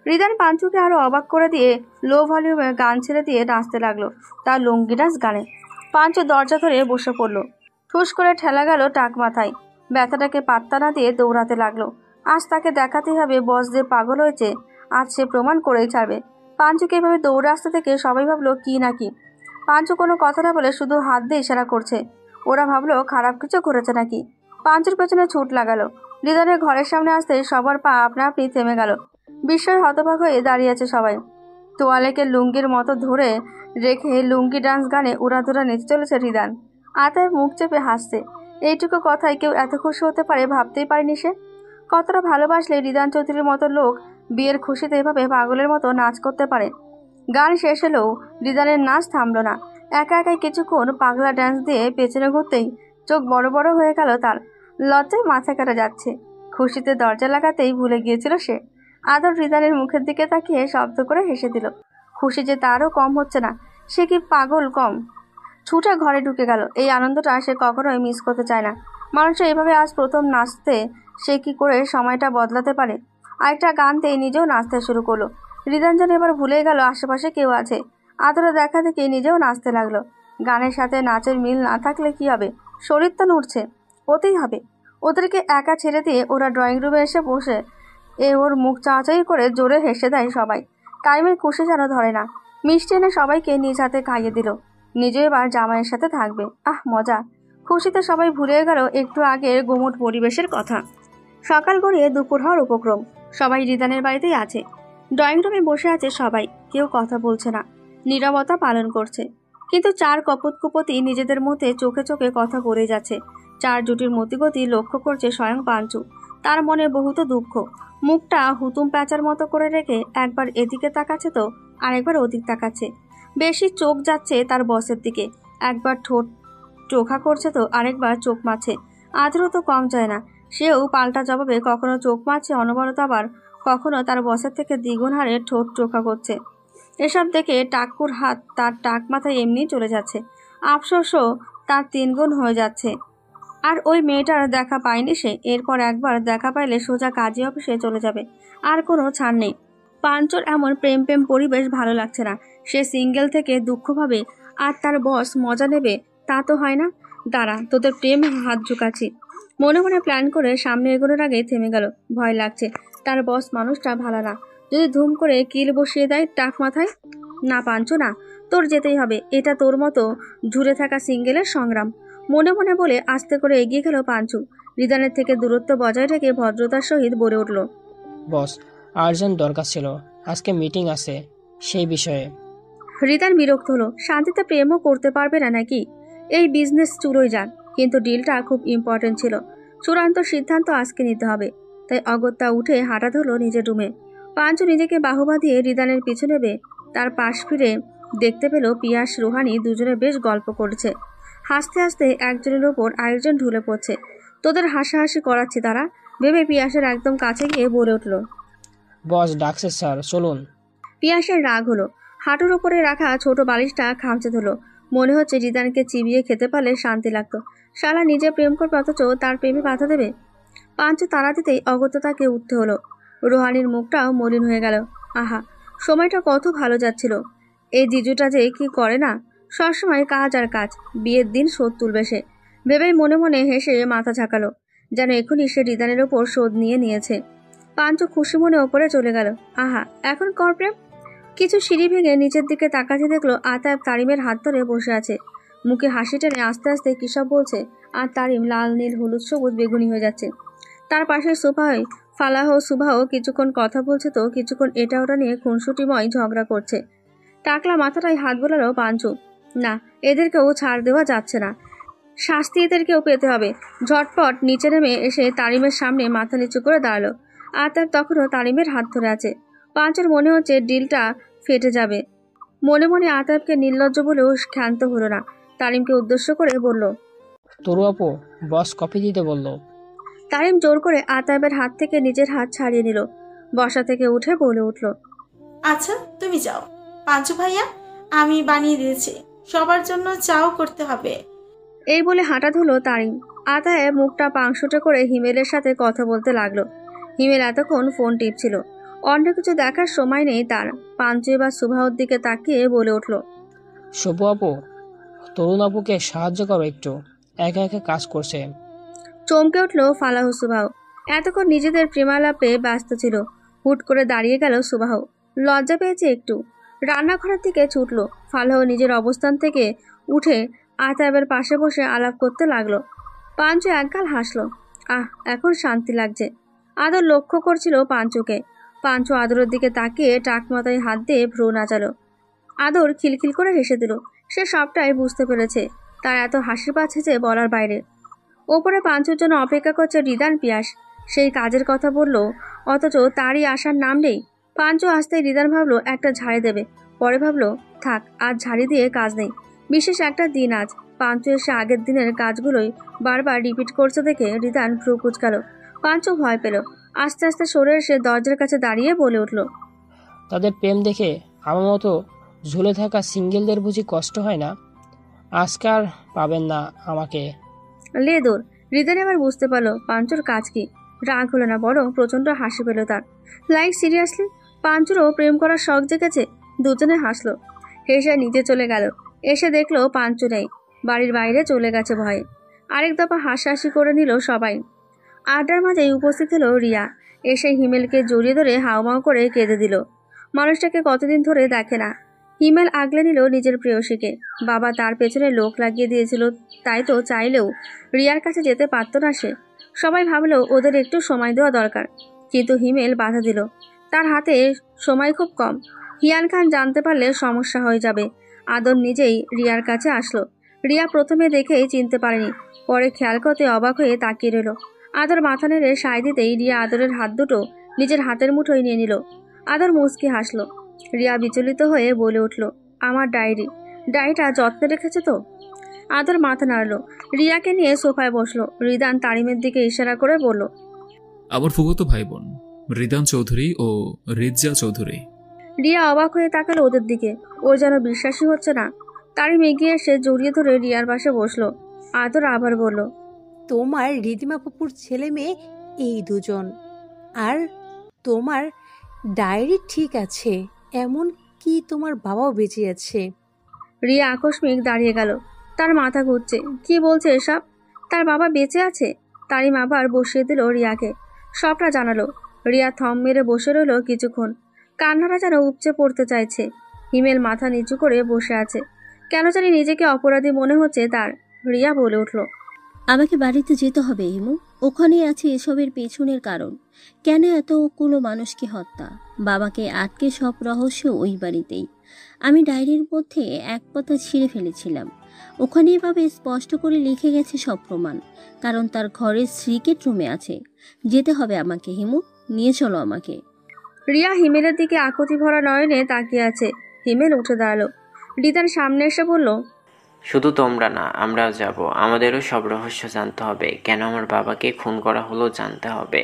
রিদান পাঞ্চুকে আরো অবাক করে দিয়ে লো ভলিউমে গান ছেড়ে দিয়ে নাচতে লাগলো, তার লুঙ্গি ডান্স গানে। পাঞ্চু দরজা ধরে বসে পড়ল। ঠুস করে ঠেলা গেল টাক মাথায়। ব্যথাটাকে পাত্তা না দিয়ে দৌড়াতে লাগলো। আজ তাকে দেখাতেই হবে বস যে পাগল হয়েছে, আজ সে প্রমাণ করেই ছাড়বে। পাঞ্চুকে এভাবে দৌড়ে আসতে থেকে সবাই ভাবলো কি নাকি। পাঞ্চু কোনো কথা না বলে শুধু হাত দিয়ে ইশারা করছে। ওরা ভাবলো খারাপ কিছু করেছে নাকি। পাঞ্চুর পেছনে ছুট লাগালো। রিদানের ঘরের সামনে আসতে সবার পা আপনা আপনি থেমে গেল। বিস্ময় হতবাক হয়ে দাঁড়িয়ে আছে সবাই। তোয়ালেকে লুঙ্গির মতো ধরে রেখে লুঙ্গি ডান্স গানে উড়াধুরা নেচে চলেছে রিদান। আতায় মুখ চেপে হাসছে। এইটুকু কথায় কেউ এত খুশি হতে পারে ভাবতেই পারেনি সে। কতটা ভালোবাসলে রিদান চৌধুরীর মতো লোক বিয়ের খুশিতে এভাবে পাগলের মতো নাচ করতে পারে। গান শেষ হলেও রিদানের নাচ থামলো না। একা একাই কিছুক্ষণ পাগলা ডান্স দিয়ে পেছনে ঘুরতেই চোখ বড় বড় হয়ে গেল তার। লজ্জায় মাথা কাটা যাচ্ছে। খুশিতে দরজা লাগাতেই ভুলে গিয়েছিল সে। আদর রিদানের মুখের দিকে তাকিয়ে শব্দ করে হেসে দিল। খুশি যে তারও কম হচ্ছে না, সে কি পাগল কম? ছুটে ঘরে ঢুকে গেল। এই আনন্দটা সে কখনোই মিস করতে চায় না। মানুষ এভাবে আজ প্রথম নাচতে সে কি করে সময়টা বদলাতে পারে। আরেকটা গানতেই নিজেও নাচতে শুরু করলো। রিদান যেন এবার ভুলে গেল আশেপাশে কেউ আছে। আদরে দেখা দেখে নিজেও নাচতে লাগলো। গানের সাথে নাচের মিল না থাকলে কি হবে? শরীর তো নড়ছে, ওতেই হবে। ওদেরকে একা ছেড়ে দিয়ে ওরা ড্রয়িং রুমে এসে বসে ওর মুখ চাঁচাই করে জোরে হেসে দেয় সবাই। টাইমের খুশি যেন ধরে না। মিষ্টি এনে সবাইকে নিজ হাতে খাইয়ে দিল। নিজে এবার জামাইয়ের সাথে থাকবে। আহ মজা! খুশিতে সবাই ভুলে গেল একটু আগের গুমোট পরিবেশের কথা। সকাল গড়িয়ে দুপুর হওয়ার উপক্রম। সবাই রিদানের বাড়িতেই আছে। ড্রয়িং রুমে বসে আছে সবাই। কেউ কথা বলছে না, নীরবতা পালন করছে। কিন্তু চার কপোতকুপতি নিজেদের মধ্যে চোখে চোখে কথা বলে যাচ্ছে। চার জুটির মতিগতি লক্ষ্য করছে স্বয়ং পাঞ্চু। তার মনে বহুত দুঃখ। মুখটা হুতুম প্যাঁচার মতো করে রেখে একবার এদিকে তাকাচ্ছে তো আরেকবার ওদিক তাকাচ্ছে। বেশি চোখ যাচ্ছে তার বসের দিকে। একবার ঠোঁট চোখা করছে তো আরেকবার চোখ মারছে। আদরও তো কম যায় না। সেও পাল্টা জবাবে কখনো চোখ মারছে অনবরত, আবার কখনো তার বসের থেকে দ্বিগুণ হারে ঠোঁট চোখা করছে। এসব দেখে টাক্কুর হাত তার টাক মাথায় এমনি চলে যাচ্ছে। আফসোসও তার 3 গুণ হয়ে যাচ্ছে। আর ওই মেয়েটার দেখা পায়নি সে। এরপর একবার দেখা পাইলে সোজা কাজী অফিসে চলে যাবে। আর কোনো ছাড় নেই। পাঞ্চুর এমন প্রেম প্রেম পরিবেশ ভালো লাগছে না। সে সিঙ্গেল থেকে দুঃখ পাবে আর তার বস মজা নেবে, তা তো হয় না। দাঁড়া, তোদের প্রেম হাত ঝুঁকাচ্ছি। মনে মনে প্ল্যান করে সামনে এগোনোর আগে থেমে গেল। ভয় লাগছে। তার বস মানুষটা ভালো না। যদি ধুম করে কিল বসিয়ে দেয় টাক মাথায়। না পাঞ্চু না, তোর যেতেই হবে। এটা তোর মতো ঝুলে থাকা সিঙ্গেলের সংগ্রাম। মনে মনে বলে আস্তে করে এগিয়ে গেল পাঞ্চু। রিদানের থেকে দূরত্ব বজায় রেখে ভদ্রতার সহিত বলে উঠল,
বস, আর্জেন্ট দরকার ছিল, আজকে মিটিং আছে সেই বিষয়ে।
রিদান বিরক্ত হলো। শান্তিতে প্রেমও করতে পারবে না নাকি? এই বিজনেস চুলোই যাক, কিন্তু ডিলটা খুব ইম্পর্টেন্ট ছিল। চূড়ান্ত সিদ্ধান্ত আজকে নিতে হবে। তাই অগত্যা উঠে হাঁটা ধরল নিজের রুমে। পাঞ্চু নিজেকে বাহুবা দিয়ে রিদানের পিছু নেবে। তার পাশ ফিরে দেখতে পেল পিয়াস রোহানি দুজনে বেশ গল্প করছে। হাসতে হাসতে একজনের ওপর আরেকজন ঢুলে পড়ছে। তোদের হাসাহাসি করাচ্ছে তারা, ভেবে পিয়াসের একদম কাছে গিয়ে বলে উঠল,
বস ডাকছে স্যার, চলুন।
পিয়াসের রাগ হলো। হাঁটুর উপরে রাখা ছোট বালিশটা খামচে ধরল। মনে হচ্ছে রিদানকে চিবিয়ে খেতে পারলে শান্তি লাগতো। শালা নিজে প্রেম করবে অথচ তার প্রেমে বাধা দেবে। পাঞ্চু তাড়া দিতেই অগত্যা তাকে উঠতে হলো। রোহানির মুখটাও মলিন হয়ে গেল। আহা, সময়টা কত ভালো যাচ্ছিল। এই জিজুটা যে কি করে না, সবসময় কাজ আর কাজ। বিয়ের দিন শোধ তুলবে সে ভেবেই মনে মনে হেসে মাথা ঝাঁকালো, যেন এখনই সে রিদানের ওপর শোধ নিয়েছে। পাঞ্চু খুশি মনে ওপরে চলে গেল। আহা, এখন কর প্রেম। কিছু সিঁড়ি ভেঙে নিচের দিকে তাকাতে দেখলো আতাব তারিমের হাত ধরে বসে আছে। মুখে হাসি টেনে আস্তে আস্তে কিসব বলছে আর তারিম লাল নীল হলুদ সবুজ বেগুনি হয়ে যাচ্ছে। তার পাশে সোফায় ফালাহ সুবাহ কিছুক্ষণ কথা বলছে তো কিছুক্ষণ এটা ওটা নিয়ে খুনসুটিময় ঝগড়া করছে। টাকলা মাথাটায় হাত বোলালো পাঞ্চু। না, এদেরকেও ছাড় দেওয়া যাচ্ছে না, শাস্তি এদেরকেও পেতে হবে। ঝটপট নিচে নেমে এসে তারিমের সামনে মাথা নিচু করে দাঁড়ালো। আর তার তখনও তারিমের হাত ধরে আছে। পাঞ্চুর মনে হচ্ছে ডিলটা ফেটে যাবে। মনে মনে আতাবকে নির্লজ্জ বলেও ক্ষান্ত হলো না। তারিমকে উদ্দেশ্য করে বলল,
তরু আপু, বস কফি দিতে বললো।
তারিম জোর করে আতাবের হাত থেকে নিজের হাত ছাড়িয়ে নিল। বসা থেকে উঠে বলে উঠল,
আচ্ছা তুমি যাও পাঁচু ভাইয়া, আমি বানিয়ে দিয়েছি, সবার জন্য চাও করতে হবে।
এই বলে হাঁটা ধুলো তারিম। আতায় মুখটা পাংশুটে করে হিমেলের সাথে কথা বলতে লাগলো। হিমেল এতক্ষণ ফোন টিপছিল, অন্য কিছু দেখার সময় নেই তার। পাঞ্চু এবার সুবাহর দিকে তাকিয়ে বলে উঠল,
শুভ আপু, তরুণ আপুকে সাহায্য করো একটু, একা একা কাজ করছে।
চমকে উঠল ফালাহ সুবাহ। এতক্ষণ নিজেদের প্রেমালাপে ব্যস্ত ছিল। হুট করে দাঁড়িয়ে গেল সুবাহ। লজ্জা পেয়েছে একটু। রান্নাঘরের দিকে ছুটল। ফালাহ নিজের অবস্থান থেকে উঠে আতাবের পাশে বসে আলাপ করতে লাগলো। পাঞ্চু একগাল হাসলো। এখন শান্তি লাগছে। আদর লক্ষ্য করছিল পাঞ্চুকে। পাঞ্চু আদরের দিকে তাকিয়ে টাক মাথায় হাত দিয়ে ভ্রু নাচালো। আদর খিলখিল করে হেসে দিল। সে সবটাই বুঝতে পেরেছে। তার এত হাসি পাচ্ছে যে বলার বাইরে। ওপরে পাঞ্চুর জন্য অপেক্ষা করছে রিদান পিয়াস। সেই কাজের কথা বললো, অথচ তারই আসার নাম নেই। পাঞ্চু আসতেই রিদান ভাবলো একটা ঝাড়ি দেবে। পরে ভাবলো থাক, আজ ঝাড়ি দিয়ে কাজ নেই। বিশেষ একটা দিন আজ। পাঞ্চু এসে আগের দিনের কাজগুলোই বারবার রিপিট করছে দেখে রিদান ভ্রু কুচকালো। পাঞ্চু ভয় পেল। আস্তে আস্তে সরে এসে দরজার কাছে দাঁড়িয়ে বলে উঠল,
তাদের প্রেম দেখে আমার মতো ঝুলে থাকা সিঙ্গেলদের বুঝি কষ্ট হয় না? আজকাল পাবেন না আমাকে।
লেদোর। রিদান এবার বুঝতে পারলো পাঞ্চুর কাজ কি। রাগ হলো না, বরং প্রচন্ড হাসি পেল তার। Like seriously? পাঞ্চুরও প্রেম করার শখ জেগেছে? দুজনে হাসলো। হেসে নিচে চলে গেল। এসে দেখলো পাঞ্চু নেই, বাড়ির বাইরে চলে গেছে ভয়ে। আরেক দফা হাসাহাসি করে নিল সবাই। আড্ডার মাঝেই উপস্থিত হলো রিয়া। এসে হিমেলকে জড়িয়ে ধরে হাউমাউ করে কেঁদে দিল। মানুষটাকে কতদিন ধরে দেখে না। হিমেল আগলে নিল নিজের প্রেয়সীকে। বাবা তার পেছনে লোক লাগিয়ে দিয়েছিল, তাই তো চাইলেও রিয়ার কাছে যেতে পারত না সে। সবাই ভাবলো ওদের একটু সময় দেওয়া দরকার, কিন্তু হিমেল বাধা দিল। তার হাতে সময় খুব কম। হিয়ান খান জানতে পারলে সমস্যা হয়ে যাবে। আদর নিজেই রিয়ার কাছে আসলো। রিয়া প্রথমে দেখেই চিনতে পারেনি, পরে খেয়াল করতে অবাক হয়ে তাকিয়ে রইল। আদর মাথা নেড়ে সায় দিতেই রিয়া আদরের হাত দুটো নিজের হাতের মুঠোয় নিয়ে নিল। আদর মুচকি হাসলো। রিয়া বিচলিত হয়ে বলে উঠল, আমার ডায়েরিটা যত্নে রেখেছে তো? আদর মাথা নাড়লো। রিয়াকে নিয়ে সোফায় বসলো। রিদান তারিমের দিকে ইশারা করে বলল,
আমার ফুফাতো ভাই বোন রিদান চৌধুরী ও রিজ্জা চৌধুরী।
রিয়া অবাক হয়ে তাকালো ওদের দিকে। ওর যেন বিশ্বাসই হচ্ছে না। তারিম এগিয়ে এসে জড়িয়ে ধরে রিয়ার পাশে বসলো। আদর আবার বলল,
তোমার রিদিমা পুপুর ছেলে মেয়ে এই দুজন, আর তোমার ডায়েরি ঠিক আছে, এমন কি তোমার বাবাও বেঁচে আছে।
রিয়া আকস্মিক দাঁড়িয়ে গেল। তার মাথা ঘুরছে। কি বলছে এসব? তার বাবা বেঁচে আছে? তারিম আবার বসিয়ে দিল রিয়াকে। সবটা জানালো। রিয়া থম মেরে বসে রইল কিছুক্ষণ। কান্নাটা যেন উপচে পড়তে চাইছে। হিমেল মাথা নিচু করে বসে আছে। কেন জানি নিজেকে অপরাধী মনে হচ্ছে তার। রিয়া বলে উঠল,
আমাকে বাড়িতে যেতে হবে হিমু। ওখানেই আছে এসবের পেছনের কারণ। কেন এতগুলো মানুষকে হত্যা? বাবাকে আটকে সব রহস্য ওই বাড়িতেই। আমি ডায়েরির মধ্যে এক পাতা ছিঁড়ে ফেলেছিলাম। ওখানে এভাবে স্পষ্ট করে লিখে গেছে সব প্রমাণ। কারণ তার ঘরের সিক্রেট রুমে আছে। যেতে হবে আমাকে হিমু, নিয়ে চলো আমাকে।
রিয়া হিমেলের দিকে আকুতি ভরা নয়নে তাকিয়ে আছে। হিমেল উঠে দাঁড়ালো। রিদান সামনে এসে বলল,
শুধু তোমরা না, আমরাও যাব। আমাদেরও সব রহস্য জানতে হবে। কেন আমার বাবাকে খুন করা হলো জানতে হবে।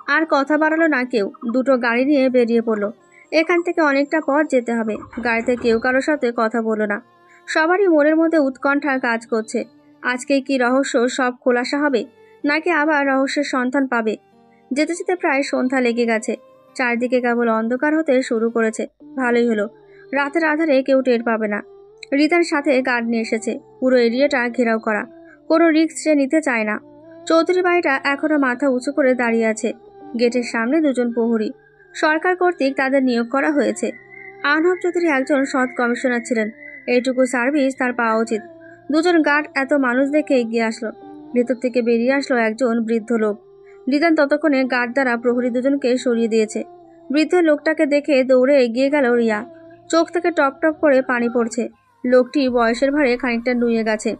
আর কথা বাড়ালো না কেউ। দুটো গাড়ি নিয়ে বেরিয়ে পড়লো। এখান থেকে অনেকটা পথ যেতে হবে। গাড়িতে কেউ কারোর সাথে কথা বলল না। সবারই মনের মধ্যে উৎকণ্ঠা কাজ করছে। আজকে কি রহস্য সব খোলাসা হবে, নাকি আবার রহস্যের সন্ধান পাবে? যেতে যেতে প্রায় সন্ধ্যা লেগে গেছে। চারদিকে কেবল অন্ধকার হতে শুরু করেছে। ভালোই হলো, রাতের আধারে কেউ টের পাবে না। রিতার সাথে গার্ড নিয়ে এসেছে। পুরো এরিয়াটা ঘেরাও করা। কোনো রিস্ক সে নিতে চায় না। চৌধুরী বাড়িটা এখনো মাথা উঁচু করে দাঁড়িয়ে আছে। গেটের সামনে দুজন প্রহরী। সরকার কর্তৃক তাদের নিয়োগ করা হয়েছে। আনহব চৌধুরী একজন সৎ কমিশনার ছিলেন। এইটুকু সার্ভিস তার পাওয়া উচিত। দুজন গার্ড এত মানুষ দেখে এগিয়ে আসলো। ভেতর থেকে বেরিয়ে আসলো একজন বৃদ্ধ লোক। রিদান ততক্ষণে গার্ড দ্বারা প্রহরী দুজনকে সরিয়ে দিয়েছে। বৃদ্ধ লোকটাকে দেখে দৌড়ে এগিয়ে গেল রিয়া। চোখ থেকে টপ টপ করে পানি পড়ছে। লোকটি বয়সের ভারে খানিকটা নুয়ে গেছে।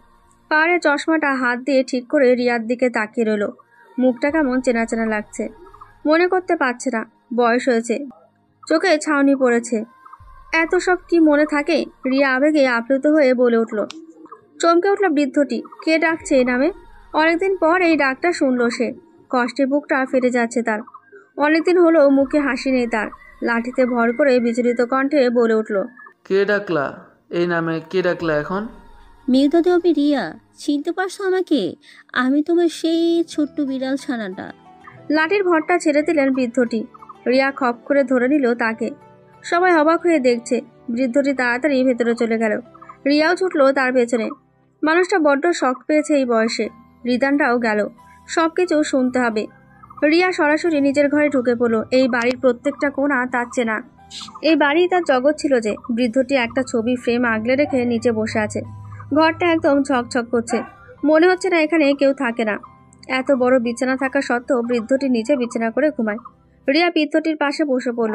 পাড়ে চশমাটা হাত দিয়ে ঠিক করে রিয়ার দিকে তাকিয়ে রইল। মুখটা কেমন চেনা চেনা লাগছে। মনে করতে পারছে না, বয়স হয়েছে, চোখে ছাউনি পড়েছে। এত সব কি মনে থাকে? রিয়া আবেগে আপ্লুত হয়ে বলে উঠল। চমকে উঠল বৃদ্ধটি। কে ডাকছে এই নামে? অনেকদিন পর এই ডাকটা শুনল সে। কষ্টে বুকটা ফেটে যাচ্ছে তার। অনেকদিন হলো মুখে হাসি নেই তার। লাঠিতে ভর করে বিচলিত কণ্ঠে বলে উঠল।
কে ডাকলা? এই নামে কে ডাকলা এখন?
মেয়েদাদু, আমি রিয়া। চিনতে পারছো আমাকে? আমি তোমার সেই ছোট্ট বিড়াল ছানাটা।
লাঠির ভরটা ছেড়ে দিলেন বৃদ্ধটি। রিয়া খপ করে ধরে নিল তাকে। সবাই অবাক হয়ে দেখছে। বৃদ্ধটি তাড়াতাড়ি ভেতরে চলে গেল। রিয়াও ছুটলো তার পেছনে। মানুষটা বড্ড শখ পেয়েছে এই বয়সে। রিদানটাও গেল। সবকিছু শুনতে হবে। রিয়া সরাসরি নিজের ঘরে ঢুকে পড়ল। এই বাড়ির প্রত্যেকটা কোণা তার চেনা। এই বাড়ি তার জগৎ ছিল যে। বৃদ্ধটি একটা ছবি ফ্রেম আগলে রেখে নিচে বসে আছে। ঘরটা একদম ছকছক করছে। মনে হচ্ছে না এখানে কেউ থাকে না। এত বড় বিছানা থাকা সত্ত্বেও বৃদ্ধটি নিচে বিছানা করে ঘুমায়। রিয়া বৃদ্ধটির পাশে বসে পড়ল।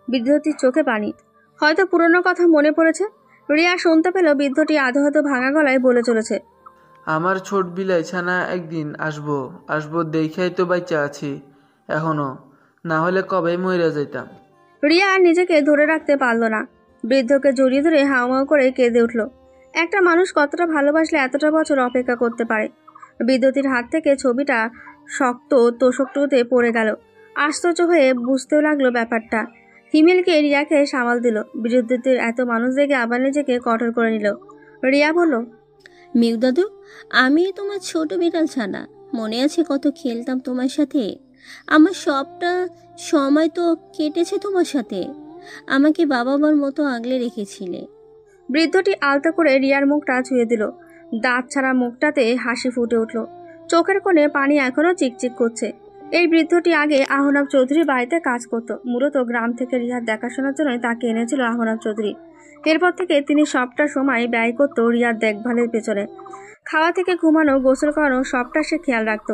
বৃদ্ধটির চোখে পানি। হয়তো পুরনো কথা মনে পড়েছে। রিয়া শুনতে পেল বৃদ্ধটি আধো আধো ভাঙা গলায় বলে চলেছে।
আমার ছোট বিলাই ছানা একদিন আসবো দেখাই তো বাচ্চা আছি এখনো, না হলে কবে মইরা যাইতাম।
রিয়া আর নিজেকে ধরে রাখতে পারল না। বৃদ্ধকে জড়িয়ে ধরে হাউমাউ করে কেঁদে উঠল। একটা মানুষ কতটা ভালোবাসলে এতটা বছর অপেক্ষা করতে পারে। বিদ্যুতির হাত থেকে ছবিটা শক্ত তোষকটুতে পড়ে গেল। আশ্চর্য হয়ে বুঝতেও লাগলো ব্যাপারটা। হিমেলকে রিয়াকে সামাল দিল। বিদ্যুতের এত মানুষ দেখে আবার নিজেকে কঠোর করে নিল। রিয়া বলল,
মেয়েদাদু, আমি তোমার ছোট বিড়াল ছানা। মনে আছে কত খেলতাম তোমার সাথে? আমার সবটা সময় তো কেটেছে তোমার সাথে। আমাকে বাবা মার মতো আগলে রেখেছিলে।
বৃদ্ধটি আলতো করে রিয়ার মুখটা ছুঁয়ে দিল। দাঁত ছাড়া মুখটাতে হাসি ফুটে উঠল। চোখের কোণে পানি এখনো চিকচিক করছে। এই বৃদ্ধটি আগে আহনাব চৌধুরী বাড়িতে কাজ করত। মূলত গ্রাম থেকে রিয়ার দেখাশোনার জন্যই তাকে এনেছিল আহনাব চৌধুরী। এরপর থেকে তিনি সবটা সময় ব্যয় করত রিয়ার দেখভালের পেছনে। খাওয়া থেকে ঘুমানো, গোসল করানো সবটা সে খেয়াল রাখত।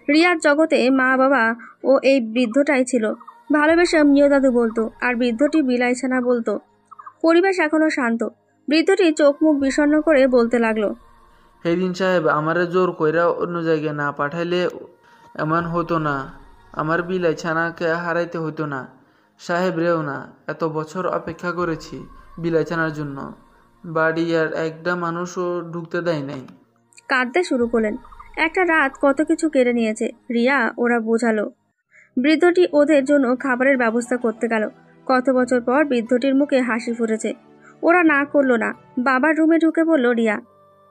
রিয়ার জগতে মা বাবা ও এই বৃদ্ধটাই ছিল। ভালোবেসে মিয় দাদু বলতো, আর বৃদ্ধটি বিলাই ছানা বলতো। পরিবেশ এখনো শান্ত। বৃদ্ধটি চোখ মুখ বিষণ্ণ করে বলতে লাগলো,
হেদিন সাহেব আমারে জোর কইরা অন্য জায়গায় না পাঠাইলে এমন হতো না। আমার বিলাই ছানাকে হারাইতে হতো না। সাহেব রেও না, এত বছর অপেক্ষা করেছি বিলাই ছানার জন্য। বাড়ি আর একটা মানুষও ঢুকতে দেয় নাই।
কাঁদতে শুরু করলেন। একটা রাত কত কিছু কেড়ে নিয়েছে। রিয়া ওরা বোঝালো। বৃদ্ধটি ওদের জন্য খাবারের ব্যবস্থা করতে গেল। কত বছর পর বৃদ্ধটির মুখে হাসি ফুটেছে। ওরা না করলো না। বাবার রুমে ঢুকে পড়ল রিয়া।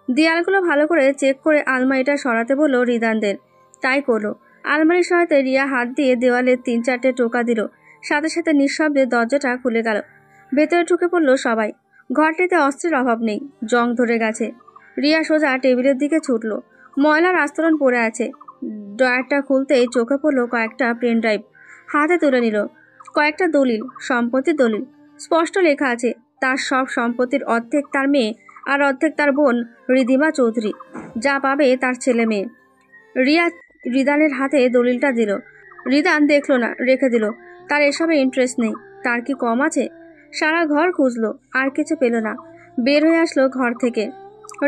দেয়ালগুলো ভালো করে চেক করে আলমারিটা সরাতে বলল রিদানদের। তাই করলো। আলমারির সহায়তে রিয়া হাত দিয়ে দেওয়ালে 3-4টে টোকা দিল। সাথে সাথে নিঃশব্দে দরজাটা খুলে গেল। ভেতরে ঢুকে পড়ল সবাই। ঘরটিতে অস্ত্রের অভাব নেই। জং ধরে গেছে। রিয়া সোজা টেবিলের দিকে ছুটল। ময়লার আস্তরণ পড়ে আছে। ড্রয়ারটা খুলতেই চোখে পড়ল কয়েকটা পেন ড্রাইভ। হাতে তুলে নিল। কয়েকটা দলিল, সম্পত্তির দলিল। স্পষ্ট লেখা আছে তার সব সম্পত্তির অর্ধেক তার মেয়ে আর অর্ধেক তার বোন রিদিমা চৌধুরী, যা পাবে তার ছেলে মেয়ে। রিয়া রিদানের হাতে দলিলটা দিল। রিদান দেখলো না, রেখে দিল। তার এসবে ইন্টারেস্ট নেই। তার কি কম আছে? সারা ঘর খুঁজলো, আর কিছু পেল না। বের হয়ে আসলো ঘর থেকে।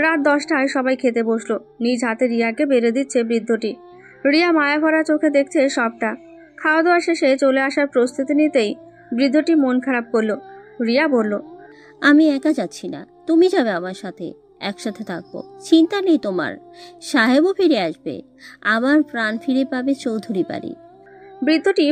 রাত 10টায় সবাই খেতে বসলো। নিজ হাতে রিয়াকে বেড়ে দিচ্ছে বৃদ্ধটি। রিয়া মায়া ভরা চোখে দেখছে সবটা। খাওয়া দাওয়া শেষে চলে আসার প্রস্তুতি নিতেই বৃদ্ধটি মন খারাপ করলো। রিয়া বলল,
আমি একা যাচ্ছি না, তুমি যাবে আমার সাথে। একসাথে থাকবো, চিন্তা নেই তোমার। সাহেবও ফিরে আসবে। আমার প্রাণ ফিরে পাবে চৌধুরী বাড়ি।
বৃদ্ধটি